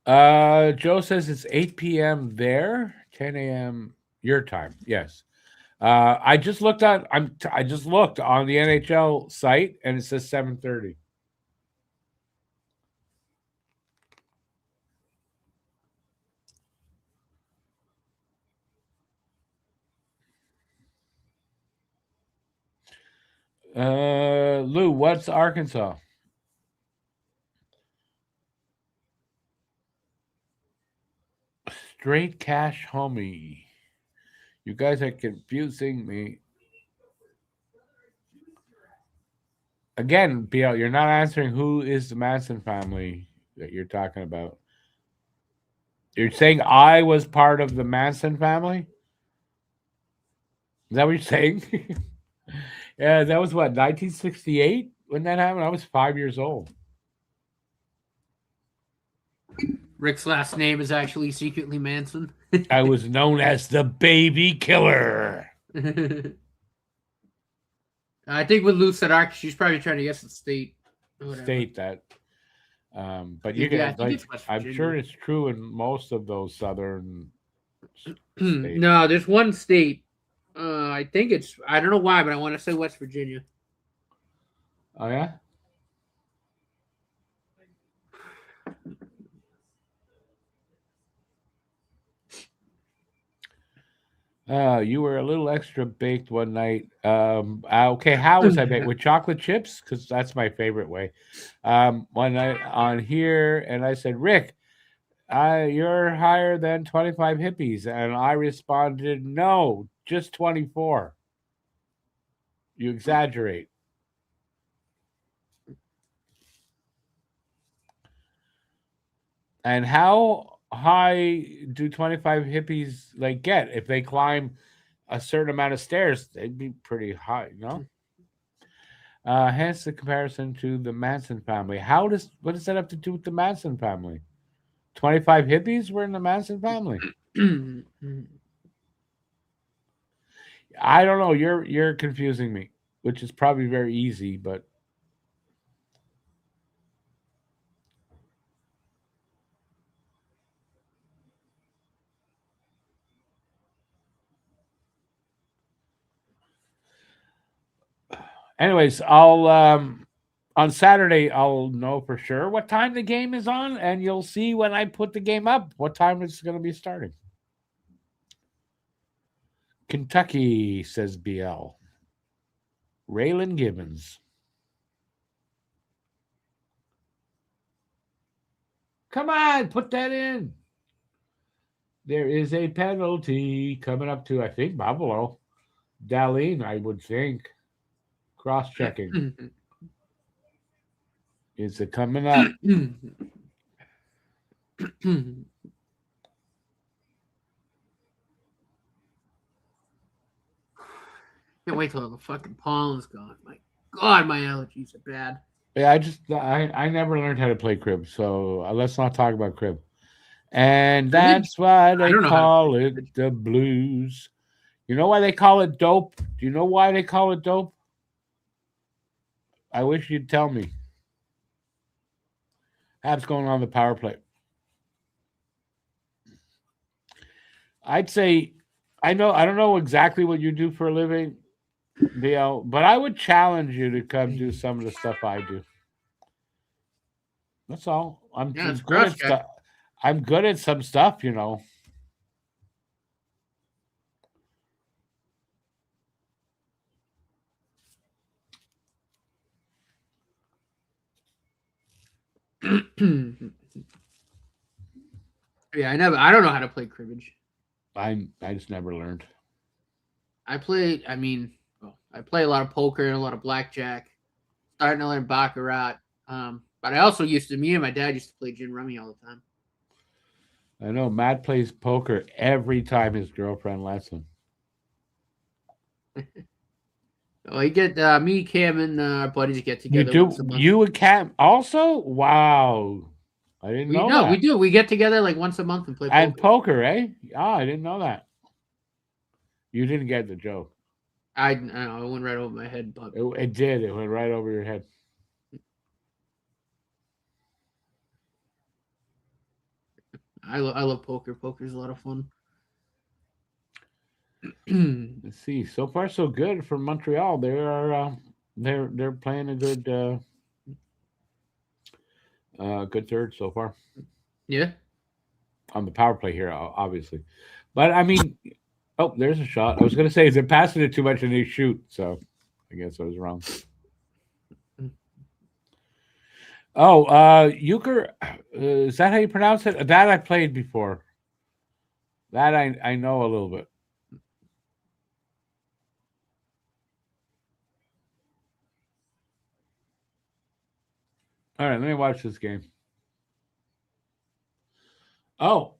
Joe says it's 8 p.m. there, 10 a.m. your time. Yes. I just looked on. I just looked on the NHL site, and it says 7:30. Lou, what's Arkansas? Straight cash, homie. You guys are confusing me. Again, BL, you're not answering who is the Manson family that you're talking about. You're saying I was part of the Manson family? Is that what you're saying? Yeah, that was what, 1968 when that happened? I was 5 years old.
Rick's last name is actually secretly Manson.
I was known as the baby killer.
I think with Lou said Ark, she's probably trying to guess the state.
State that. But you can, like, I'm sure it's true in most of those southern states.
No, there's one state. I think it's, I don't know why, but I want to say West Virginia.
Oh, yeah? You were a little extra baked one night. Okay, how was I baked? With chocolate chips? Because that's my favorite way. One night on here, and I said, Rick, you're higher than 25 hippies. And I responded, no, just 24. You exaggerate. And how high do 25 hippies like get? If they climb a certain amount of stairs, they'd be pretty high, no? Hence the comparison to the Manson family. What does that have to do with the Manson family? 25 hippies were in the Manson family. I don't know. You're confusing me, which is probably very easy, but anyways, I'll on Saturday I'll know for sure what time the game is on, and you'll see when I put the game up what time it's going to be starting. Kentucky, says BL. Raylan Gibbons. Come on, put that in. There is a penalty coming up to, I think, Buffalo. Darlene, I would think. Cross-checking. Is it coming up?
Can't wait till the fucking pollen's gone. My God, my allergies are bad.
Yeah, I never learned how to play crib, so let's not talk about crib. And that's why they call it the blues. You know why they call it dope? Do you know why they call it dope? I wish you'd tell me. Habs going on the power play. I'd say, I don't know exactly what you do for a living, BL, but I would challenge you to come do some of the stuff I do. That's all. I'm good at some stuff, you know.
Yeah, I don't know how to play cribbage.
I just never learned.
I play a lot of poker and a lot of blackjack. starting to learn baccarat. But I also me and my dad used to play gin rummy all the time.
I know Matt plays poker every time his girlfriend lets him.
Oh, you get me, Cam, and our buddies get together.
You
once a month.
You and Cam also? Wow, I didn't know that.
We do. We get together like once a month and play poker.
And poker, eh? Oh, I didn't know that. You didn't get the joke.
I know it went right over my head, but
it did. It went right over your head.
I love poker. Poker's a lot of fun.
Let's see. So far, so good for Montreal. They are they're playing a good good third so far.
Yeah.
On the power play here, obviously, but I mean, oh, there's a shot. I was gonna say, is it passing it too much and they shoot? So, I guess I was wrong. Oh, euchre, is that how you pronounce it? That I played before. That I know a little bit. All right, let me watch this game. Oh.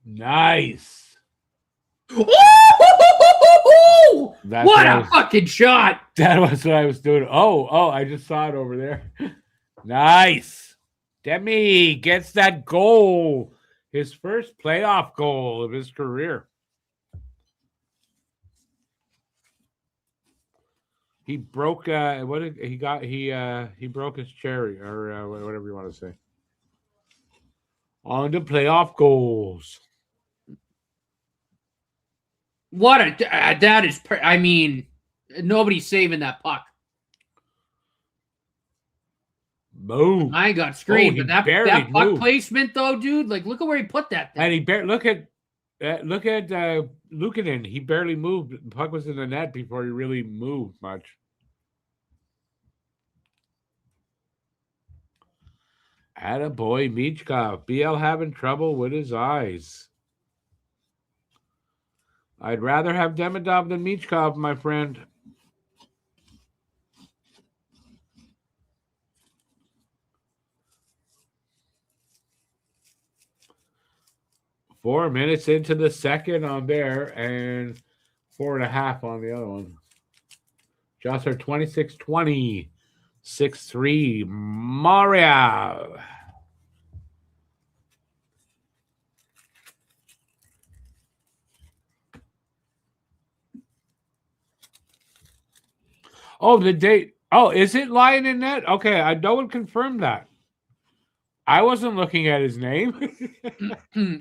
Nice.
What a fucking shot.
That was what I was doing. Oh, I just saw it over there. Nice. Demi gets that goal. His first playoff goal of his career. He broke what did he got? He broke his cherry or whatever you want to say. On to playoff goals.
What a that is! I mean, nobody's saving that puck.
Boom!
I got screened, but that puck placement though, dude. Like, look at where he put that thing.
And he look at Luukkonen. He barely moved. The puck was in the net before he really moved much. Attaboy, Michkov. BL having trouble with his eyes. I'd rather have Demidov than Michkov, my friend. Four minutes into the second on there and 4.5 on the other one. Shots are 26-20. 6-3. Montreal. Oh, the date. Oh, is it lying in net? Okay, no one confirmed that. I wasn't looking at his name.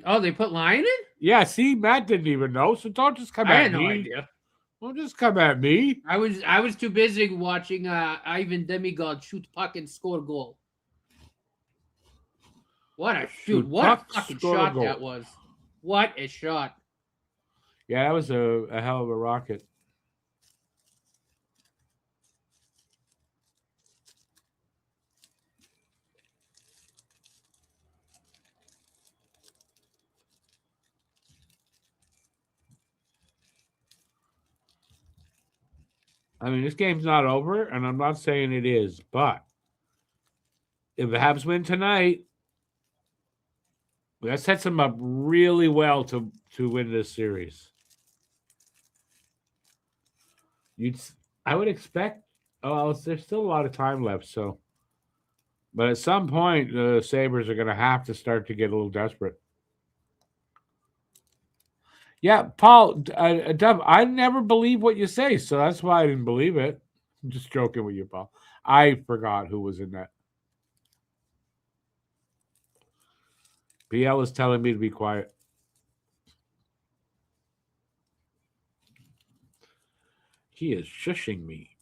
Oh, they put Lion in?
Yeah, see, Matt didn't even know, so don't just come at me. I had no idea. Don't just come at me.
I was too busy watching Ivan Demigod shoot puck and score goal. What a shoot. What a fucking shot that was. What a shot.
Yeah, that was a hell of a rocket. I mean, this game's not over, and I'm not saying it is, but if the Habs win tonight, that sets them up really well to win this series. I would expect. Oh, there's still a lot of time left, so. But at some point, the Sabres are going to have to start to get a little desperate. Yeah, Paul, Dub, I never believe what you say, so that's why I didn't believe it. I'm just joking with you, Paul. I forgot who was in that. PL is telling me to be quiet. He is shushing me.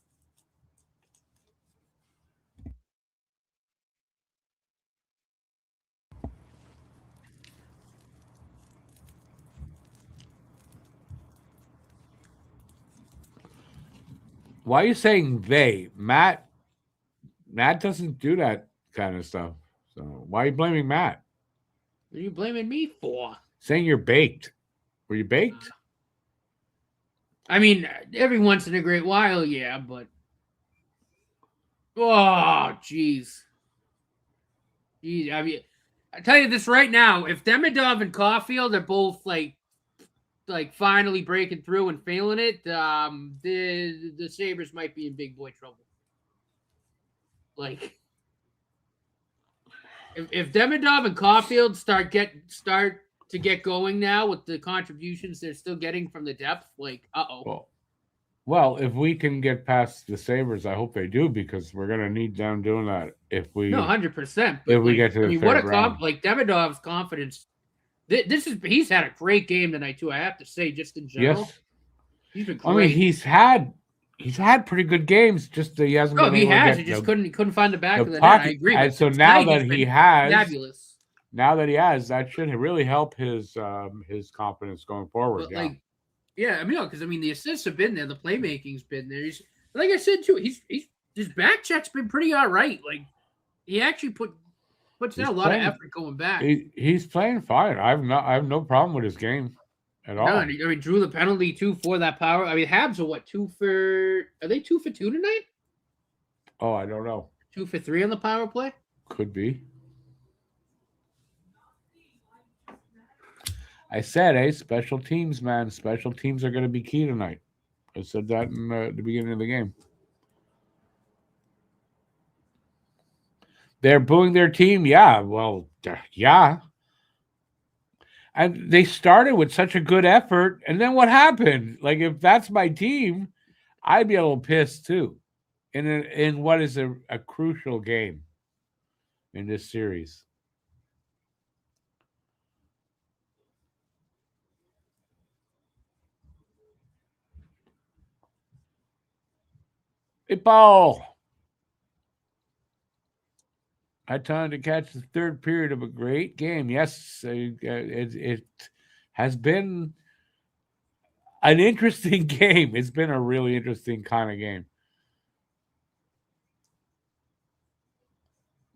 Why are you saying they? Matt doesn't do that kind of stuff. So why are you blaming Matt?
What are you blaming me for?
Saying you're baked. Were you baked?
I mean, every once in a great while, yeah, but oh, jeez. I mean, I tell you this right now: if Demidov and Caulfield are both like finally breaking through and failing it, the Sabres might be in big boy trouble. Like, if Demidov and Caulfield start to get going now with the contributions they're still getting from the depth, like,
Well, if we can get past the Sabres, I hope they do, because we're gonna need them doing that. If we
100%.
If we get to the third round.
Like Demidov's confidence. He's had a great game tonight too. I have to say, just in general,
yes,
he's been great.
I mean, he's had pretty good games. Just that he hasn't.
No, he has. He just couldn't find the back of the net. I agree.
And so now that he has,
fabulous.
Now that he has, that should really help his confidence going forward.
But yeah, I mean, because the assists have been there, the playmaking's been there. He's, like I said too, his back check's been pretty all right. Like, he actually puts in a lot of effort going back.
He's playing fine. I have no problem with his game at all.
No, I mean, drew the penalty too for that power. I mean, Habs are are they 2 for 2 tonight?
Oh, I don't know.
2 for 3 on the power play?
Could be. I said, special teams, man. Special teams are going to be key tonight. I said that in the beginning of the game. They're booing their team. Yeah, well, yeah. And they started with such a good effort. And then what happened? Like, if that's my team, I'd be a little pissed too. In what is a crucial game in this series. Hey, Paul. I time to catch the third period of a great game. Yes, it has been an interesting game. It's been a really interesting kind of game.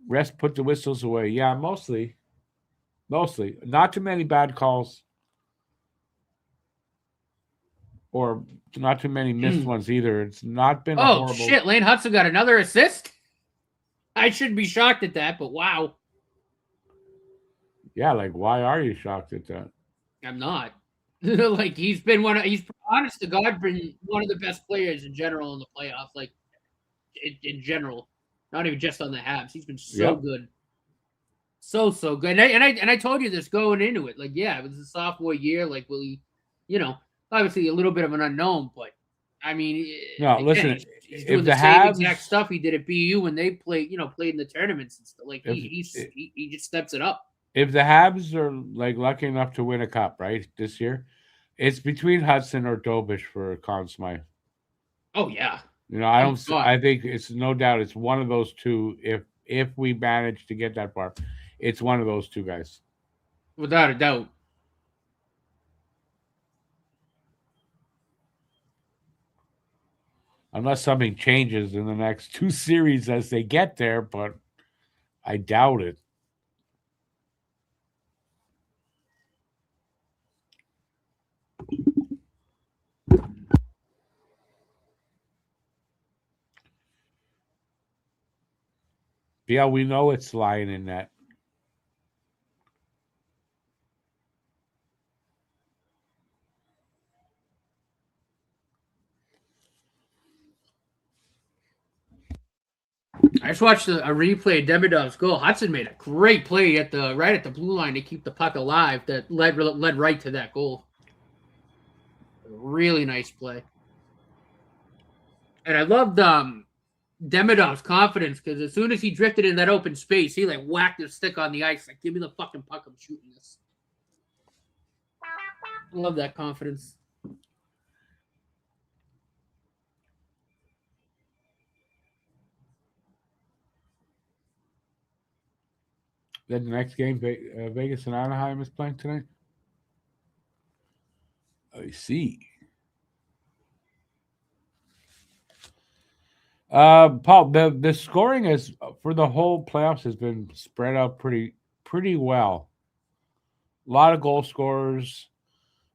Rest put the whistles away. Yeah, mostly. Not too many bad calls. Or not too many missed ones either. It's not been horrible.
Oh, shit. Lane Hudson got another assist? I shouldn't be shocked at that, but wow.
Yeah, like, why are you shocked at that?
I'm not. Like, he's honest to God, been one of the best players in general in the playoffs. Like, in general. Not even just on the Habs. He's been so good. So good. And I told you this going into it. Like, yeah, it was a sophomore year. Like, will he, obviously a little bit of an unknown, but I mean,
no, listen,
he's doing the same exact stuff he did at BU when they played in the tournaments and stuff. Like, he just steps it up.
If the Habs are like lucky enough to win a cup, right, this year, it's between Hudson or Dobish for Conn Smythe.
Oh yeah.
I think it's no doubt it's one of those two. If we manage to get that far, it's one of those two guys.
Without a doubt.
Unless something changes in the next two series as they get there, but I doubt it. Yeah, we know it's lying in that.
I just watched a replay of Demidov's goal. Hudson made a great play right at the blue line to keep the puck alive that led right to that goal. Really nice play. And I loved Demidov's confidence, because as soon as he drifted in that open space, he like whacked his stick on the ice. Like, give me the fucking puck, I'm shooting this. I love that confidence.
Then the next game, Vegas and Anaheim is playing tonight. I see. Paul, the scoring is for the whole playoffs has been spread out pretty well. A lot of goal scorers.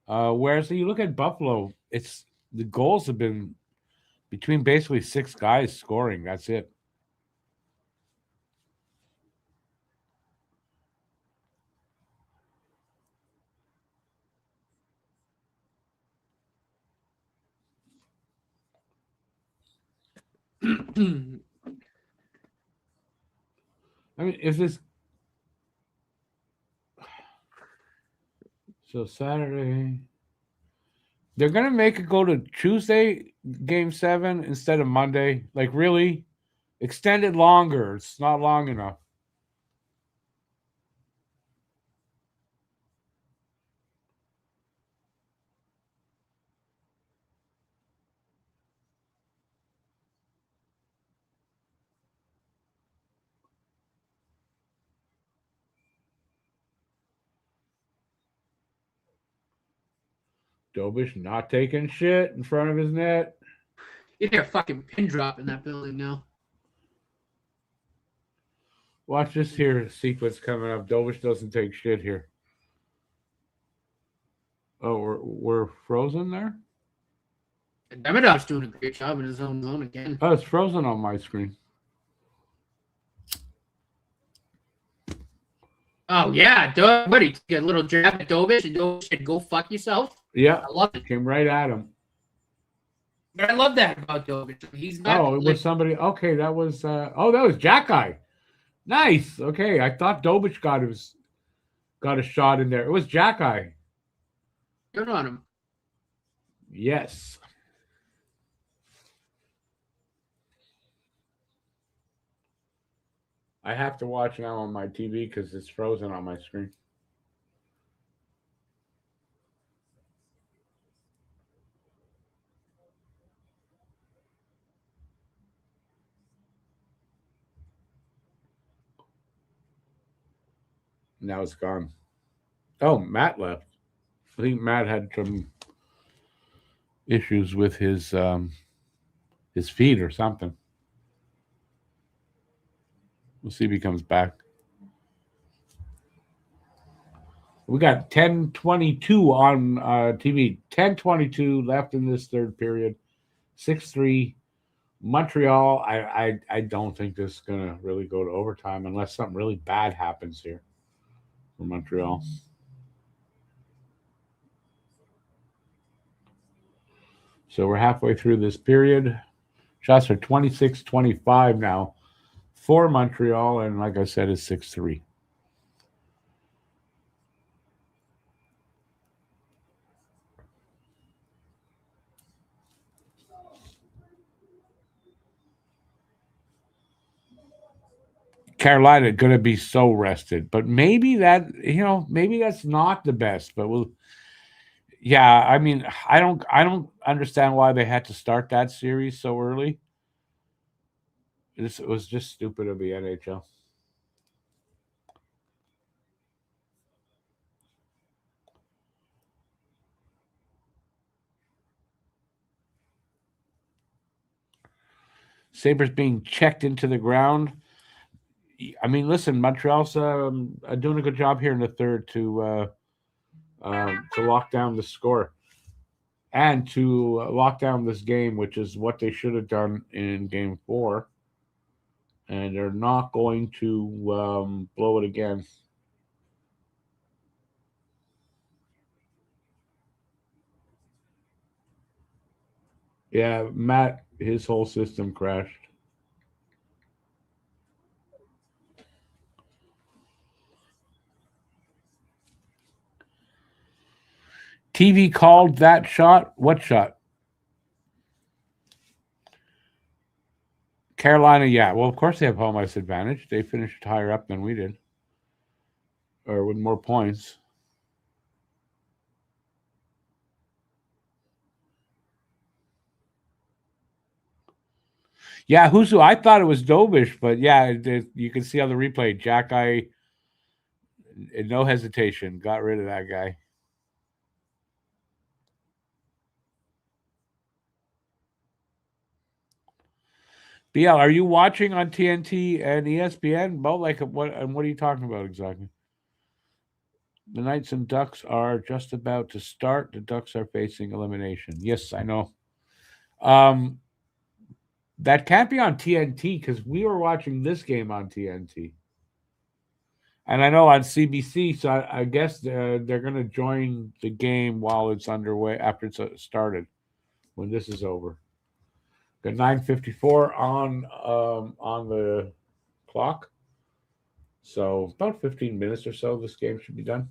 Whereas you look at Buffalo, it's the goals have been between basically 6 guys scoring. That's it. I mean, is this so Saturday? They're gonna make it go to Tuesday, Game 7 instead of Monday. Like, really? Extend it longer. It's not long enough. Dobish not taking shit in front of his net.
You hear a fucking pin drop in that building now.
Watch this here sequence coming up. Dobish doesn't take shit here. Oh, we're frozen there?
Demidov's doing a great job in his own zone again.
Oh, it's frozen on my screen.
Oh, yeah. What, he took a little jab at Dobish and Dobish said, go fuck yourself?
Yeah.
I love it.
Came right at him.
But I love that about Dobish. He's not.
Oh, it was somebody. Okay, that was. That was Jack Guy. Nice. Okay, I thought Dobish got a shot in there. It was Jack Guy.
Good on him.
Yes. I have to watch now on my TV because it's frozen on my screen. Now it's gone. Oh, Matt left. I think Matt had some issues with his feed or something. We'll see if he comes back. We got 10:22 on TV. 10:22 left in this third period. 6-3. Montreal. I don't think this is gonna really go to overtime unless something really bad happens here for Montreal. So we're halfway through this period. Shots are 26-25 now for Montreal, and like I said, it's 6-3. Carolina going to be so rested, but maybe maybe that's not the best. But we'll. Yeah, I mean, I don't understand why they had to start that series so early. It was just stupid of the NHL. Sabres being checked into the ground. I mean, listen, Montreal's doing a good job here in the third to lock down the score and to lock down this game, which is what they should have done in Game 4. And they're not going to blow it again. Yeah, Matt, his whole system crashed. TV called that shot. What shot? Carolina, yeah. Well, of course they have home ice advantage. They finished higher up than we did, or with more points. Yeah, who? I thought it was Dobish, but yeah, you can see on the replay, Jack Guy, no hesitation, got rid of that guy. BL, are you watching on TNT and ESPN? Both, like, what? And what are you talking about exactly? The Knights and Ducks are just about to start. The Ducks are facing elimination. Yes, I know. That can't be on TNT because we were watching this game on TNT. And I know on CBC, so I guess they're going to join the game while it's underway after it's started, when this is over. Got 9:54 on the clock. So about 15 minutes or so, this game should be done.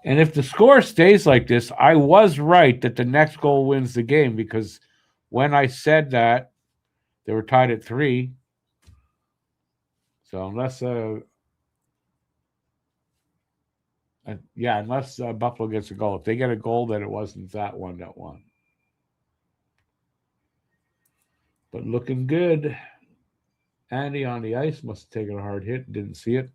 And if the score stays like this, I was right that the next goal wins the game, because when I said that, they were tied at 3. So unless Buffalo gets a goal. If they get a goal, then it wasn't that one that won. But looking good. Andy on the ice must have taken a hard hit. Didn't see it.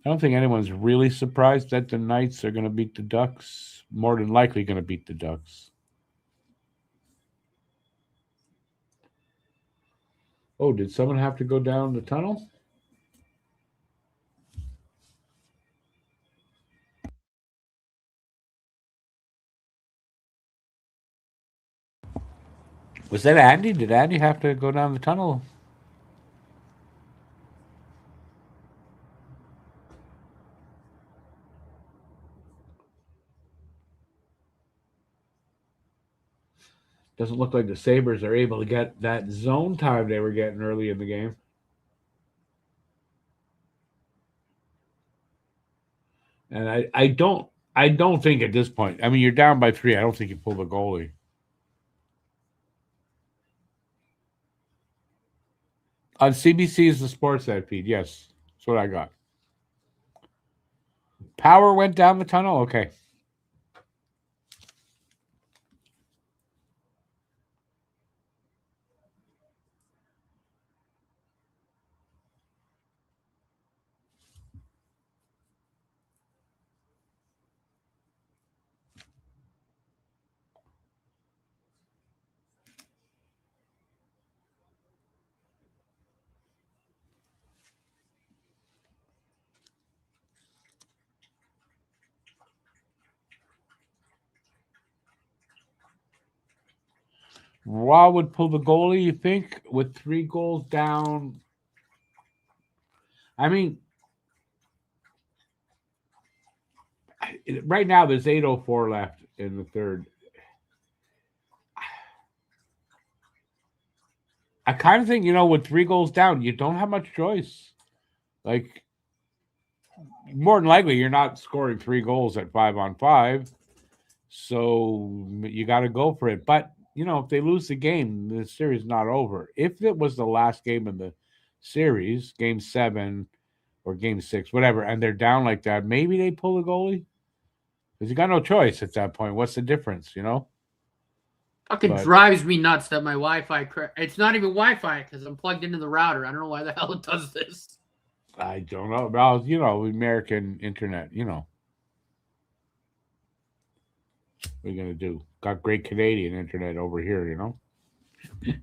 I don't think anyone's really surprised that the Knights are going to beat the Ducks. More than likely going to beat the Ducks. Oh, did someone have to go down the tunnel? Was that Andy? Did Andy have to go down the tunnel? Doesn't look like the Sabres are able to get that zone time they were getting early in the game. And I don't think at this point. I mean, you're down by 3. I don't think you pull the goalie. On CBC is the Sportsnet feed. Yes, that's what I got. Power went down the tunnel. Okay. Raw would pull the goalie, you think, with 3 goals down? I mean, right now there's 8:04 left in the third. I kind of think, with 3 goals down, you don't have much choice. Like, more than likely, you're not scoring 3 goals at 5-on-5. So you got to go for it. But, if they lose the game, the series is not over. If it was the last game of the series, game 7 or game 6, whatever, and they're down like that, maybe they pull the goalie. Because you got no choice at that point. What's the difference,
Fucking drives me nuts that my Wi-Fi... It's not even Wi-Fi because I'm plugged into the router. I don't know why the hell it does this.
I don't know. Well, American internet, What are you going to do? Got great Canadian internet over here,
No,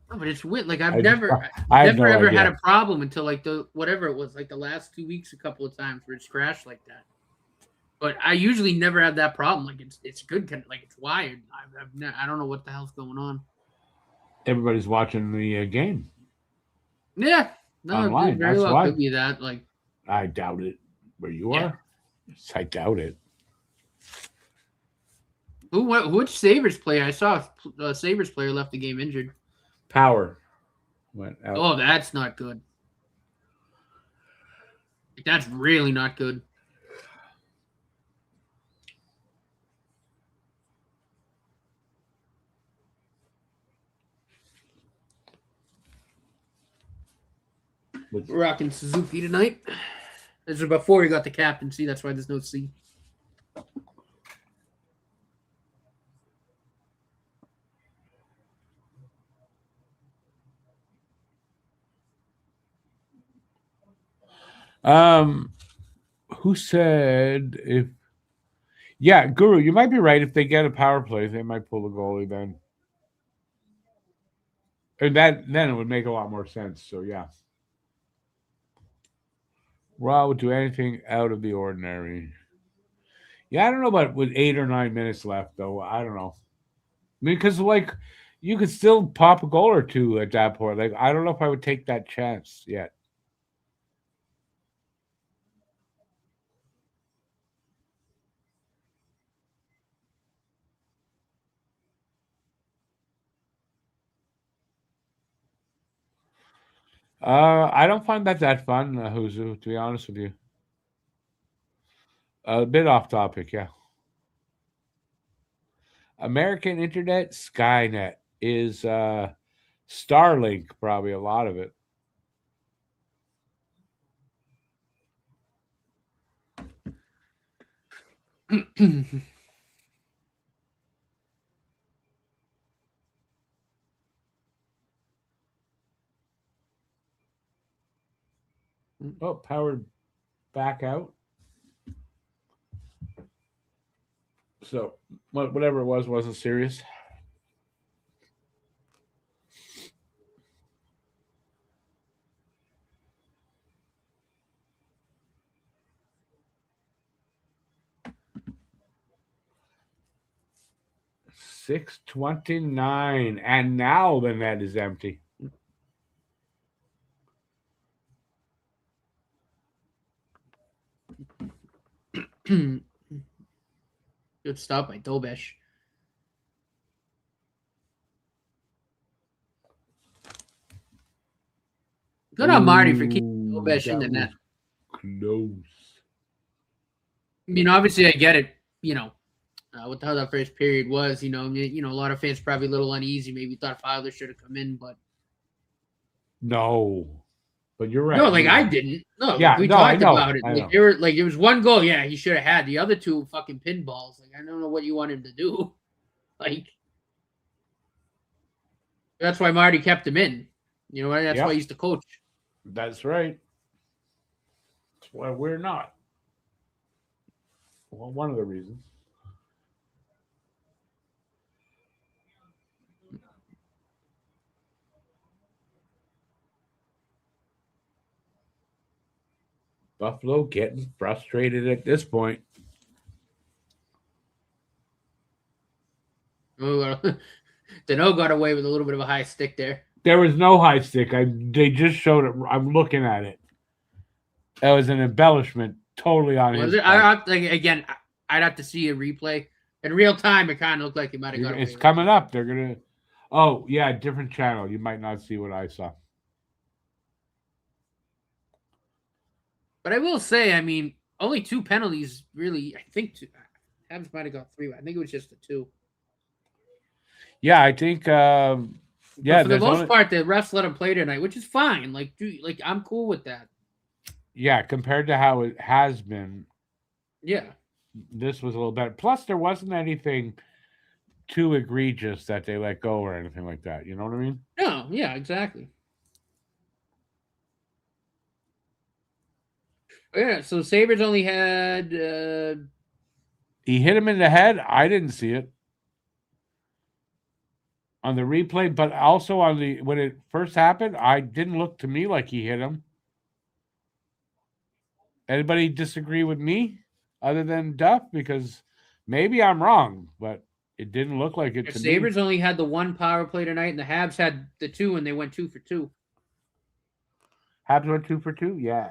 but it's weird. Like, I've never ever had a problem until, like, whatever it was, like, the last 2 weeks a couple of times where it's crashed like that. But I usually never have that problem. Like, it's good. Like, it's wired. I don't know what the hell's going on.
Everybody's watching the game.
Yeah. No,
online.
Very
That's
well
why.
Could be that. Like,
I doubt it. Where you are? I doubt it.
Which Sabres player? I saw a Sabres player left the game injured.
Power went out.
Oh, that's not good. That's really not good. We're rocking Suzuki tonight. This is before he got the captaincy. That's why there's no C.
Who said if? Yeah, Guru, you might be right. If they get a power play, they might pull the goalie then. And then it would make a lot more sense. So yeah. Raw would do anything out of the ordinary. Yeah, I don't know about with 8 or 9 minutes left though. I don't know. I mean, because like you could still pop a goal or two at that point. Like I don't know if I would take that chance yet. I don't find that fun, Huzu, to be honest with you. A bit off topic, yeah. American Internet, Skynet is Starlink, probably a lot of it. Oh, powered back out. So whatever it was wasn't serious. $6.29, and now the net is empty.
Good stop by Dobesh. Good on Marty for keeping Dobesh in the net.
Close.
I mean, obviously, I get it. You know, with how that first period was, a lot of fans probably a little uneasy. Maybe thought Fowler should have come in, but
no. But you're right.
No, like I didn't. No,
yeah,
we talked about it. Like there were like it was one goal. Yeah, he should have had the other two fucking pinballs. Like I don't know what you want him to do. Like that's why Marty kept him in. You know, that's why he's the coach.
That's right. That's why we're not. Well, one of the reasons. Buffalo getting frustrated at this point.
Dano got away with a little bit of a high stick there.
There was no high stick. They just showed it. I'm looking at it. That was an embellishment, totally on his.
Again, I'd have to see a replay in real time. It kind of looked like he might have got away.
It's coming up. They're gonna. Oh yeah, different channel. You might not see what I saw.
But I will say, I mean, only 2 penalties, really. I think Habs might have got 3. I think it was just the 2.
Yeah, I think. Yeah,
but for the most part, the refs let him play tonight, which is fine. Like, dude, like I'm cool with that.
Yeah, compared to how it has been.
Yeah,
this was a little better. Plus, there wasn't anything too egregious that they let go or anything like that. You know what I mean?
No, yeah, exactly. Yeah, so Sabres only had.
He hit him in the head. I didn't see it on the replay, but also on the when it first happened, I didn't look to me like he hit him. Anybody disagree with me other than Duff? Because maybe I'm wrong, but it didn't look like it to me.
Sabres only had the 1 power play tonight, and the Habs had the 2, and they went 2 for 2.
Habs went 2 for 2? Yeah.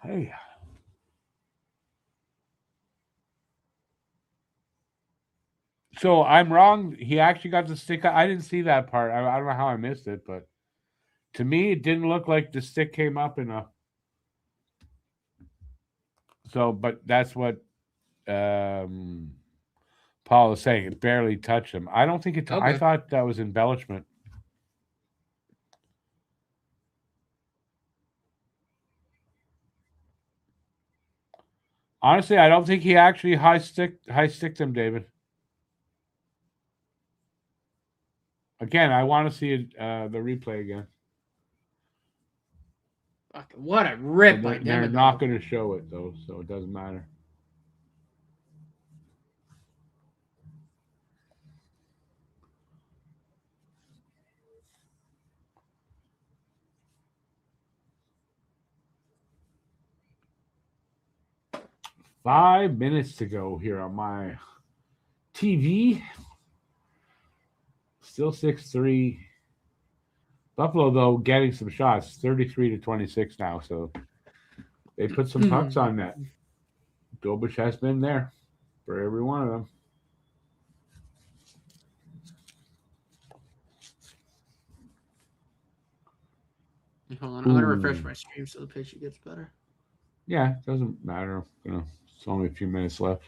Hey. So I'm wrong. He actually got the stick. I didn't see that part. I don't know how I missed it, but to me, it didn't look like the stick came up enough. So, but that's what Paul Paul is saying it barely touched him. I don't think it.
Okay.
I thought that was embellishment. Honestly, I don't think he actually high sticked him, David. Again, I want to see the replay again.
Fucking what a rip by Demidov.
They're not going to show it though, so it doesn't matter. Five minutes to go here on my TV. Still 6-3. Buffalo, though, getting some shots. 33-26 now, so they put some pucks on net. Dobich has been there for every one of them.
Hold on, I'm going to refresh my stream so the picture gets better.
Yeah, it doesn't matter. It's only a few minutes left.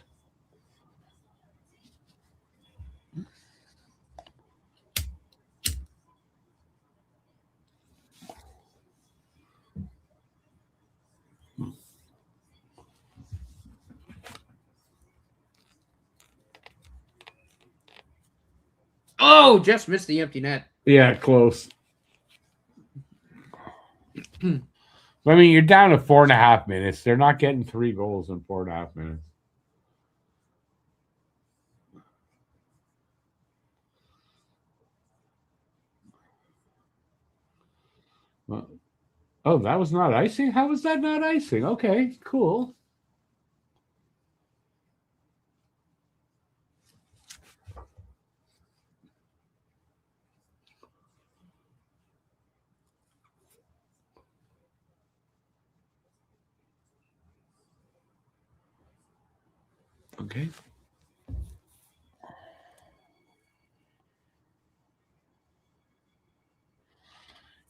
Oh, just missed the empty net.
Yeah, close. I mean, you're down to 4.5 minutes. They're not getting 3 goals in 4.5 minutes. Well, oh, that was not icing? How was that not icing? Okay, cool. Okay.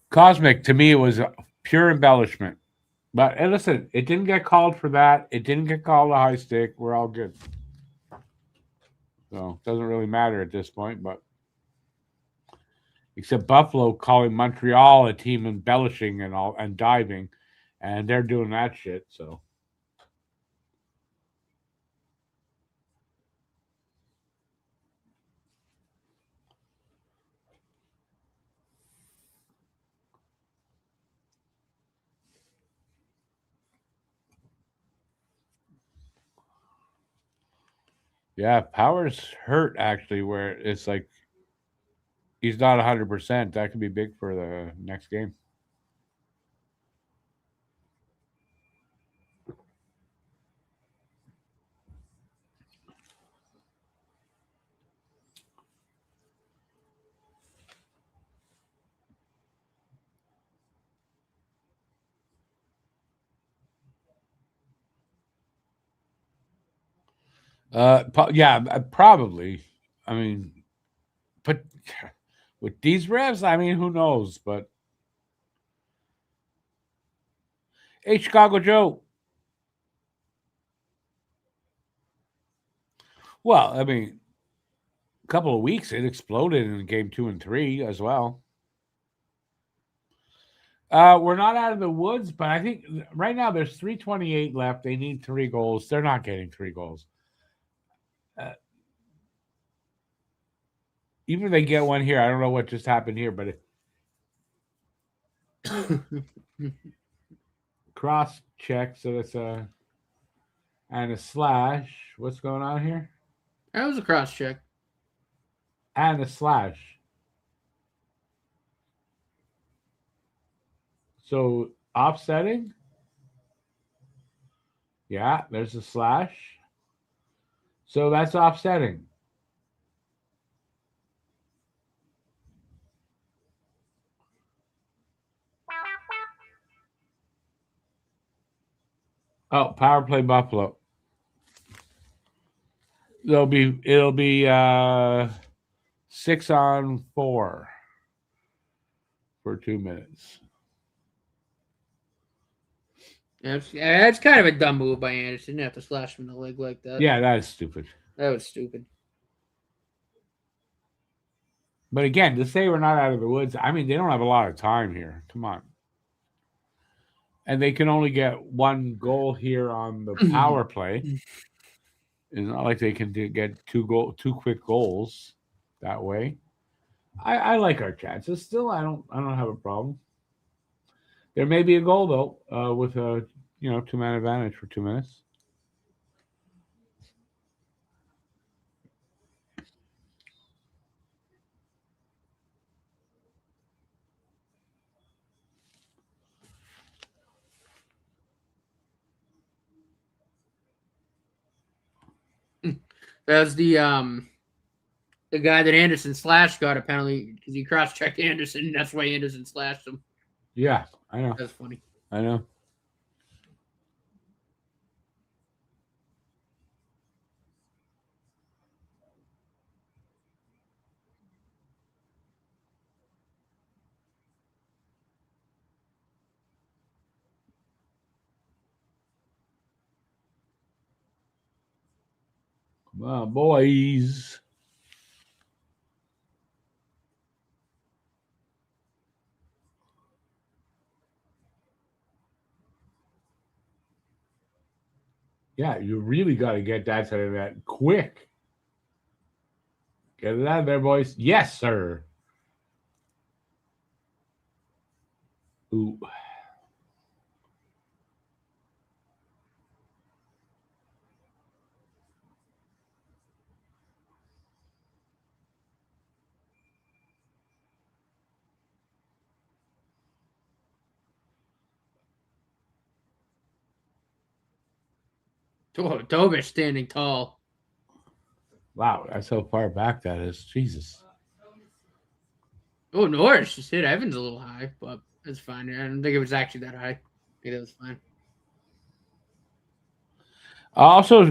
Cosmic, to me, it was pure embellishment. But and listen, it didn't get called for that. It didn't get called a high stick. We're all good. So it doesn't really matter at this point, but except Buffalo calling Montreal a team embellishing and diving, and they're doing that shit, so. Yeah, Power's hurt actually, where it's like he's not 100%. That could be big for the next game. Yeah, probably. I mean, but with these refs, I mean, who knows? But hey, Chicago Joe. Well, I mean, a couple of weeks it exploded in game 2 and 3 as well. We're not out of the woods, but I think right now there's 3:28 left. They need 3 goals. They're not getting 3 goals. Even if they get one here, I don't know what just happened here, but cross check, so that's and a slash. What's going on here?
That was a cross check.
And a slash. So offsetting. Yeah, there's a slash. So that's offsetting. Oh, power play Buffalo. It'll be 6-on-4 for 2 minutes.
Yeah, it's kind of a dumb move by Anderson. You have to slash him in the leg like that.
Yeah, that is stupid.
That was stupid.
But again, to say we're not out of the woods, I mean, they don't have a lot of time here. Come on. And they can only get one goal here on the power play. It's not like they can get two quick goals that way. I like our chances. Still, I don't have a problem. There may be a goal though, with a 2-man advantage for 2 minutes.
That's the guy that Anderson slashed got a penalty because he cross-checked Anderson, and that's why Anderson slashed him.
Yeah, I know.
That's funny.
I know. Come on, boys. Yeah, you really got to get that side of that quick. Get it out of there, boys. Yes, sir. Ooh.
Tobish standing tall.
Wow, that's how far back that is. Jesus.
Oh, Norris just hit Evans a little high, but that's fine. I don't think it was actually that high. I think it was fine.
Also,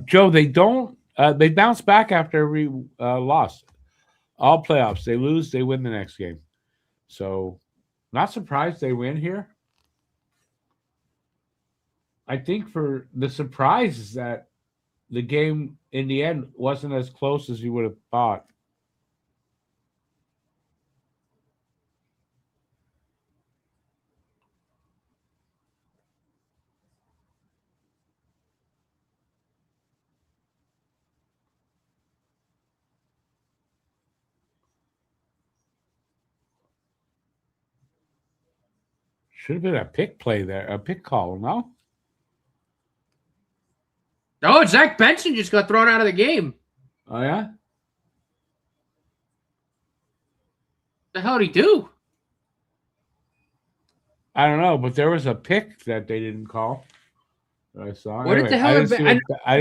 Joe, they bounce back after we lost. All playoffs. They lose, they win the next game. So, not surprised they win here. I think for the surprise is that the game in the end wasn't as close as you would have thought. Should have been a pick play there, a pick call, no?
Oh, Zach Benson just got thrown out of the game.
Oh, yeah?
The hell did he do?
I don't know, but there was a pick that they didn't call. I saw.
What
anyway,
the hell? I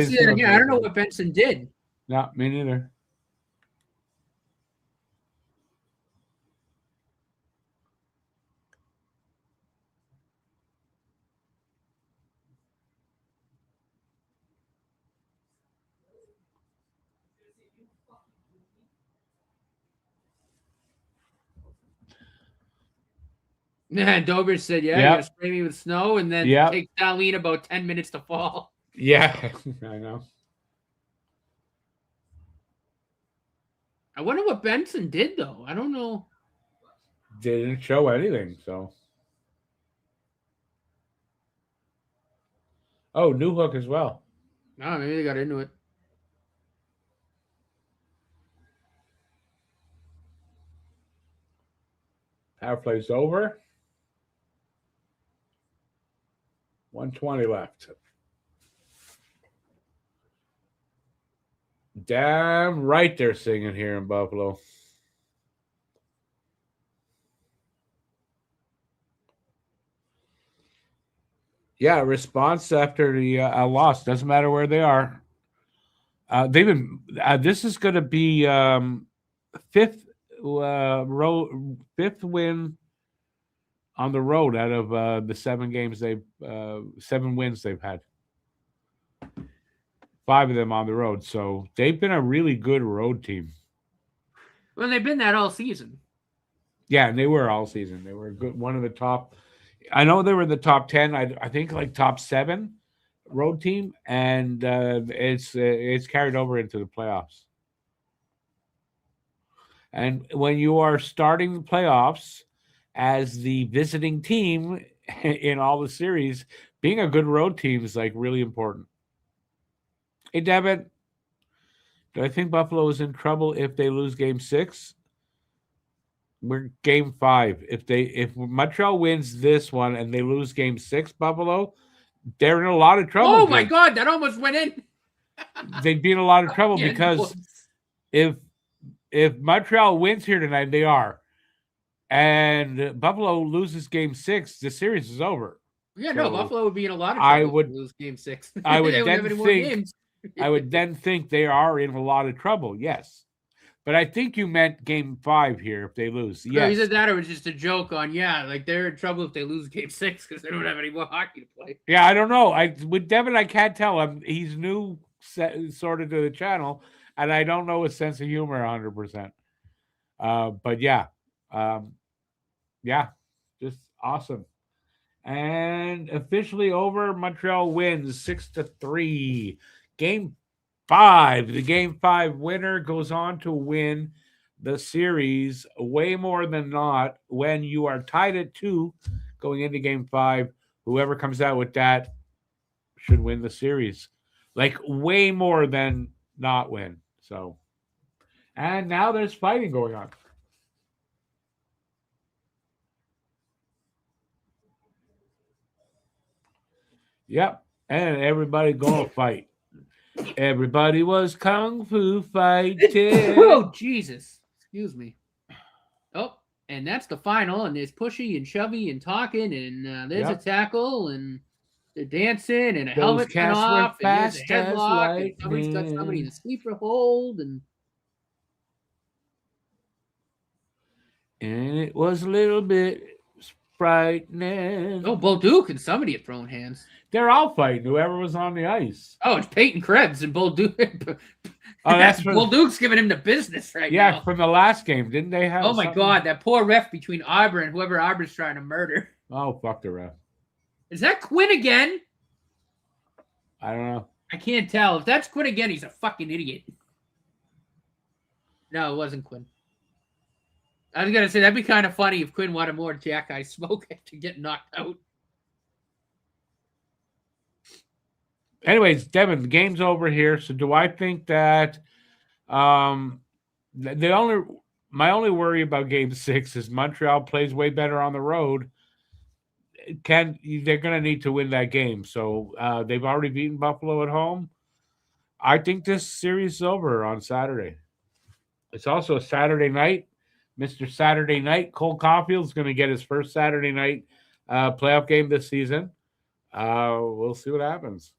don't know what Benson did.
No, me neither.
Yeah, Dober said, "Yeah, you gotta spray me with snow, and then take Darlene about 10 minutes to fall."
Yeah, I know.
I wonder what Benson did, though. I don't know.
They didn't show anything, so. Oh, new hook as well.
Oh, maybe they got into it.
Power play's over. 1:20 left. Damn right they're singing here in Buffalo. Yeah, response after the loss. Doesn't matter where they are. They've been. This is going to be fifth win on the road out of the 7 games 7 wins they've had. 5 of them on the road. So they've been a really good road team.
Well, they've been that all season.
Yeah, and they were all season. They were good. One of the top. I know they were in the top 10. I think like top 7 road team, and it's carried over into the playoffs. And when you are starting the playoffs as the visiting team in all the series, being a good road team is like really important. Hey, Devin, do I think Buffalo is in trouble if they lose Game 6? We're Game 5. If Montreal wins this one and they lose Game 6, Buffalo, they're in a lot of trouble.
Oh my God, that almost went in.
They'd be in a lot of trouble because if Montreal wins here tonight, they are, and Buffalo loses Game 6, the series is over.
Yeah, so no, Buffalo would be in a lot of trouble. I would lose Game 6.
I would then think. I would then think they are in a lot of trouble. Yes, but I think you meant Game 5 here if they lose. Yes,
no, either that or it was just a joke on. Yeah, like they're in trouble if they lose Game 6 because they don't have any more hockey to play.
Yeah, I don't know. With Devin, I can't tell. He's new, sort of to the channel, and I don't know his sense of humor 100%. But yeah, yeah, just awesome. And officially over. Montreal wins 6-3. Game 5. The Game 5 winner goes on to win the series way more than not. When you are tied at 2 going into Game 5, whoever comes out with that should win the series. Like way more than not win. So, and now there's fighting going on. Yep. And everybody gonna fight. Everybody was kung fu fighting.
Oh, Jesus. Excuse me. Oh, and that's the final. And there's pushy and shovey and talking. And there's a tackle. And they're dancing. And a helmet went off. And there's a headlock. And somebody's got somebody in a sleeper hold. And
it was a little bit frightening.
Oh, Bolduc and somebody had thrown hands.
They're all fighting. Whoever was on the ice.
Oh, it's Peyton Krebs and Bolduc. Oh, that's Bolduc's giving him the business right now.
Yeah, from the last game, didn't they have?
Oh my God, that poor ref between Arbor and whoever Arbor's trying to murder.
Oh, fuck the ref.
Is that Quinn again?
I don't know.
I can't tell. If that's Quinn again, he's a fucking idiot. No, it wasn't Quinn. I was gonna say that'd be kind of funny if Quinn wanted more Jack Eye smoke after getting knocked out.
Anyways, Devin, the game's over here. So do I think that my only worry about Game 6 is Montreal plays way better on the road. They're gonna need to win that game. So they've already beaten Buffalo at home. I think this series is over on Saturday. It's also a Saturday night. Mr. Saturday Night, Cole Caulfield's going to get his first Saturday night playoff game this season. We'll see what happens.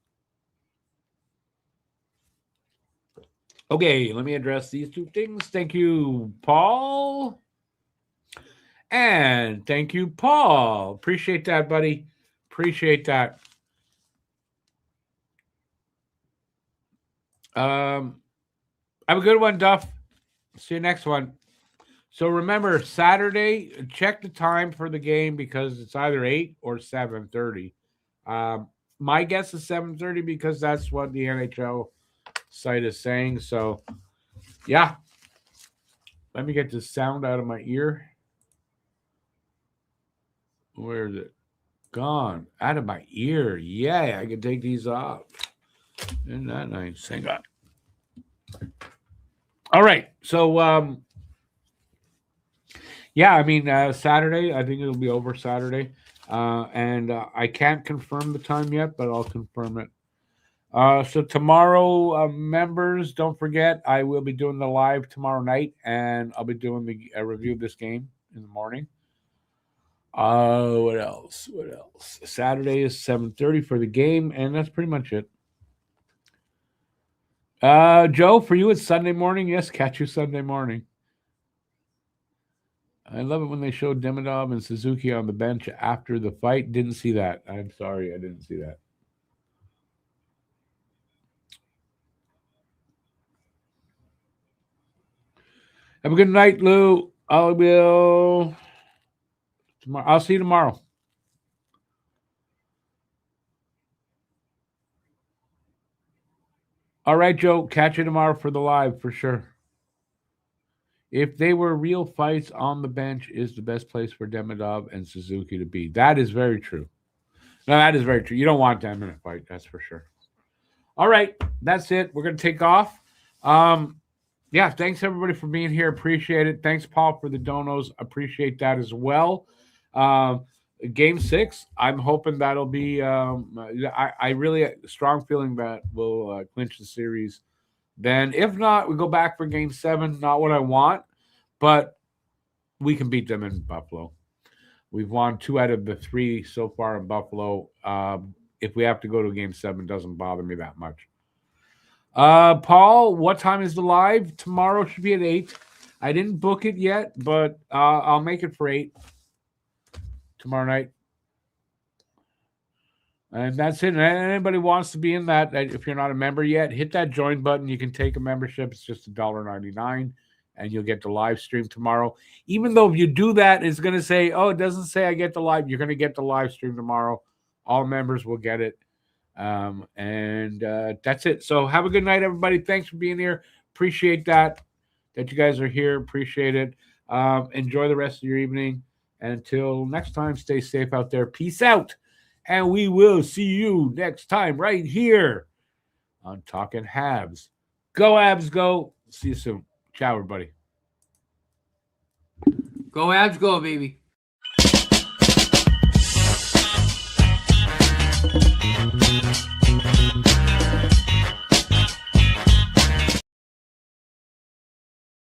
Okay, let me address these two things. Thank you, Paul. And thank you, Paul. Appreciate that, buddy. Appreciate that. Have a good one, Duff. See you next one. So remember, Saturday, check the time for the game because it's either 8 or 7:30. My guess is 7:30 because that's what the NHL site is saying. So, yeah. Let me get the sound out of my ear. Where is it? Gone. Out of my ear. Yeah, I can take these off. Isn't that nice? Hang on. All right. So, yeah, I mean, Saturday, I think it'll be over Saturday. And I can't confirm the time yet, but I'll confirm it. So tomorrow, members, don't forget, I will be doing the live tomorrow night, and I'll be doing the review of this game in the morning. What else? Saturday is 7:30 for the game, and that's pretty much it. Joe, for you, it's Sunday morning. Yes, catch you Sunday morning. I love it when they showed Demidov and Suzuki on the bench after the fight. Didn't see that. I'm sorry, I didn't see that. Have a good night, Lou. I'll see you tomorrow. All right, Joe. Catch you tomorrow for the live for sure. If they were real fights on the bench, is the best place for Demidov and Suzuki to be. That is very true. No, that is very true. You don't want them in a fight, that's for sure. All right, that's it. We're going to take off. Yeah, thanks everybody for being here. Appreciate it. Thanks, Paul, for the donos. Appreciate that as well. Game 6, I'm hoping that'll be. I really strong feeling that we'll clinch the series. Then, if not, we go back for Game 7. Not what I want, but we can beat them in Buffalo. We've won 2 out of the 3 so far in Buffalo. If we have to go to Game 7, it doesn't bother me that much. Paul, what time is the live? Tomorrow should be at 8. I didn't book it yet, but I'll make it for 8 tomorrow night. And that's it. And anybody wants to be in that, if you're not a member yet, hit that join button. You can take a membership. It's just $1.99, and you'll get the live stream tomorrow. Even though if you do that, it's going to say, oh, it doesn't say I get the live. You're going to get the live stream tomorrow. All members will get it. And that's it. So have a good night, everybody. Thanks for being here. Appreciate that you guys are here. Appreciate it. Enjoy the rest of your evening. And until next time, stay safe out there. Peace out. And we will see you next time right here on Talking Habs. Go Habs, go. See you soon. Ciao, everybody.
Go Habs, go, baby.